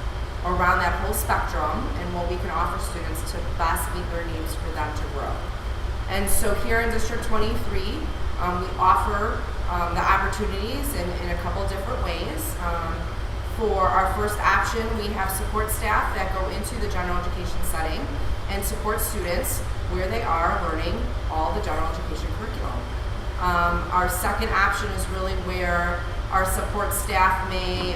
around that whole spectrum and what we can offer students to best meet their needs for them to grow. And so here in District 23, we offer the opportunities in a couple different ways. For our first option, we have support staff that go into the general education setting and support students where they are learning all the general education curriculum. Our second option is really where our support staff may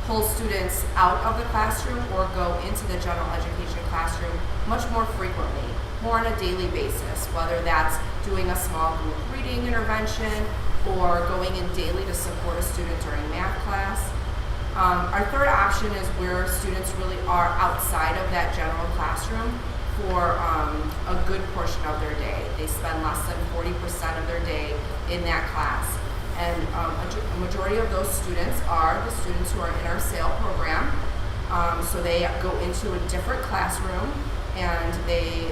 pull students out of the classroom or go into the general education classroom much more frequently, more on a daily basis, whether that's doing a small group reading intervention or going in daily to support a student during math class. Our third option is where students really are outside of that general classroom for a good portion of their day. They spend less than 40% of their day in that class. And a majority of those students are the students who are in our SAIL program. So they go into a different classroom and they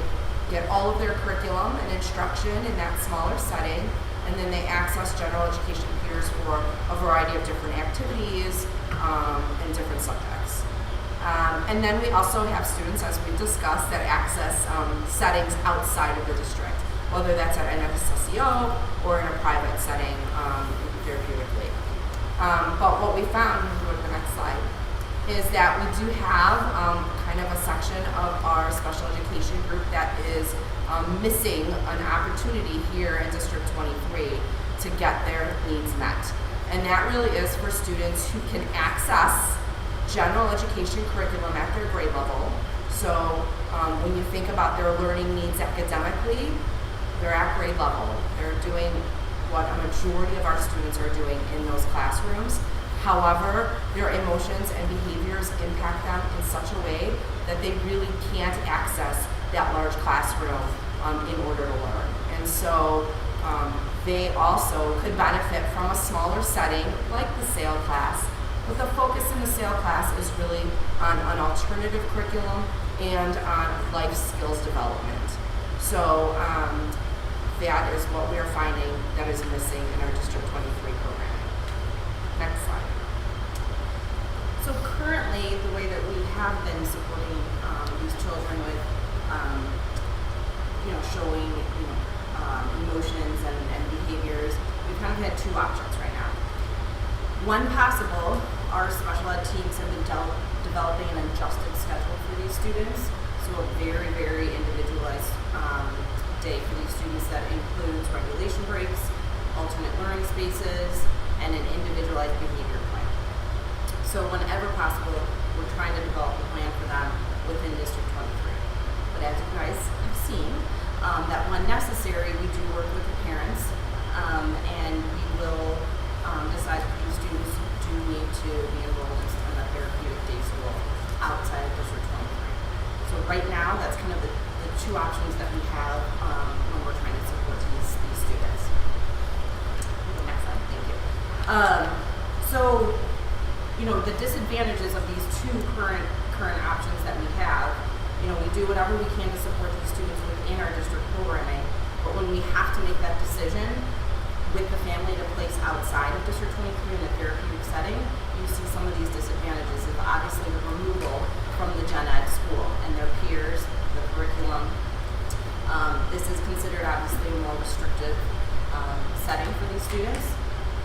get all of their curriculum and instruction in that smaller setting, and then they access general education peers for a variety of different activities and different subjects. And then we also have students, as we've discussed, that access settings outside of the district, whether that's at NSSEO or in a private setting therapeutically. But what we found, if you go to the next slide, is that we do have kind of a section of our special education group that is missing an opportunity here in District 23 to get their needs met. And that really is for students who can access general education curriculum at their grade level. So when you think about their learning needs academically, they're at grade level. They're doing what a majority of our students are doing in those classrooms. However, their emotions and behaviors impact them in such a way that they really can't access that large classroom in order to learn. And so they also could benefit from a smaller setting like the SAIL class, but the focus in the SAIL class is really on an alternative curriculum and on life skills development. So that is what we are finding that is missing in our District 23 program. Next slide. So currently, the way that we have been supporting these children with, showing, emotions and behaviors, we've kind of had two options right now. When possible, our special ed teams have been developing an adjusted schedule for these students. So a very, very individualized day for these students that includes regulation breaks, alternate learning spaces, and an individualized behavior plan. So whenever possible, we're trying to develop a plan for them within District 23. But as you guys have seen, that when necessary, we do work with the parents, and we will decide if these students do need to be enrolled in a therapeutic day school outside of District 23. So right now, that's kind of the two options that we have when we're trying to support these students. Next slide, thank you. So, you know, the disadvantages of these two current options that we have, you know, we do whatever we can to support these students within our district programming, but when we have to make that decision with the family to place outside of District 23 in a therapeutic setting, you see some of these disadvantages of obviously the removal from the gen ed school and their peers, the curriculum. This is considered obviously a more restrictive setting for these students,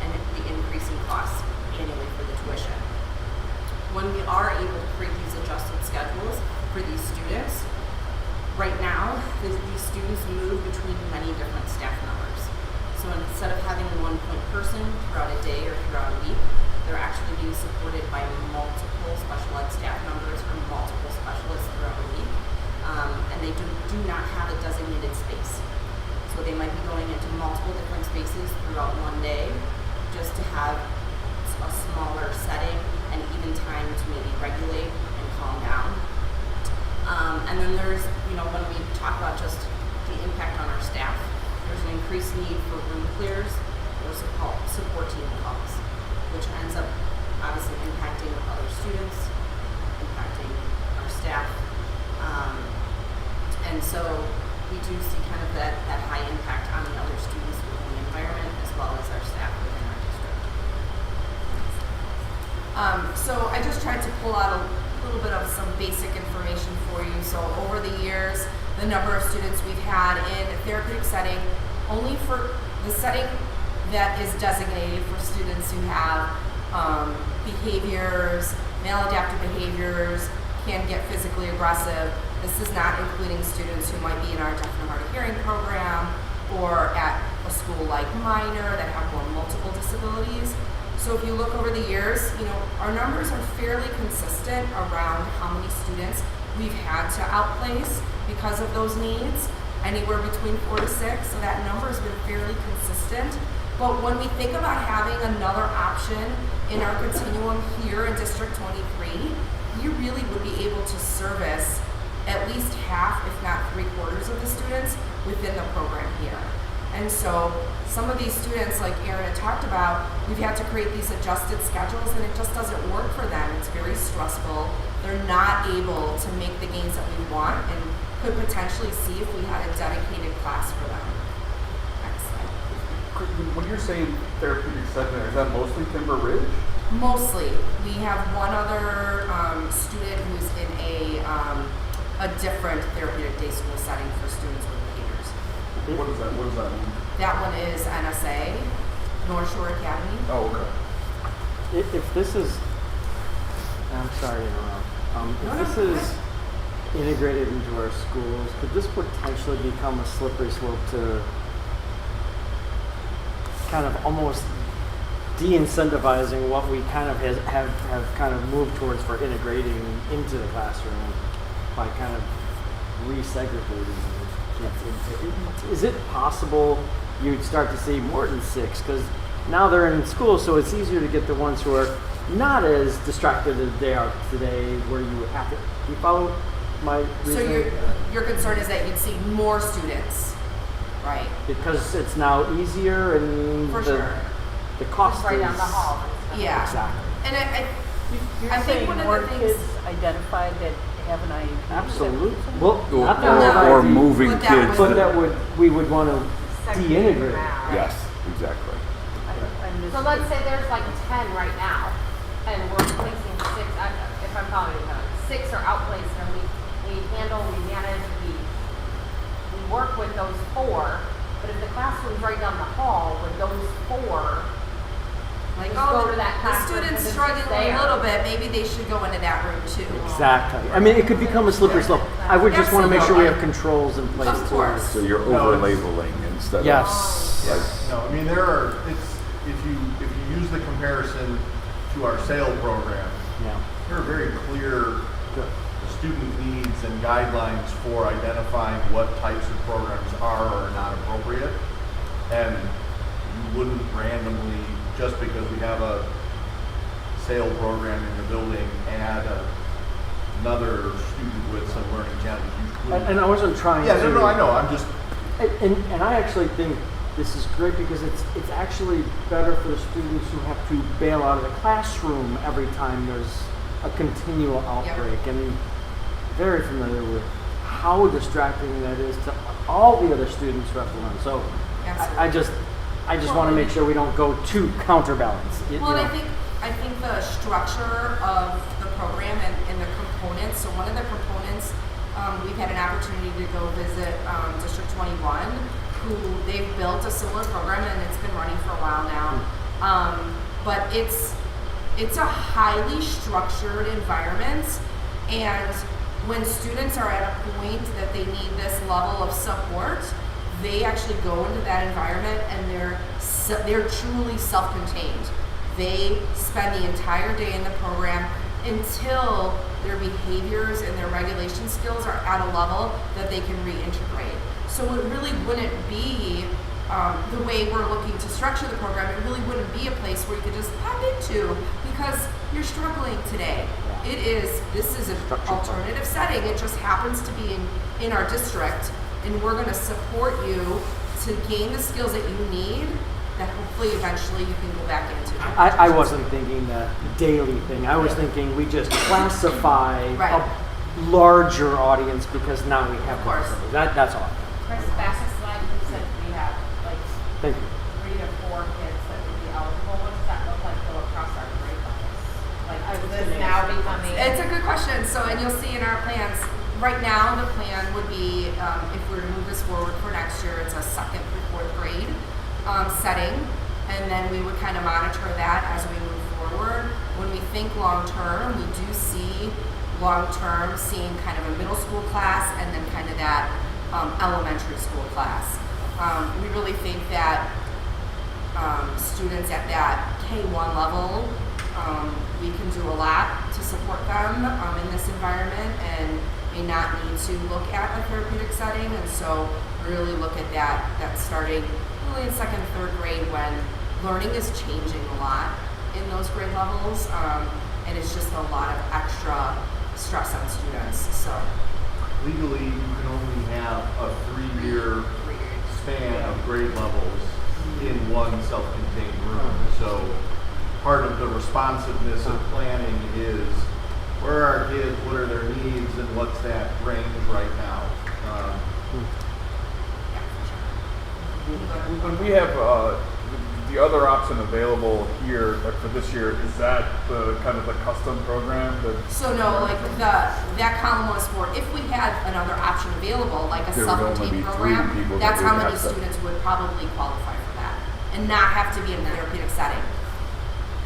and the increasing costs annually for the tuition. When we are able to create these adjusted schedules for these students, right now, these students move between many different staff members. So instead of having one point person throughout a day or throughout a week, they're actually being supported by multiple special ed staff members or multiple specialists throughout a week. And they do not have a designated space. So they might be going into multiple different spaces throughout one day just to have a smaller setting and even time to maybe regulate and calm down. And then there's, you know, when we talk about just the impact on our staff, there's an increased need for room clears or support team calls, which ends up obviously impacting other students, impacting our staff. And so we do see kind of that high impact on the other students within the environment as well as our staff within our district. So I just tried to pull out a little bit of some basic information for you. So over the years, the number of students we've had in a therapeutic setting, only for the setting that is designated for students who have behaviors, maladaptive behaviors, can get physically aggressive. This is not including students who might be in our deaf and hard of hearing program or at a school like Minor that have more multiple disabilities. So if you look over the years, you know, our numbers are fairly consistent around how many students we've had to outplace because of those needs, anywhere between 4 to 6, so that number has been fairly consistent. But when we think about having another option in our continuum here in District 23, we really would be able to service at least half, if not 3/4 of the students within the program here. And so some of these students, like Erin had talked about, we've had to create these adjusted schedules and it just doesn't work for them. It's very stressful. They're not able to make the gains that we want and could potentially see if we had a dedicated class for them. Next slide. When you're saying therapeutic setting, is that mostly Timber Ridge? Mostly. We have one other student who's in a different therapeutic day school setting for students with behaviors. What does that mean? That one is NSA, North Shore Academy. Oh, okay. If this is, I'm sorry to interrupt. If this is integrated into our schools, could this potentially become a slippery slope to kind of almost de-incentivizing what we kind of have kind of moved towards for integrating into the classroom by kind of resegregating kids into? Is it possible you'd start to see more than 6? Because now they're in school, so it's easier to get the ones who are not as distracted as they are today, where you would have to. Do you follow my reasoning? So your concern is that you'd see more students, right? Because it's now easier and For sure. The cost right is down the hall. Yeah. Exactly. And You're I think saying one of more the things. kids identified that have an IEP? Absolutely. Well, Or, not or moving But that kids. was- but that we would want to de-integrate. Yes, exactly. So let's say there's like 10 right now, and we're placing 6, if I'm following you, 6 are outplaced, and we handle, we manage, we work with those 4, but if the classroom's right down the hall, would those 4 Like, Just go to that the conference student's and it's struggling there. a little bit, maybe they should go into that room too. Exactly. I mean, it could become a slippery slope. I would just want to make sure we have controls in place. Of course. So you're over labeling instead Yes. of. No, I mean, if you use the comparison to our SAIL program, there are very clear student needs and guidelines for identifying what types of programs are or are not appropriate. And you wouldn't randomly, just because we have a SAIL program in the building, add another student with some learning challenges. And I wasn't trying to. No, I know. I'm just. And I actually think this is great because it's actually better for the students who have to bail out of the classroom every time there's a continual outbreak. And very familiar with how distracting that is to all the other students who have to learn. So I just want to make sure we don't go too counterbalance. Well, and I think the structure of the program and the components. So one of the components, we've had an opportunity to go visit District 21, who they've built a similar program and it's been running for a while now. But it's a highly structured environment, and when students are at a point that they need this level of support, they actually go into that environment and they're truly self-contained. They spend the entire day in the program until their behaviors and their regulation skills are at a level that they can reintegrate. So it really wouldn't be the way we're looking to structure the program. It really wouldn't be a place where you could just pop into because you're struggling today. This is an alternative setting. It just happens to be in our district, and we're going to support you to gain the skills that you need that hopefully eventually you can go back into. I wasn't thinking the daily thing. I was thinking we just classify a larger audience because now we have. Of course. That's all. Chris, back to slide, you said we have like Thank you. 3 to 4 kids that would be eligible. What does that look like though across our grade levels? Like, is this now becoming? It's a good question. So, and you'll see in our plans, right now the plan would be, if we were to move this forward for next year, it's a 2nd through 4th grade setting, and then we would kind of monitor that as we move forward. When we think long term, we do see long term seeing kind of a middle school class and then kind of that elementary school class. We really think that students at that K-1 level, we can do a lot to support them in this environment and may not need to look at a therapeutic setting, and so really look at that starting really in 2nd, 3rd grade when learning is changing a lot in those grade levels, and it's just a lot of extra stress on students. So Legally, you can only have a 3-year span of grade levels in one self-contained room. So part of the responsiveness of planning is where are our kids, what are their needs, and what's that range right now. When we have the other option available here for this year, is that the kind of the custom program? So no, like that column was for if we had another option available, like a There would only self-contained be 3 program, people that that's how would many have to- students would probably qualify for that and not have to be in a therapeutic setting.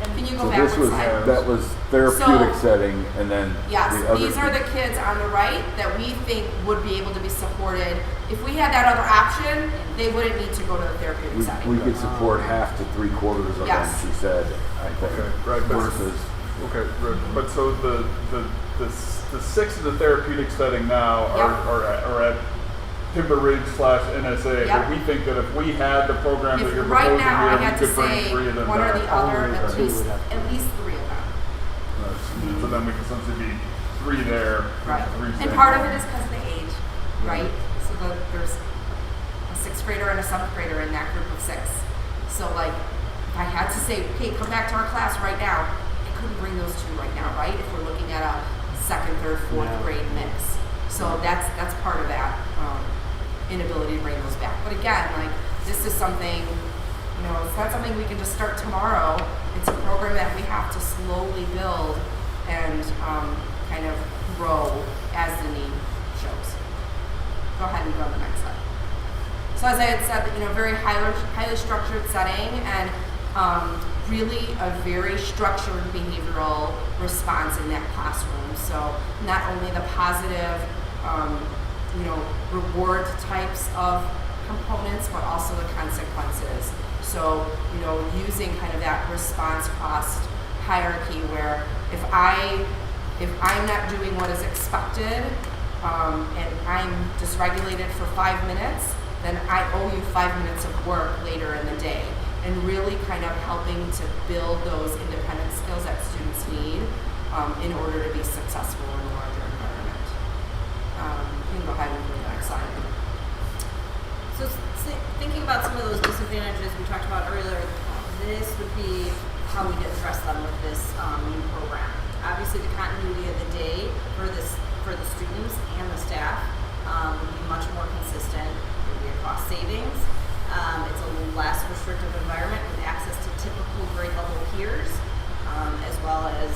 Can you go So back this one was, slide? that was therapeutic So- setting, and then Yes, the other. these are the kids on the right that we think would be able to be supported. If we had that other option, they wouldn't need to go to the therapeutic setting. We could support half to 3/4 of them, Yes. she said, I think. Okay, right, but Versus, but so the 6 in the therapeutic setting now are at Timber Ridge / NSA. Yep. But we think that if we had the program that If you're right proposing now I here, had we to could bring say 3 of them one or back. the other, at Two least would have to. 3 of them. So then we could essentially be 3 there, Right. 3 And staying part of home. it is because of the age, right? So there's a 6th grader and a 7th grader in that group of 6. So like, if I had to say, hey, come back to our class right now, I couldn't bring those 2 right now, right? If we're looking at a 2nd, 3rd, 4th grade mix. So that's part of that inability to bring those back. But again, like, this is something, it's not something we can just start tomorrow. It's a program that we have to slowly build and kind of grow as the need shows. Go ahead and go to the next slide. So as I had said, very highly structured setting, and really a very structured behavioral response in that classroom. So not only the positive, reward types of components, but also the consequences. So, using kind of that response cost hierarchy where if I'm not doing what is expected, and I'm dysregulated for 5 minutes, then I owe you 5 minutes of work later in the day. And really kind of helping to build those independent skills that students need in order to be successful in a larger environment. You can go ahead and go to the next slide. So thinking about some of those disadvantages we talked about earlier, this would be how we address them with this new program. Obviously, the continuity of the day for the students and the staff would be much more consistent. It would be a cost savings. It's a less restrictive environment with access to typical grade level peers, as well as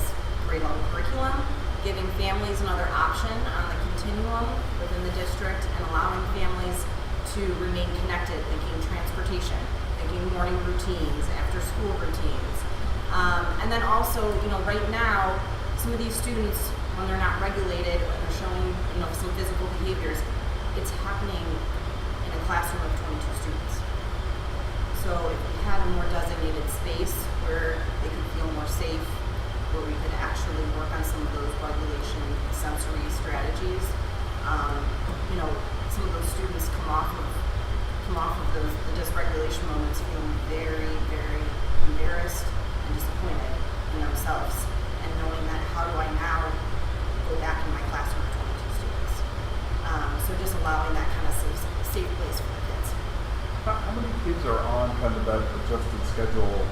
grade level curriculum, giving families another option on the continuum within the district and allowing families to remain connected, thinking transportation, thinking morning routines, after school routines. And then also, right now, some of these students, when they're not regulated, when they're showing, some physical behaviors, it's happening in a classroom of 22 students. So if we had a more designated space where they could feel more safe, where we could actually work on some of those regulation sensory strategies, some of those students come off of the dysregulation moments feeling very, very embarrassed and disappointed in themselves, and knowing that how do I now go back in my classroom with 22 students? So just allowing that kind of safe place for the kids. How many kids are on kind of that adjusted schedule?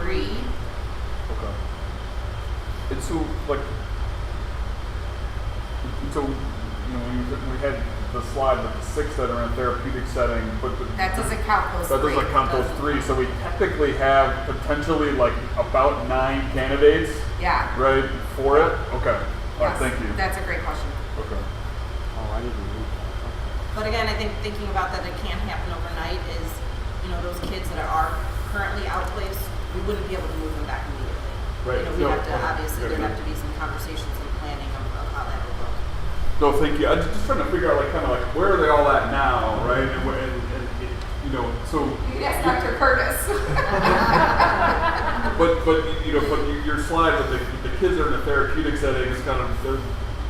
3. Okay. And so, we had the slide with the 6 that are in a therapeutic setting, but that doesn't count those 3. That doesn't count those 3. So we technically have potentially about 9 candidates. Yeah. Right for it. Okay. All right. Yes, Thank you. That's a great question. Okay. Oh, I didn't read that. But again, I think thinking about that it can't happen overnight is, those kids that are currently outplaced, we wouldn't be able to move them back immediately. Right. We have to, obviously, there'd have to be some conversations and planning of how that would look. No, thank you. I'm just trying to figure out, where are they all at now, right? So. You can ask Dr. Curtis. but your slide with the kids that are in a therapeutic setting is kind of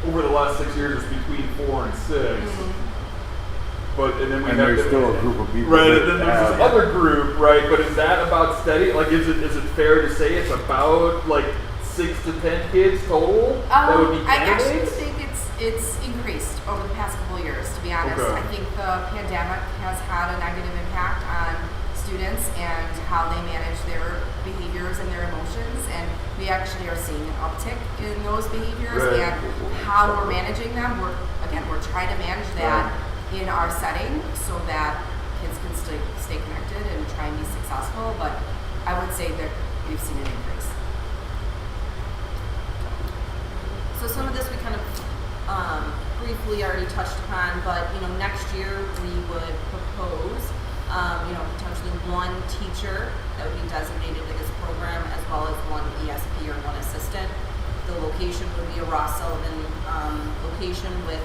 over the last 6 years, it's between 4 and 6. Mm-hmm. And then we And have there's still a group of people. right, and then there's this other group, right? But is that about steady? Is it fair to say it's about 6 to 10 kids total that would be I candidates? actually think it's increased over the past couple of years, to be honest. Okay. I think the pandemic has had a negative impact on students and how they manage their behaviors and their emotions, and we actually are seeing an uptick in those behaviors. Right. And how we're managing them, we're trying to manage that in our setting so that kids can stay connected and try and be successful, but I would say that we've seen an increase. So some of this we kind of briefly already touched upon, but next year we would propose potentially 1 teacher that would be designated to this program, as well as 1 ESP or 1 assistant. The location would be a Ross Sullivan location, with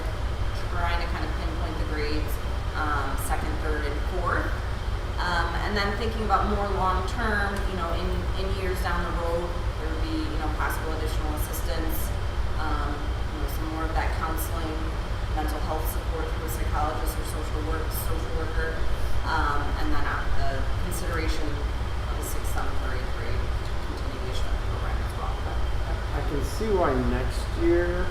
trying to kind of pinpoint the grades 2nd, 3rd, and 4th. And then thinking about more long term, in years down the road, there would be possible additional assistance, some more of that counseling, mental health support through a psychologist or social worker, and then the consideration of the 6th, 7th, or 8th grade continuation of the program as well. I can see why next year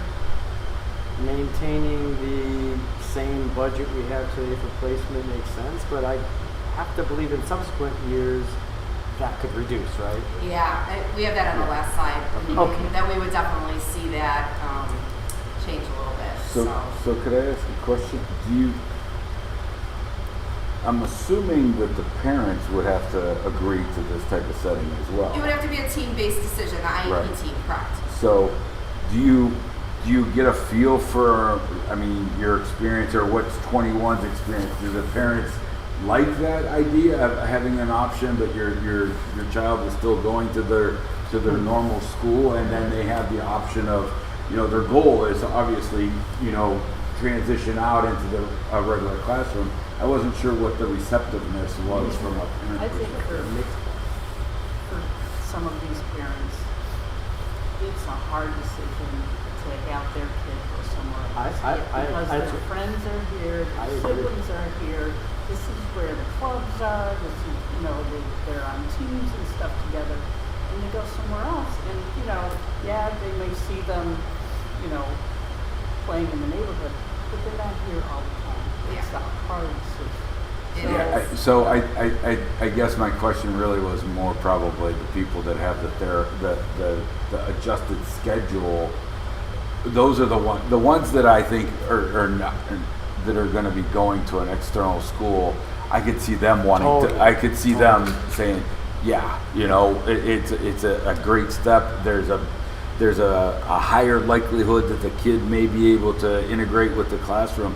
maintaining the same budget we have today for placement makes sense, but I have to believe in subsequent years that could reduce, right? Yeah, we have that on the last slide. Okay. That we would definitely see that change a little bit. So could I ask a question? I'm assuming that the parents would have to agree to this type of setting as well. It would have to be a team-based decision, the IEP Right. team, correct? So, do you get a feel for, your experience, or what's 21's experience? Do the parents like that idea of having an option, but your child is still going to their normal school, and then they have the option of, you know, their goal is to obviously, you know, transition out into a regular classroom. I wasn't sure what the receptiveness was from a parent I think perspective. for some of these parents, it's a hard decision to have their kid go somewhere else. Because their friends are here, their siblings are here, this is where the clubs are, this is, you know, they're on teams and stuff together, and they go somewhere else, and, you know, yeah, they may see them, you know, playing in the neighborhood, but they're not here all the time. It's a hard decision. Yeah, so I guess my question really was more probably the people that have the adjusted schedule. Those are the ones that I think are not, that are going to be going to an external school. I could see them wanting to. I could see them saying, "Yeah, you know, it's a great step. There's a higher likelihood that the kid may be able to integrate with the classroom."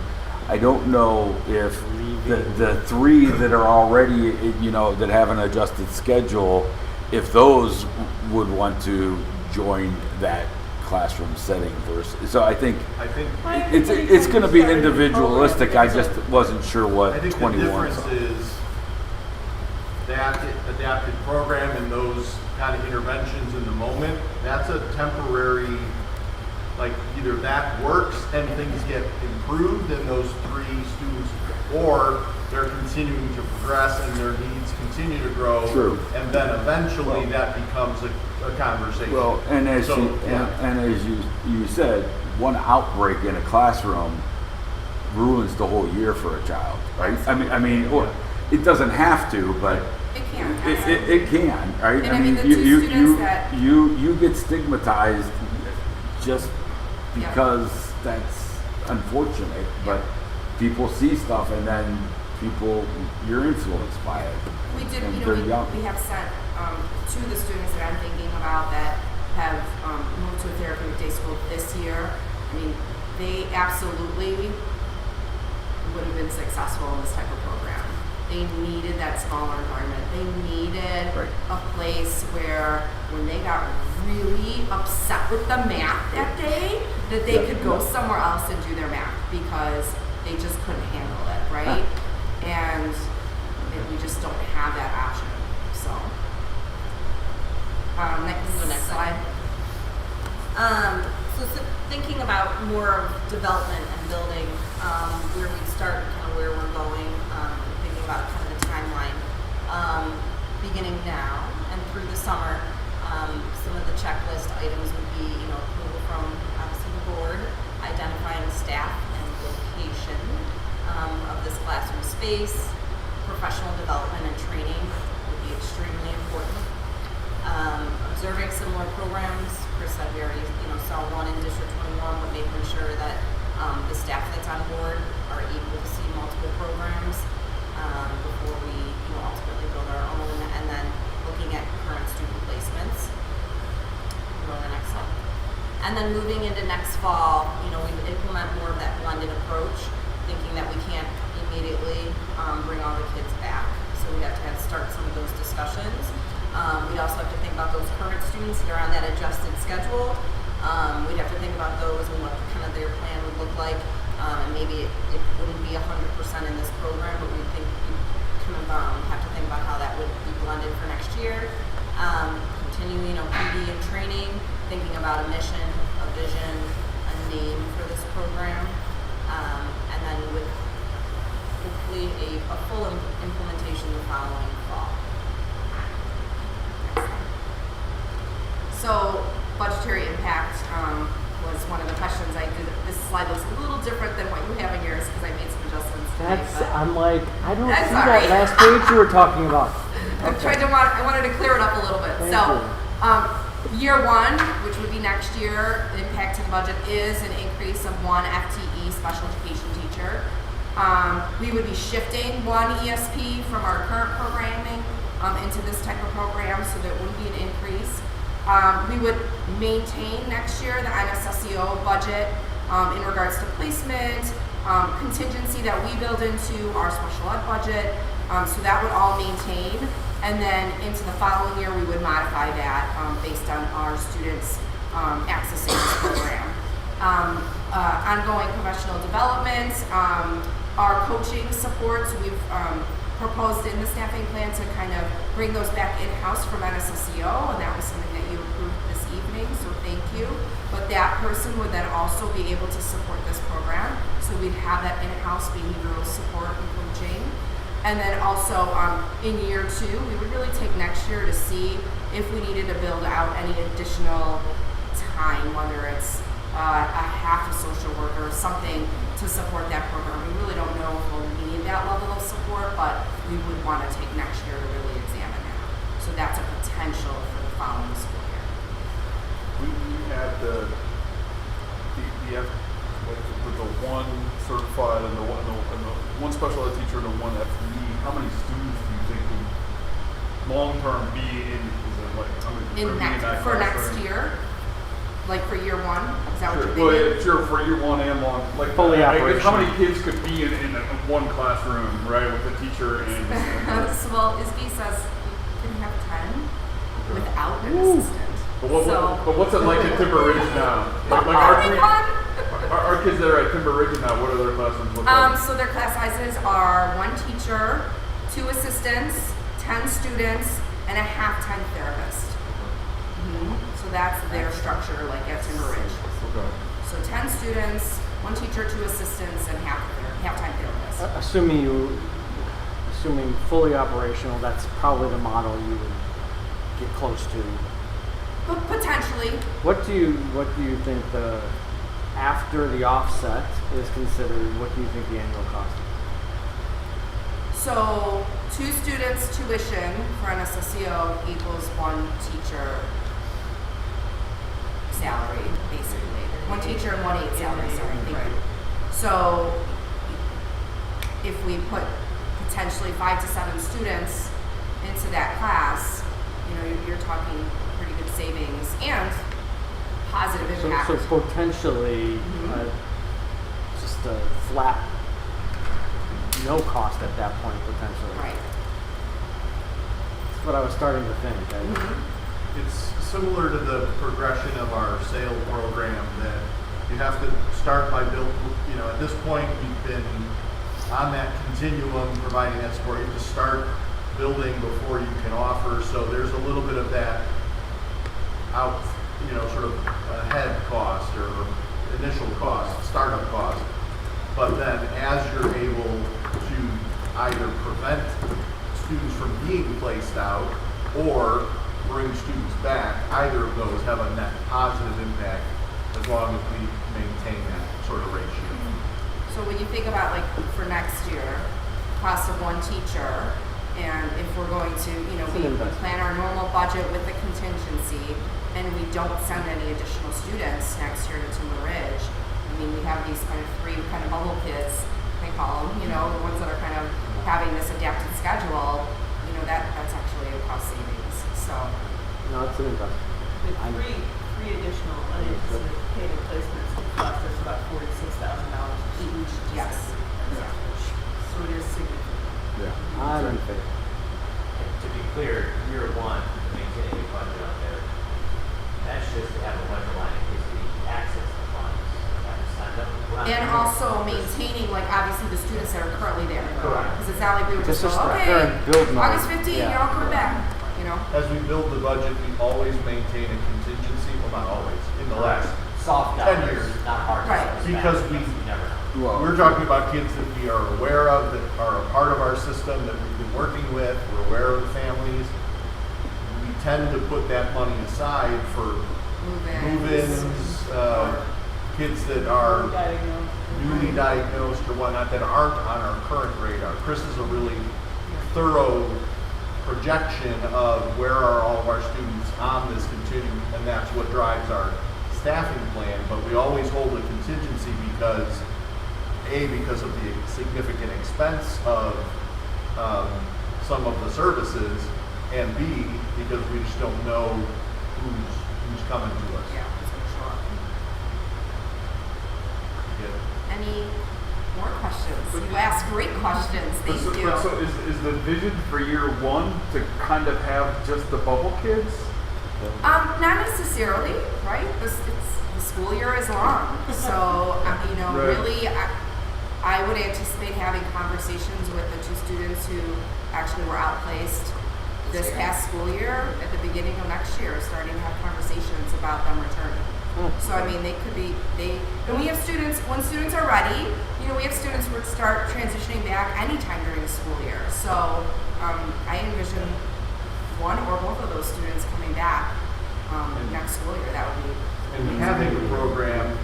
I don't know if the three that are already, you know, that have an adjusted schedule, if those would want to join that classroom setting versus. So I think it's going to be individualistic. I just wasn't sure what 21 the difference is that adapted program and those kind of interventions in the moment. That's a temporary. Like either that works and things get improved in those three students, or they're continuing to progress and their needs continue to grow. True. And then eventually that becomes a conversation. Well, and as you said, one outbreak in a classroom ruins the whole year for a child, right? I mean, or it doesn't have to, but it can. It can, right? And I mean, the two students that you get stigmatized just because that's unfortunate, but people see stuff and then you're influenced by it. We did, and you they're know, young. we have sent two of the students that I'm thinking about that have moved to a therapeutic day school this year. I mean, they absolutely would have been successful in this type of program. They needed that smaller environment. They needed a place where when they got really upset with the math that day, that they could go somewhere else and do their math because they just couldn't handle it, right? And we just don't have that option. So, next slide. So thinking about more of development and building, where we start and kind of where we're going, thinking about kind of the timeline, beginning now and through the summer. Some of the checklist items would be, you know, approval from obviously the board, identifying staff and location of this classroom space, professional development and training would be extremely important. Observing similar programs, Chris said we already, you know, saw one in District 21, but making sure that the staff that's on board are able to see multiple programs before we, you know, ultimately build our own, and then looking at current student placements. Go to the next slide. And then moving into next fall, you know, we would implement more of that blended approach, thinking that we can't immediately bring all the kids back. So we have to start some of those discussions. We'd also have to think about those current students that are on that adjusted schedule. We'd have to think about those and what kind of their plan would look like. And maybe it wouldn't be 100% in this program, but we think we kind of have to think about how that would be blended for next year. Continuing, you know, PD and training, thinking about a mission, a vision, a name for this program, and then with hopefully a full implementation the following fall. So budgetary impact was one of the questions I did. This slide looks a little different than what you have in yours because I made some adjustments today. I'm like, I don't see sorry. that last page you were talking about. I wanted to clear it up a little bit. Year one, which would be next year, the impact to the budget is an increase of 1 FTE special education teacher. We would be shifting 1 ESP from our current programming into this type of program, so there would be an increase. We would maintain next year the NSSEO budget in regards to placement, contingency that we build into our special ed budget, So that would all maintain, and then into the following year, we would modify that based on our students accessing this program. Ongoing professional development, our coaching supports, we've proposed in the staffing plan to kind of bring those back in-house from NSSEO, and that was something that you approved this evening, so thank you. But that person would then also be able to support this program, so we'd have that in-house behavioral support and coaching. And then also in year 2, we would really take next year to see if we needed to build out any additional time, whether it's a half a social worker or something to support that program. We really don't know if we'll need that level of support, but we would want to take next year to really examine that. So that's a potential for the following school year. We had the one certified and the one special ed teacher and the one FTE. How many students do you think would long term be in? Is it like how many For next year? Like for year 1? Is that what you're thinking? Well, yeah, sure, for year 1 and long. Like Fully I guess how operational. many kids could be in one classroom, right, with a teacher and Well, ISB says you can have 10 without an assistant. But what's it like at Timber Ridge now? Like our kids that are at Timber Ridge now, what are their classrooms look like? So their class sizes are 1 teacher, 2 assistants, 10 students, and a half-time therapist. So that's their structure, like at Timber Ridge. Okay. So 10 students, 1 teacher, 2 assistants, and half-time therapist. Assuming fully operational, that's probably the model you would get close to. But potentially. What do you think after the offset is considered? What do you think the annual cost is? So 2 students tuition for NSSEO equals 1 teacher salary, basically. 1 teacher and 1 aide salary, sorry, thank you. So if we put potentially 5 to 7 students into that class, you're talking pretty good savings and positive impact. So potentially just a flat, no cost at that point potentially. Right. That's what I was starting to think. It's similar to the progression of our SAIL program that you have to start by at this point we've been on that continuum providing that support. You have to start building before you can offer. So there's a little bit of that sort of head cost or initial cost, startup cost. But then as you're able to either prevent students from being placed out or bring students back, either of those have a net positive impact as long as we maintain that sort of ratio. So when you think about like for next year, cost of 1 teacher, and if we're going to, we plan our normal budget with the contingency, and we don't send any additional students next year to Timber Ridge, I mean, we have these kind of 3 kind of bubble kids, they call them, the ones that are kind of having this adapted schedule, that's actually a cost savings. So. No, it's an investment. With 3 additional unanticipated placements, it cost us about $46,000 each. Yes. So it is significant. Yeah. I'm in favor. To be clear, year 1, maintaining a budget out there, that's just to have a budget line in case we access the funds. Have to send them. And also maintaining, like, obviously the students that are currently there. Correct. Because it's not like we would just It's go, just they're in build okay, mode. August 15, Yeah. you're all coming back, As we build the budget, we always maintain a contingency, well, not always, in the last Soft 10 dollars, years. not hard Right. dollars. Because You never know. we're talking about kids that we are aware of, that are a part of our system, that we've been working with, we're aware of the families. We tend to put that money aside for move-ins, kids that are newly diagnosed or whatnot that aren't on our current radar. Chris is a really thorough projection of where are all of our students on this continuum, and that's what drives our staffing plan. But we always hold a contingency because of the significant expense of some of the services, and B, because we just don't know who's coming to us. Yeah, who's going to show up. Yeah. Anyone more questions. You ask great questions. Thank you. So is the vision for year one to kind of have just the bubble kids? Not necessarily, right? The school year is long, so you know, Right. really, I would anticipate having conversations with the 2 students who actually were outplaced this past school year at the beginning of next year, starting to have conversations about them returning. So I mean, they could be and we have students when students are ready. You know, we have students who would start transitioning back anytime during the school year. So I envision one or both of those students coming back next school year. That would be. And having a program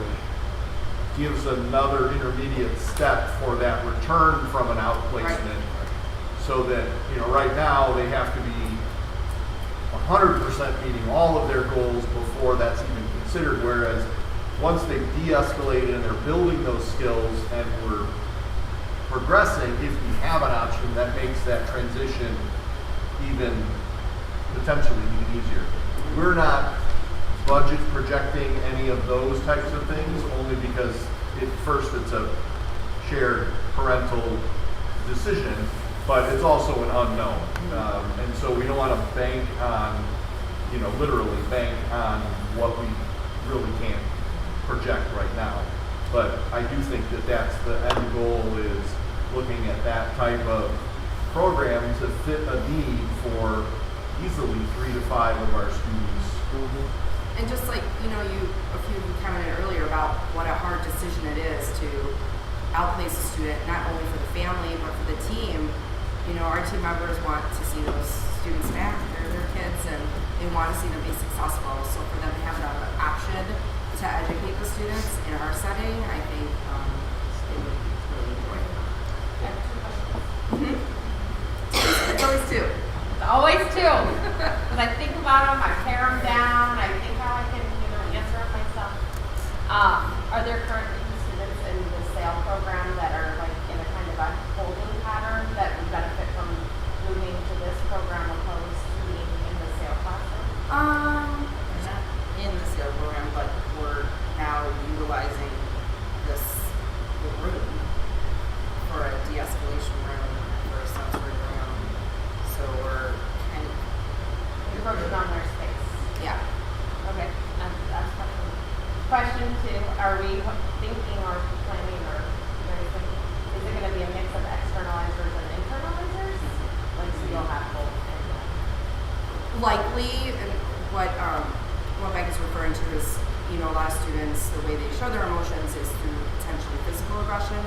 gives another intermediate step for that return from an outplacement, so that, you know, right now they have to be 100% meeting all of their goals before that's even considered, whereas once they've de-escalated and they're building those skills and we're progressing, if we have an option, that makes that transition even potentially even easier. We're not budget projecting any of those types of things, only because first it's a shared parental decision, but it's also an unknown. And so we don't want to bank on, you know, literally bank on what we really can't project right now. But I do think that that's the end goal, is looking at that type of program to fit a need for easily 3 to 5 of our students. And just like, you know, a few of you commented earlier about what a hard decision it is to outplace a student, not only for the family, but for the team. You know, our team members want to see those students back. They're their kids, and they want to see them be successful. So for them to have another option to educate the students in our setting, I think they would really enjoy it. It's always 2. Always 2. Because I think about them, I tear them down, I think how I can, you know, answer it myself. Are there currently students in the SAIL program that are like in a kind of a holding pattern that would benefit from moving to this program opposed to being in the SAIL classroom? They're not in the SAIL program, but we're now utilizing the room for a de-escalation room, for a sensory room. So we're kind of Encroaching on their space. Yeah. Okay, that's funny. Question 2, are we thinking or planning or is it going to be a mix of externalizers and internalizers? Like, so you'll have both? likely, and what Becca's referring to is, you know, a lot of students, the way they show their emotions is through potentially physical aggression,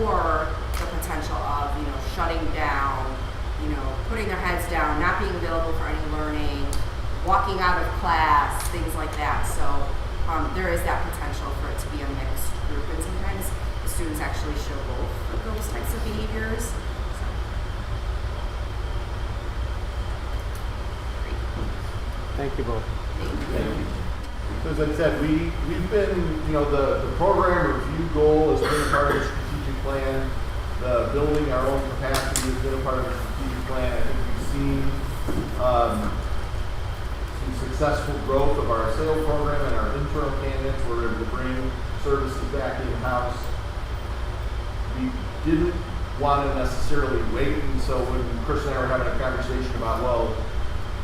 or the potential of, you know, shutting down, you know, putting their heads down, not being available for any learning, walking out of class, things like that. So there is that potential for it to be a mixed group, and sometimes the students actually show both of those types of behaviors. Thank you both. Thank you. So as I said, we've been, you know, the program review goal has been a part of the strategic plan. The building our own capacity has been a part of the strategic plan. I think we've seen some successful growth of our SAIL program and our internal candidates. We're able to bring services back in-house. We didn't want to necessarily wait, and so when Chris and I were having a conversation about, well,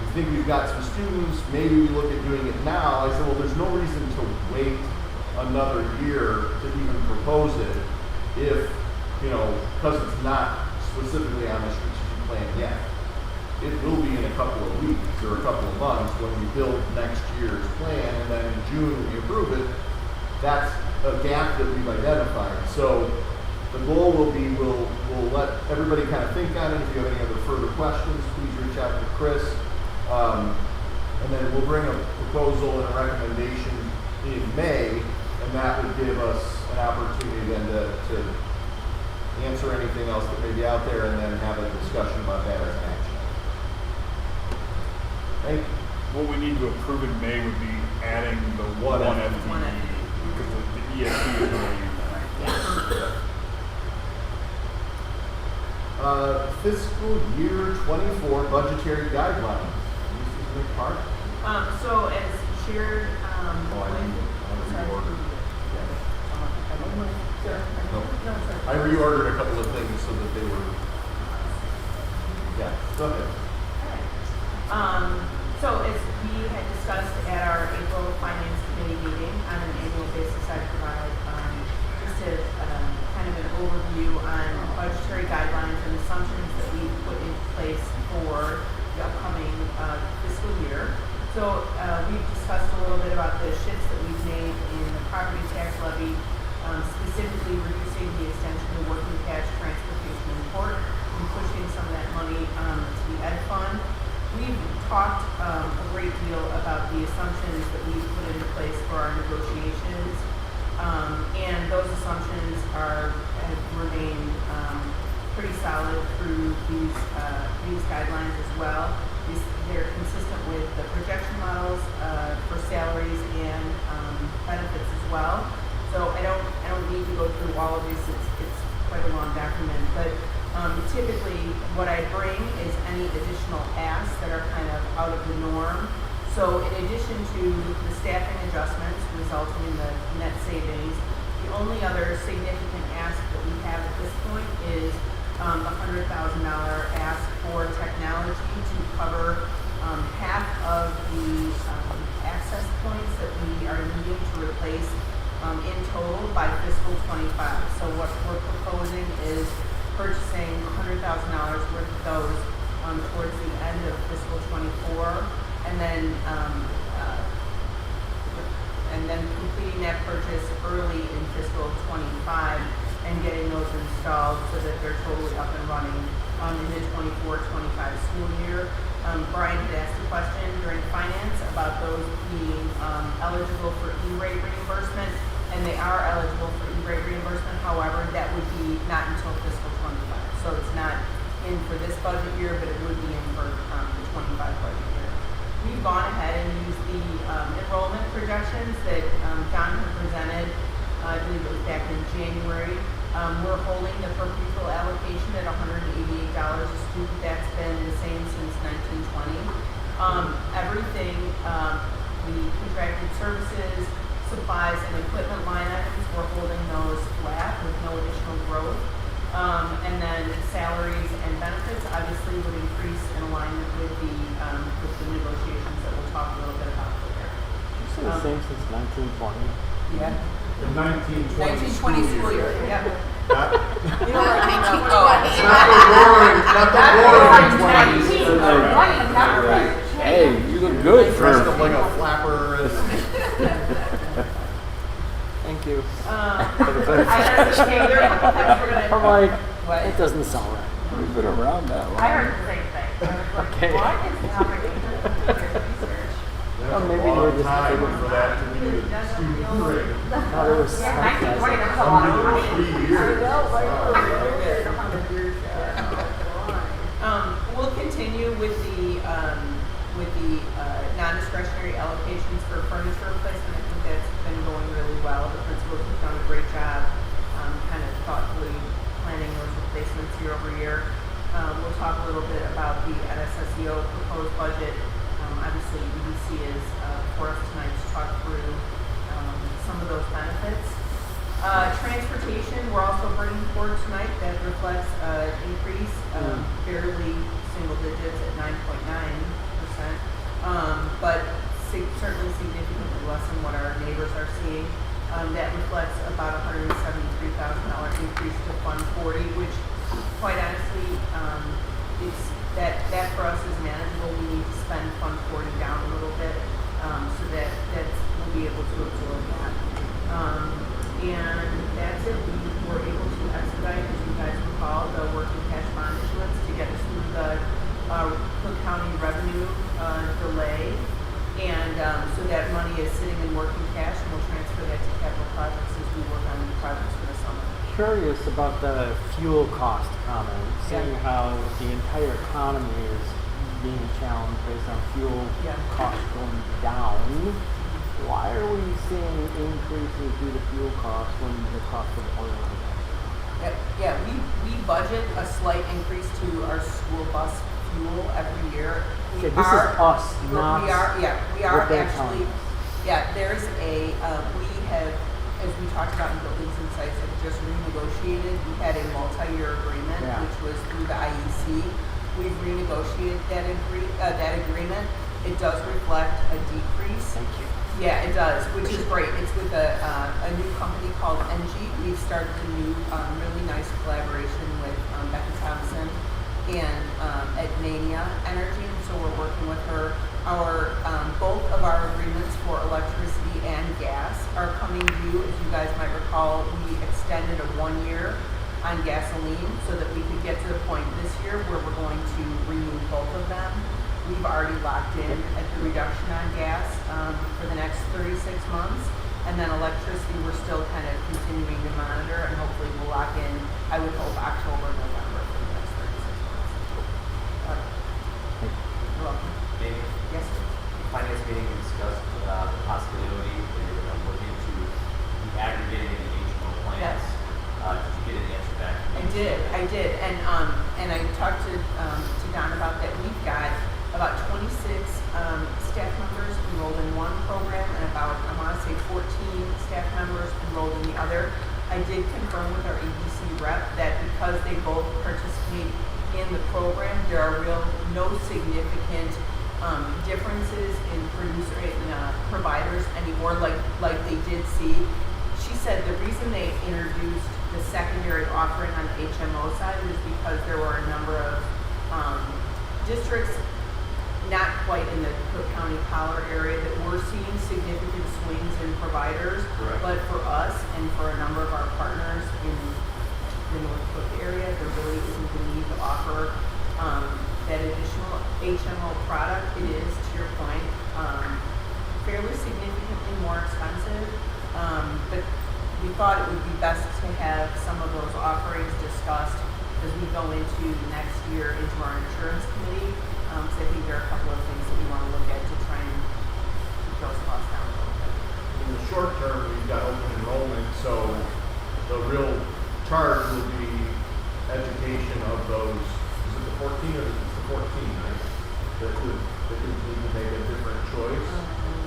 we think we've got some students, maybe we look at doing it now. I said, well, there's no reason to wait another year to even propose it if, you know, because it's not specifically on the strategic plan yet. It will be in a couple of weeks or a couple of months when we build next year's plan, and then in June when we approve it. That's a gap that we've identified. So the goal will be, we'll let everybody kind of think on it. If you have any other further questions, please reach out to Chris. And then we'll bring a proposal and a recommendation in May, and that would give us an opportunity then to answer anything else that may be out there, and then have a discussion about that as an action. Thank you. What we need to approve in May would be adding the one FTE, because the ESP is already in there. Fiscal year 24 budgetary guidelines. Mrs. McPark? So as shared, I need to reorder. Sure. No, sir. I reordered a couple of things so that they were. Yeah, go ahead. So as we had discussed at our April Finance Committee meeting, on an annual basis, I provide just a kind of an overview on budgetary guidelines and assumptions that we put in place for the upcoming fiscal year. So we've discussed a little bit about the shifts that we've made in the property tax levy, specifically reducing the extension of working cash, transportation, and port, and pushing some of that money to the ed fund. We've talked a great deal about the assumptions that we've put into place for our negotiations, and those assumptions have remained pretty solid through these guidelines as well. They're consistent with the projection models for salaries and benefits as well. So I don't need to go through all of these. It's quite a long document, but typically what I bring is any additional asks that are kind of out of the norm. So in addition to the staffing adjustments resulting in the net savings, the only other significant ask that we have at this point is the $100,000 ask for technology to cover half of the access points that we are needing to replace in total by fiscal 25. So what we're proposing is purchasing $100,000 worth of those towards the end of fiscal 24, and then completing that purchase early in fiscal 25 and getting those installed so that they're totally up and running in the 24-25 school year. Brian had asked a question during finance about those being eligible for E-rate reimbursement, and they are eligible for E-rate reimbursement. However, that would be not until fiscal 25. So it's not in for this budget year, but it would be in for the 25 budget year. We've gone ahead and used the enrollment projections that John had presented. I believe it was back in January. We're holding the per pupil allocation at $188 a student. That's been the same since 1920. Everything, the contracted services, supplies, and equipment line items, we're holding those flat with no additional growth. And then salaries and benefits obviously would increase in alignment with the negotiations that we'll talk a little bit about later. You say the same since 1920? Yeah. The 1920 school year. Yeah. Not, You know, like 1920. not the boring 20s. Hey, you look good Dressed for. up like a flapper. Thank you. I heard the same thing. I'm like, What? it doesn't sound right. We've been around that long. I heard the same thing. I was like, Okay. what is happening with your research? Well, maybe a long we're just time thinking- for that to be a student grade. Oh, it was Yeah, sarcasm. 1920, that's a lot of money. 3 years. We'll continue with the non-discretionary allocations for furniture replacement. I think that's been going really well. The principals have done a great job, kind of thoughtfully planning those replacements year over year. We'll talk a little bit about the NSSEO proposed budget. Obviously, EDC is for us tonight to talk through some of those benefits. Transportation, we're also bringing forward tonight that reflects an increase, barely single digits at 9.9%, but certainly significantly less than what our neighbors are seeing. That reflects about $173,000 increase to Fund 40, which, quite honestly, it's that for us is manageable. We need to spend Fund 40 down a little bit so that we'll be able to absorb that. And that's it. We were able to expedite, as you guys recall, the working cash bond issuance to get us through the Cook County revenue delay. And so that money is sitting in working cash, and we'll transfer that to capital projects as we work on new projects for the summer. Curious about the fuel cost comment, seeing how the entire economy is being challenged based on fuel costs going down. Why are we seeing increases due to fuel costs when the cost of oil is Yeah, we budget a slight increase to our school bus fuel every year. Okay, this is us, not we are what they're actually, telling us. yeah, there's a, we have as we talked about in buildings and sites, have just renegotiated. We had a multi-year agreement, Yeah. which was through the IEC. We've renegotiated that agreement. It does reflect a decrease. Thank you. Yeah, it does, which is great. It's with a new company called NG. We've started a new, really nice collaboration with Becky Thompson and at Mania Energy, and so we're working with her. Our both of our agreements for electricity and gas are coming due. As you guys might recall, we extended a 1 year on gasoline so that we could get to the point this year where we're going to renew both of them. We've already locked in at the reduction on gas for the next 36 months. And then electricity, we're still kind of continuing to monitor, and hopefully we'll lock in, I would hope, October, November for the next 36 months. You're welcome. Maybe Yes, sir. the finance meeting we discussed the possibility of looking to the aggregating the HMO plans. Yes. Did you get an answer back? I did, and I talked to Don about that. We've got about 26 staff members enrolled in one program and about, I want to say 14 staff members enrolled in the other. I did confirm with our ABC rep that because they both participate in the program, there are no significant differences in providers anymore like they did see. She said the reason they introduced the secondary offering on the HMO side is because there were a number of districts not quite in the Cook County Collar area that we're seeing significant swings in providers. Correct. But for us and for a number of our partners in the North Cook area, there really isn't the need to offer that additional HMO product. It is, to your point, fairly significantly more expensive. But we thought it would be best to have some of those offerings discussed as we go into next year into our insurance committee. So I think there are a couple of things that we want to look at to try and keep those costs down a little bit. In the short term, we've got open enrollment, so the real charge will be education of those, is it the 14 or is it the 14, right? That could need to make a different choice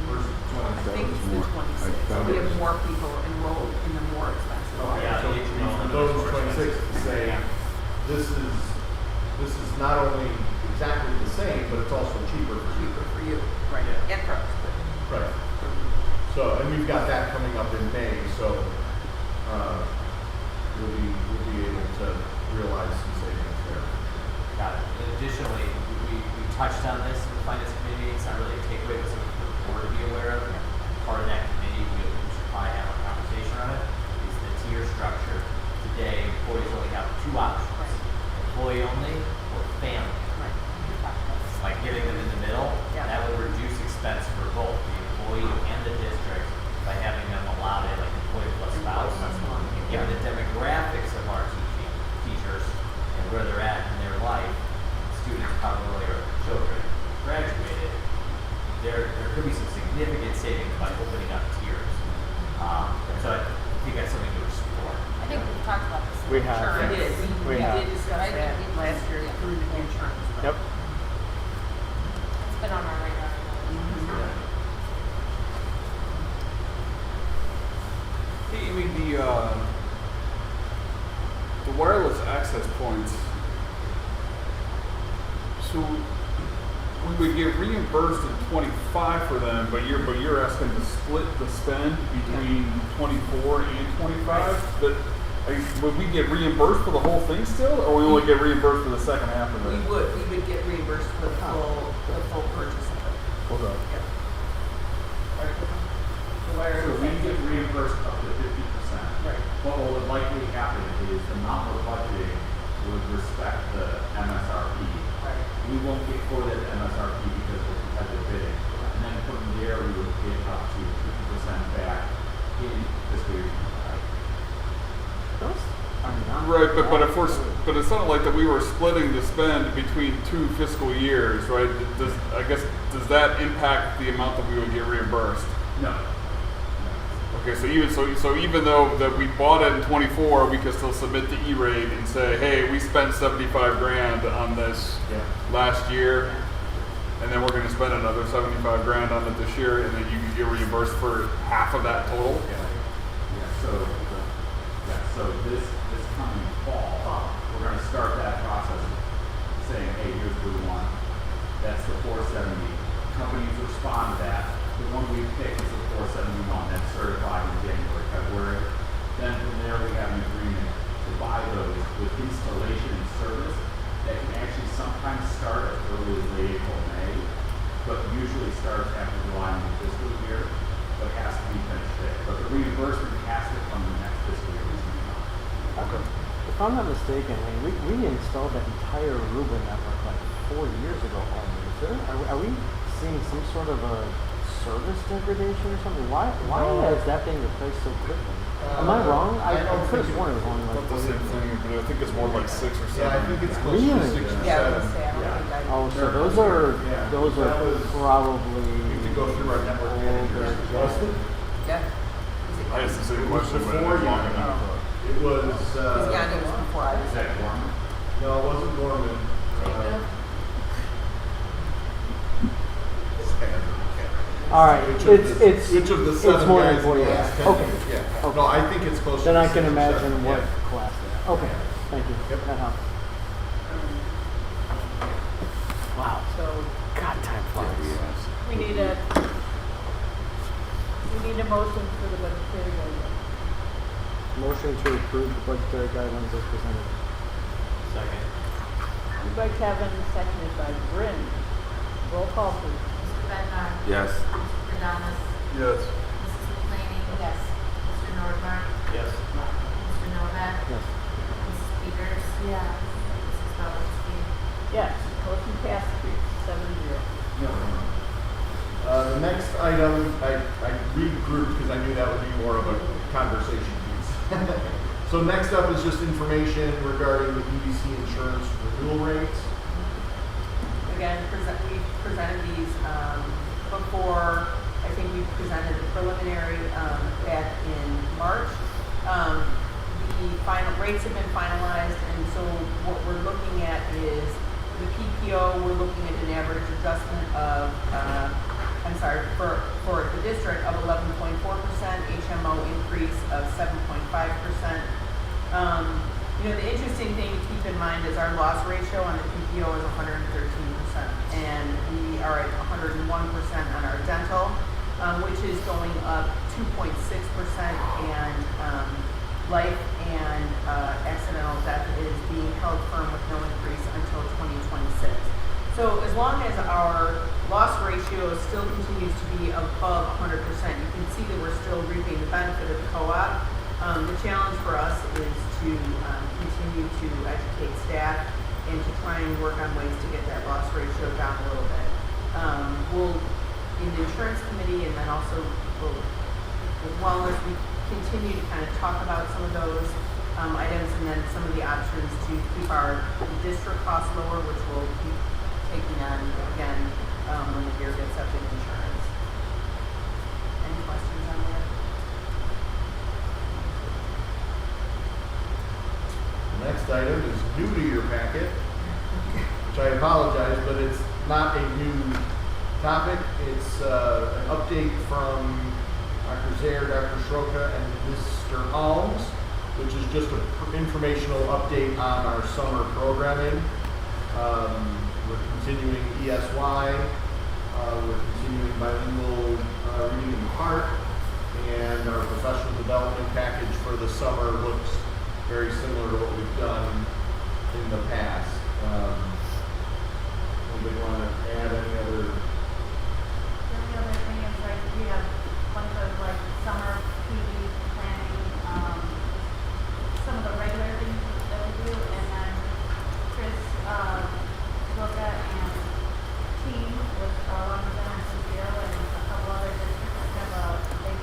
versus I think it's the 26. So we have more people enrolled in the more expensive. Okay, Yeah, so the HMO for those 26 to say, this is not only exactly the same, but it's also cheaper For you, right, Yeah. and for us. Right. So, and we've got that coming up in May, so, we'll be able to realize some savings there. Got it. And additionally, we touched on this in the finance committee. It's not really a takeaway, but something for the board to be aware of. Part of that committee, we should probably have a conversation on it, is the tier structure. Today, employees only have two options. Employee only or family. Right. Like getting them in the middle, Yeah. that would reduce expense for both the employee and the district by having them allowed in like employee plus spouse. And given the demographics of our teachers and where they're at in their life, students probably or children graduated, there could be some significant savings by opening up tiers. And so I think that's something to explore. I think we've talked about this. We have. We did, we We have. did discuss that last year through the insurance. Yep. It's been on our radar. Hey, I mean the wireless access points. So we would get reimbursed in 25 for them, but you're asking to split the spend between 24 and 25. But would we get reimbursed for the whole thing still, or we only get reimbursed for the second half of it? We would get reimbursed for the full purchase of it. Hold on. Yep. So we get reimbursed up to 50%. Right. What will likely happen is the amount we're budgeting would respect the MSRP. Right. We won't get quoted MSRP because we're competitive bidding. And then from there, we would get up to 50% back in fiscal year 25. Right, but it's not like that we were splitting the spend between 2 fiscal years, right? Does that impact the amount that we would get reimbursed? No. Okay, so even though that we bought it in 24, we can still submit the E-rate and say, hey, we spent 75 grand on this last year, and then we're going to spend another 75 grand on it this year, and then you can get reimbursed for half of that total. So this coming fall, we're gonna start that process saying, hey, here's what we want. That's the 470. Companies respond to that. The one we picked is the 471. That's certified in January, February. Then from there we have an agreement to buy those with installation and service that can actually sometimes start as early as late April, May, but usually starts after July in the fiscal year, but has to be finished there. But the reimbursement has to come the next fiscal year. Okay. If I'm not mistaken, I mean, we installed that entire Rubin network like 4 years ago only. Are we seeing some sort of a service degradation or something? Why is that being replaced so quickly? Am I wrong? I could have sworn it was only like Not the same thing, but I think it's more like 6 or 7. Yeah, I think it's closer Really? to 6 or 7. Yeah. Oh, so those are probably You can go through our network manager. Yeah. I asked the same question, but Before it's long you- enough. It was, Yeah, it was before I was. Is that Gorman? no, it wasn't Gorman. All right. Which It's of the it's 7 more than guys 40 in the hours. last 10 Okay. years? Yeah. Okay. No, I think it's closer Then to I can 6 or imagine 7, what yeah. class that. Okay. Thank you. Yep. That helps. Wow. So God, time flies. we need a motion for the budgetary guidelines. Motion to approve the budgetary guidelines as presented. Second. Moved by Kevin, seconded by Bryn. Roll call, please. Mr. Bednar. Yes. Mr. Adamas. Yes. Mrs. McClaney. Yes. Mr. Nordmark. Yes. Mr. Novak. Yes. Mrs. Peters. Yeah. Mrs. Bowenstein. Yes, motion passed 7-0. The next item, I regrouped because I knew that would be more of a conversation piece. So next up is just information regarding the EDC insurance renewal rates. Again, we presented these before. I think we presented the preliminary back in March. The final rates have been finalized, and so what we're looking at is the PPO. We're looking at an average adjustment of, for the district of 11.4%, HMO increase of 7.5%. The interesting thing to keep in mind is our loss ratio on the PPO is 113%, and we are at 101% on our dental, which is going up 2.6%, and life and accidental death is being held firm with no increase until 2026. So as long as our loss ratio still continues to be above 100%, you can see that we're still reaping the benefit of the co-op. The challenge for us is to continue to educate staff and to try and work on ways to get that loss ratio down a little bit. We'll, in the insurance committee, and then also with wellness, we continue to kind of talk about some of those items, and then some of the options to keep our district costs lower, which we'll keep taking on again when the year gets up in insurance. Any questions on that? The next item is new to your packet, which I apologize, but it's not a new topic. It's an update from Dr. Zaire, Dr. Schroka, and Mr. Holmes, which is just an informational update on our summer programming. We're continuing ESY, we're continuing bilingual reading in the park, and our professional development package for the summer looks very similar to what we've done in the past. Anybody want to add any other? The only other thing is like we have a bunch of like summer PD planning, some of the regular things that we do, and then Chris, Loka and team with along with NCCO and a couple other districts have a big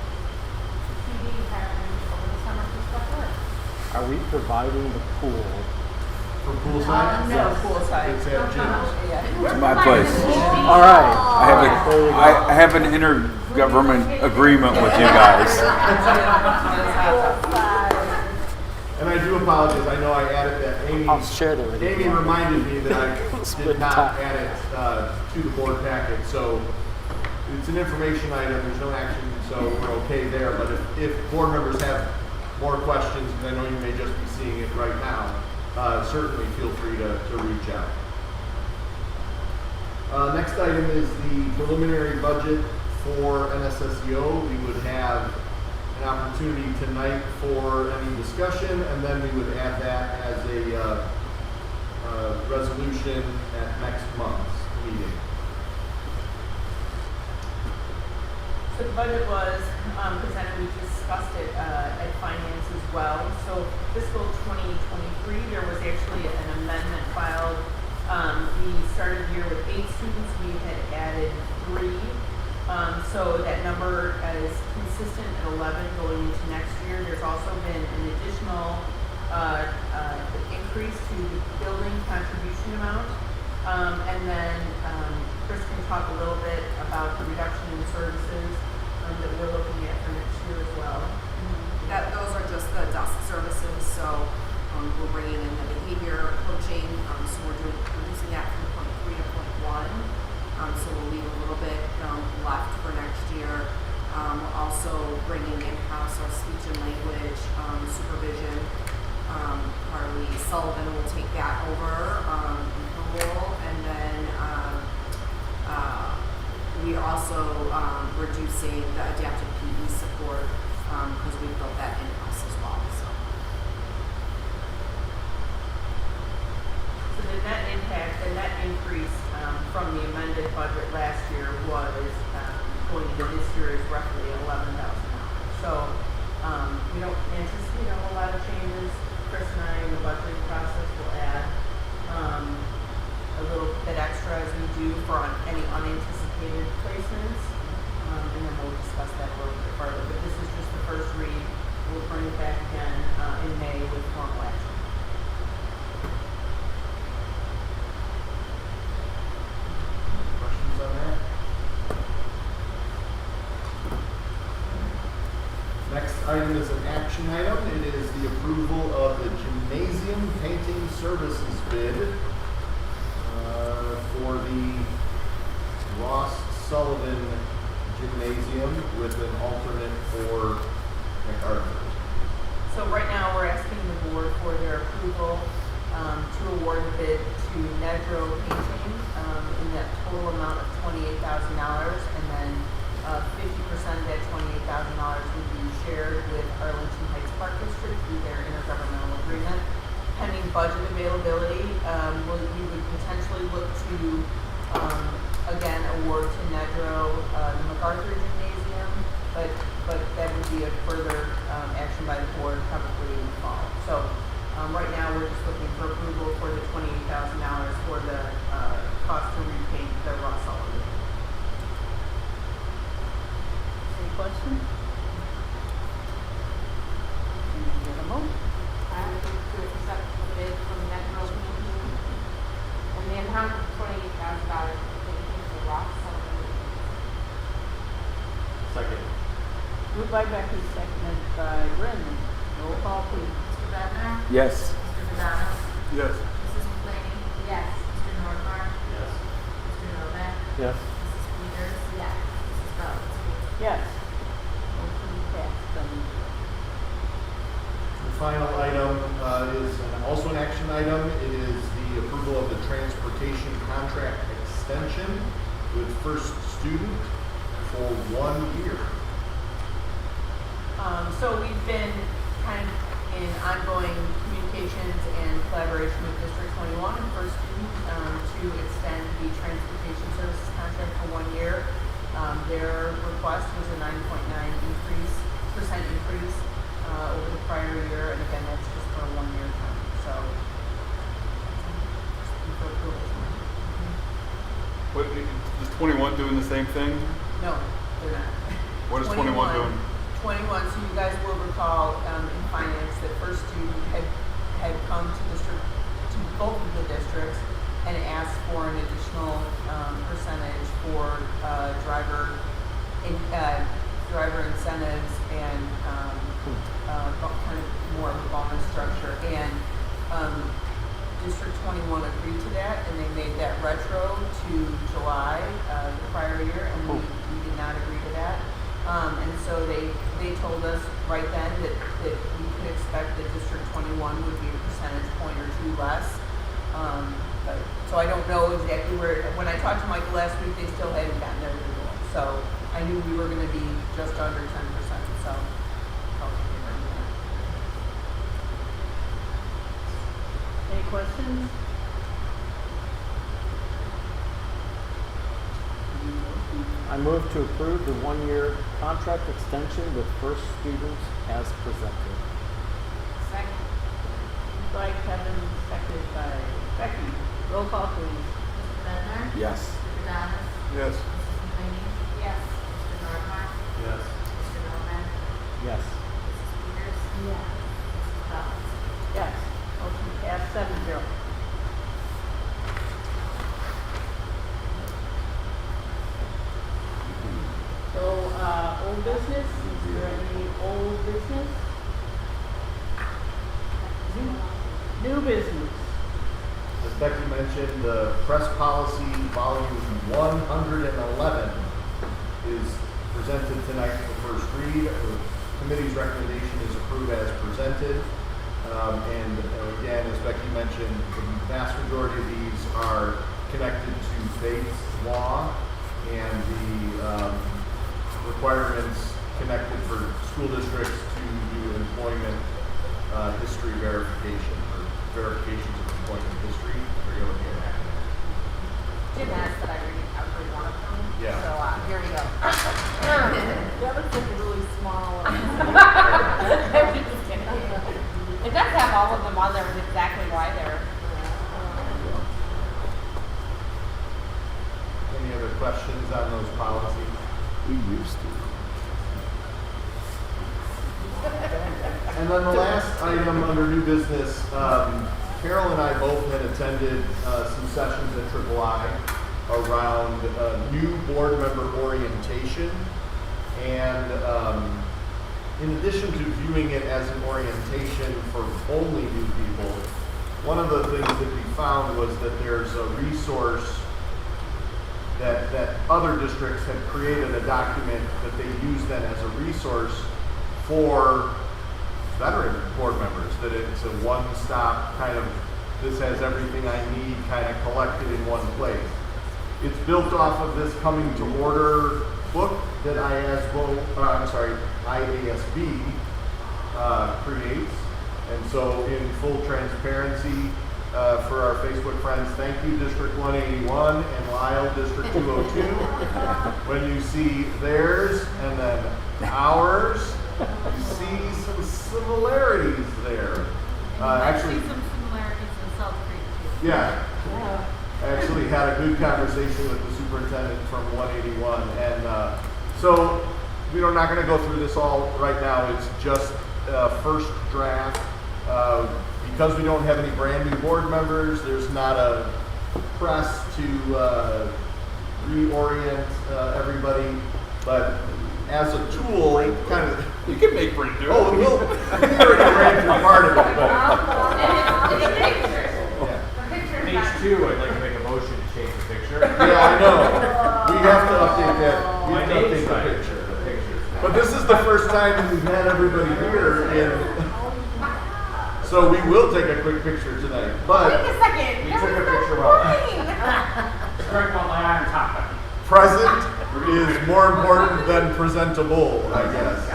PD happening over the summer for stuff work. Are we providing the pool? For poolside? No, poolside. It's at Jim's. Yeah. It's my place. All right. I have an intergovernment agreement with you guys. And I do apologize. I know I added that. Amy, I'll share that with you. Amy reminded me that I did not add it to the board packet. So it's an information item. There's no action, so we're okay there. But if board members have more questions, because I know you may just be seeing it right now, certainly feel free to reach out. Next item is the preliminary budget for NSSEO. We would have an opportunity tonight for any discussion, and then we would add that as a resolution at next month's meeting. So the budget was presented, we discussed it at finance as well. So fiscal 2023, there was actually an amendment filed. We started the year with 8 students, we had added 3. So that number is consistent at 11 going into next year. There's also been an additional increase to the building contribution amount. And then Chris can talk a little bit about the reduction in services that we're looking at for next year as well. Those are just the desk services, so we're bringing in the behavior coaching, so we're reducing that from point 3 to point 1. So we'll leave a little bit left for next year. We're also bringing in-house our speech and language supervision. Carly Sullivan will take that over in her role, and then we are also reducing the adaptive PE support because we built that in-house as well. So the net impact, the net increase from the amended budget last year was going into this year is roughly $11,000. So we don't anticipate a whole lot of changes. Chris and I in the budgeting process will add a little bit extra as we do for any unanticipated placements, and then we'll discuss that a little bit further. But this is just the first read. We'll bring it back again in May with formal action. Questions on that? Next item is an action item. It is the approval of the gymnasium painting services bid for the Ross Sullivan Gymnasium with an alternate for MacArthur. So right now we're asking the board for their approval to award the bid to Nedro Painting in that total amount of $28,000, and then 50% of that $28,000 would be shared with Arlington Heights Park District through their intergovernmental agreement. Pending budget availability, we would potentially look to again award to Nedro the MacArthur Gymnasium, but that would be a further action by the board probably in the fall. So right now we're just looking for approval for the $28,000 for the cost to repaint the Ross Sullivan. Any questions? Can you get a motion? I would move to accept the bid from Metro Painting and the amount of $28,000 to paint the Ross Sullivan. Second. Moved by Becky, seconded by Brendan. Roll call, please. Mr. Bednar? Yes. Mr. Madonna? Yes. Mrs. McClaney? Yes. Mr. Nordmark? Yes. Mr. Novak? Yes. Mrs. Peters? Yes. Mrs. Bowles? Yes. Motion passed. The final item is also an action item. It is the approval of the transportation contract extension with First Student for 1 year. So we've been kind of in ongoing communications and collaboration with District 21 and First Student to extend the transportation services contract for 1 year. Their request was a 9.9% increase over the prior year, and again, that's just for a 1 year term. So, What, is 21 doing the same thing? no, they're not. What is 21 doing? 21, so you guys will recall in finance that First Student had come to both of the districts and asked for an additional percentage for driver incentives and kind of more of a bonus structure. And District 21 agreed to that, and they made that retro to July the prior year, and we did not agree to that. And so they told us right then that we to expect that District 21 would be a percentage point or two less. So I don't know exactly where, when I talked to Michael last week, they still hadn't gotten their renewal. So I knew we were gonna be just under 10%, so. Any questions? I move to approve the one-year contract extension with First Students as presented. Second. By Kevin, seconded by Becky. Roll call, please. Mr. Bender? Yes. Mr. Donis? Yes. Mrs. McClaney? Yes. Mr. Nordhoff? Yes. Mr. Novak? Yes. Mrs. Peters? Yes. Mrs. Dawes? Yes. Motion passed 7-0. So, old business, is there any old business? New business. As Becky mentioned, the press policy volume 111 is presented tonight for first read. The committee's recommendation is approved as presented. And again, as Becky mentioned, the vast majority of these are connected to Bates law and the requirements connected for school districts to do employment history verification or verifications of employment history. Are you looking at that? Jim asked that I read every one of them. Yeah. So here we go. That looks like a really small one. It does have all of them on there with exactly why they're. Any other questions on those policies? We used to. And then the last item under new business, Carol and I both had attended some sessions at III around new board member orientation. And in addition to viewing it as an orientation for only new people, one of the things that we found was that there's a resource that other districts have created, a document that they use then as a resource for veteran board members, that it's a one-stop kind of, this has everything I need kind of collected in one place. It's built off of this Coming to Order book that IASB creates. And so in full transparency, for our Facebook friends, thank you District 181 and Lyle District 202. When you see theirs and then ours, you see some similarities there. Actually, some similarities in South Creek too. yeah. I actually had a good conversation with the superintendent from 181, and so we're not going to go through this all right now. It's just first draft. Because we don't have any brand new board members, there's not a press to reorient everybody, but as a tool, it kind of. You can make brand new. Oh, we'll ran through part of it, but. Page 2, I'd like to make a motion to change the picture. Yeah, I know. We have to update that. We My have to name's update right. the picture. The picture's But this is the first time we've had everybody here, so we will take a quick picture tonight. But Wait a second. We that took was a so picture well. fine. Strike on my iron top. present is more important than presentable, I guess.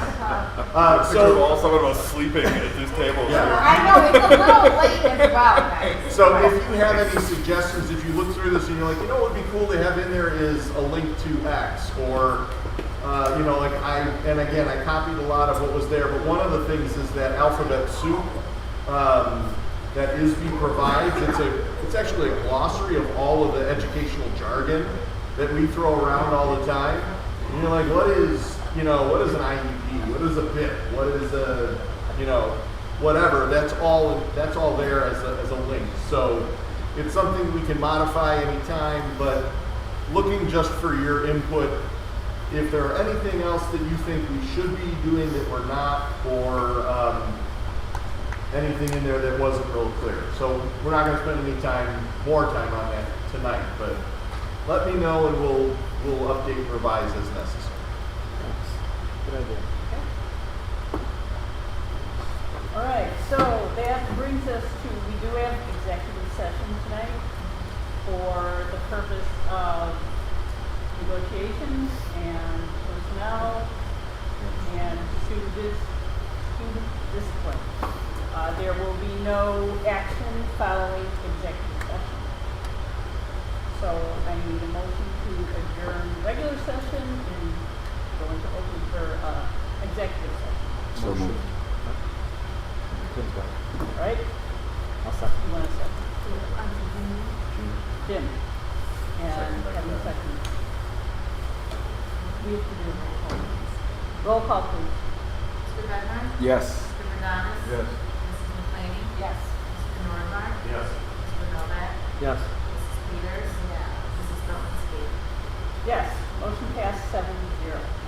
So someone of us sleeping at this table. Yeah. I know, it's a little late as well, guys. So if you have any suggestions, if you look through this and you're like, you know what would be cool to have in there is a link to X, or you know, like and again, I copied a lot of what was there, but one of the things is that alphabet soup that ISB provides. It's actually a glossary of all of the educational jargon that we throw around all the time. And you're like, what is an IEP? What is a BIP? What is a, whatever. That's all there as a link. So it's something we can modify anytime, but looking just for your input. If there are anything else that you think we should be doing that we're not, or anything in there that wasn't real clear. So we're not going to spend any more time on that tonight, but let me know and we'll update and revise as necessary. Thanks. Good idea. All right, so that brings us to, we do have executive session tonight for the purpose of negotiations and personnel and student discipline. There will be no action following executive session. So I need a motion to adjourn regular session and go into open for executive session. So moved. All right? I'll second. You want a second? Jim. And Kevin second. We have to do a roll call. Roll call, please. Mr. Bednar? Yes. Mr. Adonis? Yes. Mrs. McClaney? Yes. Mr. Nordbach? Yes. Mr. Novak? Yes. Mrs. Peters? Mrs. Felton? Yes. Motion passed 7-0.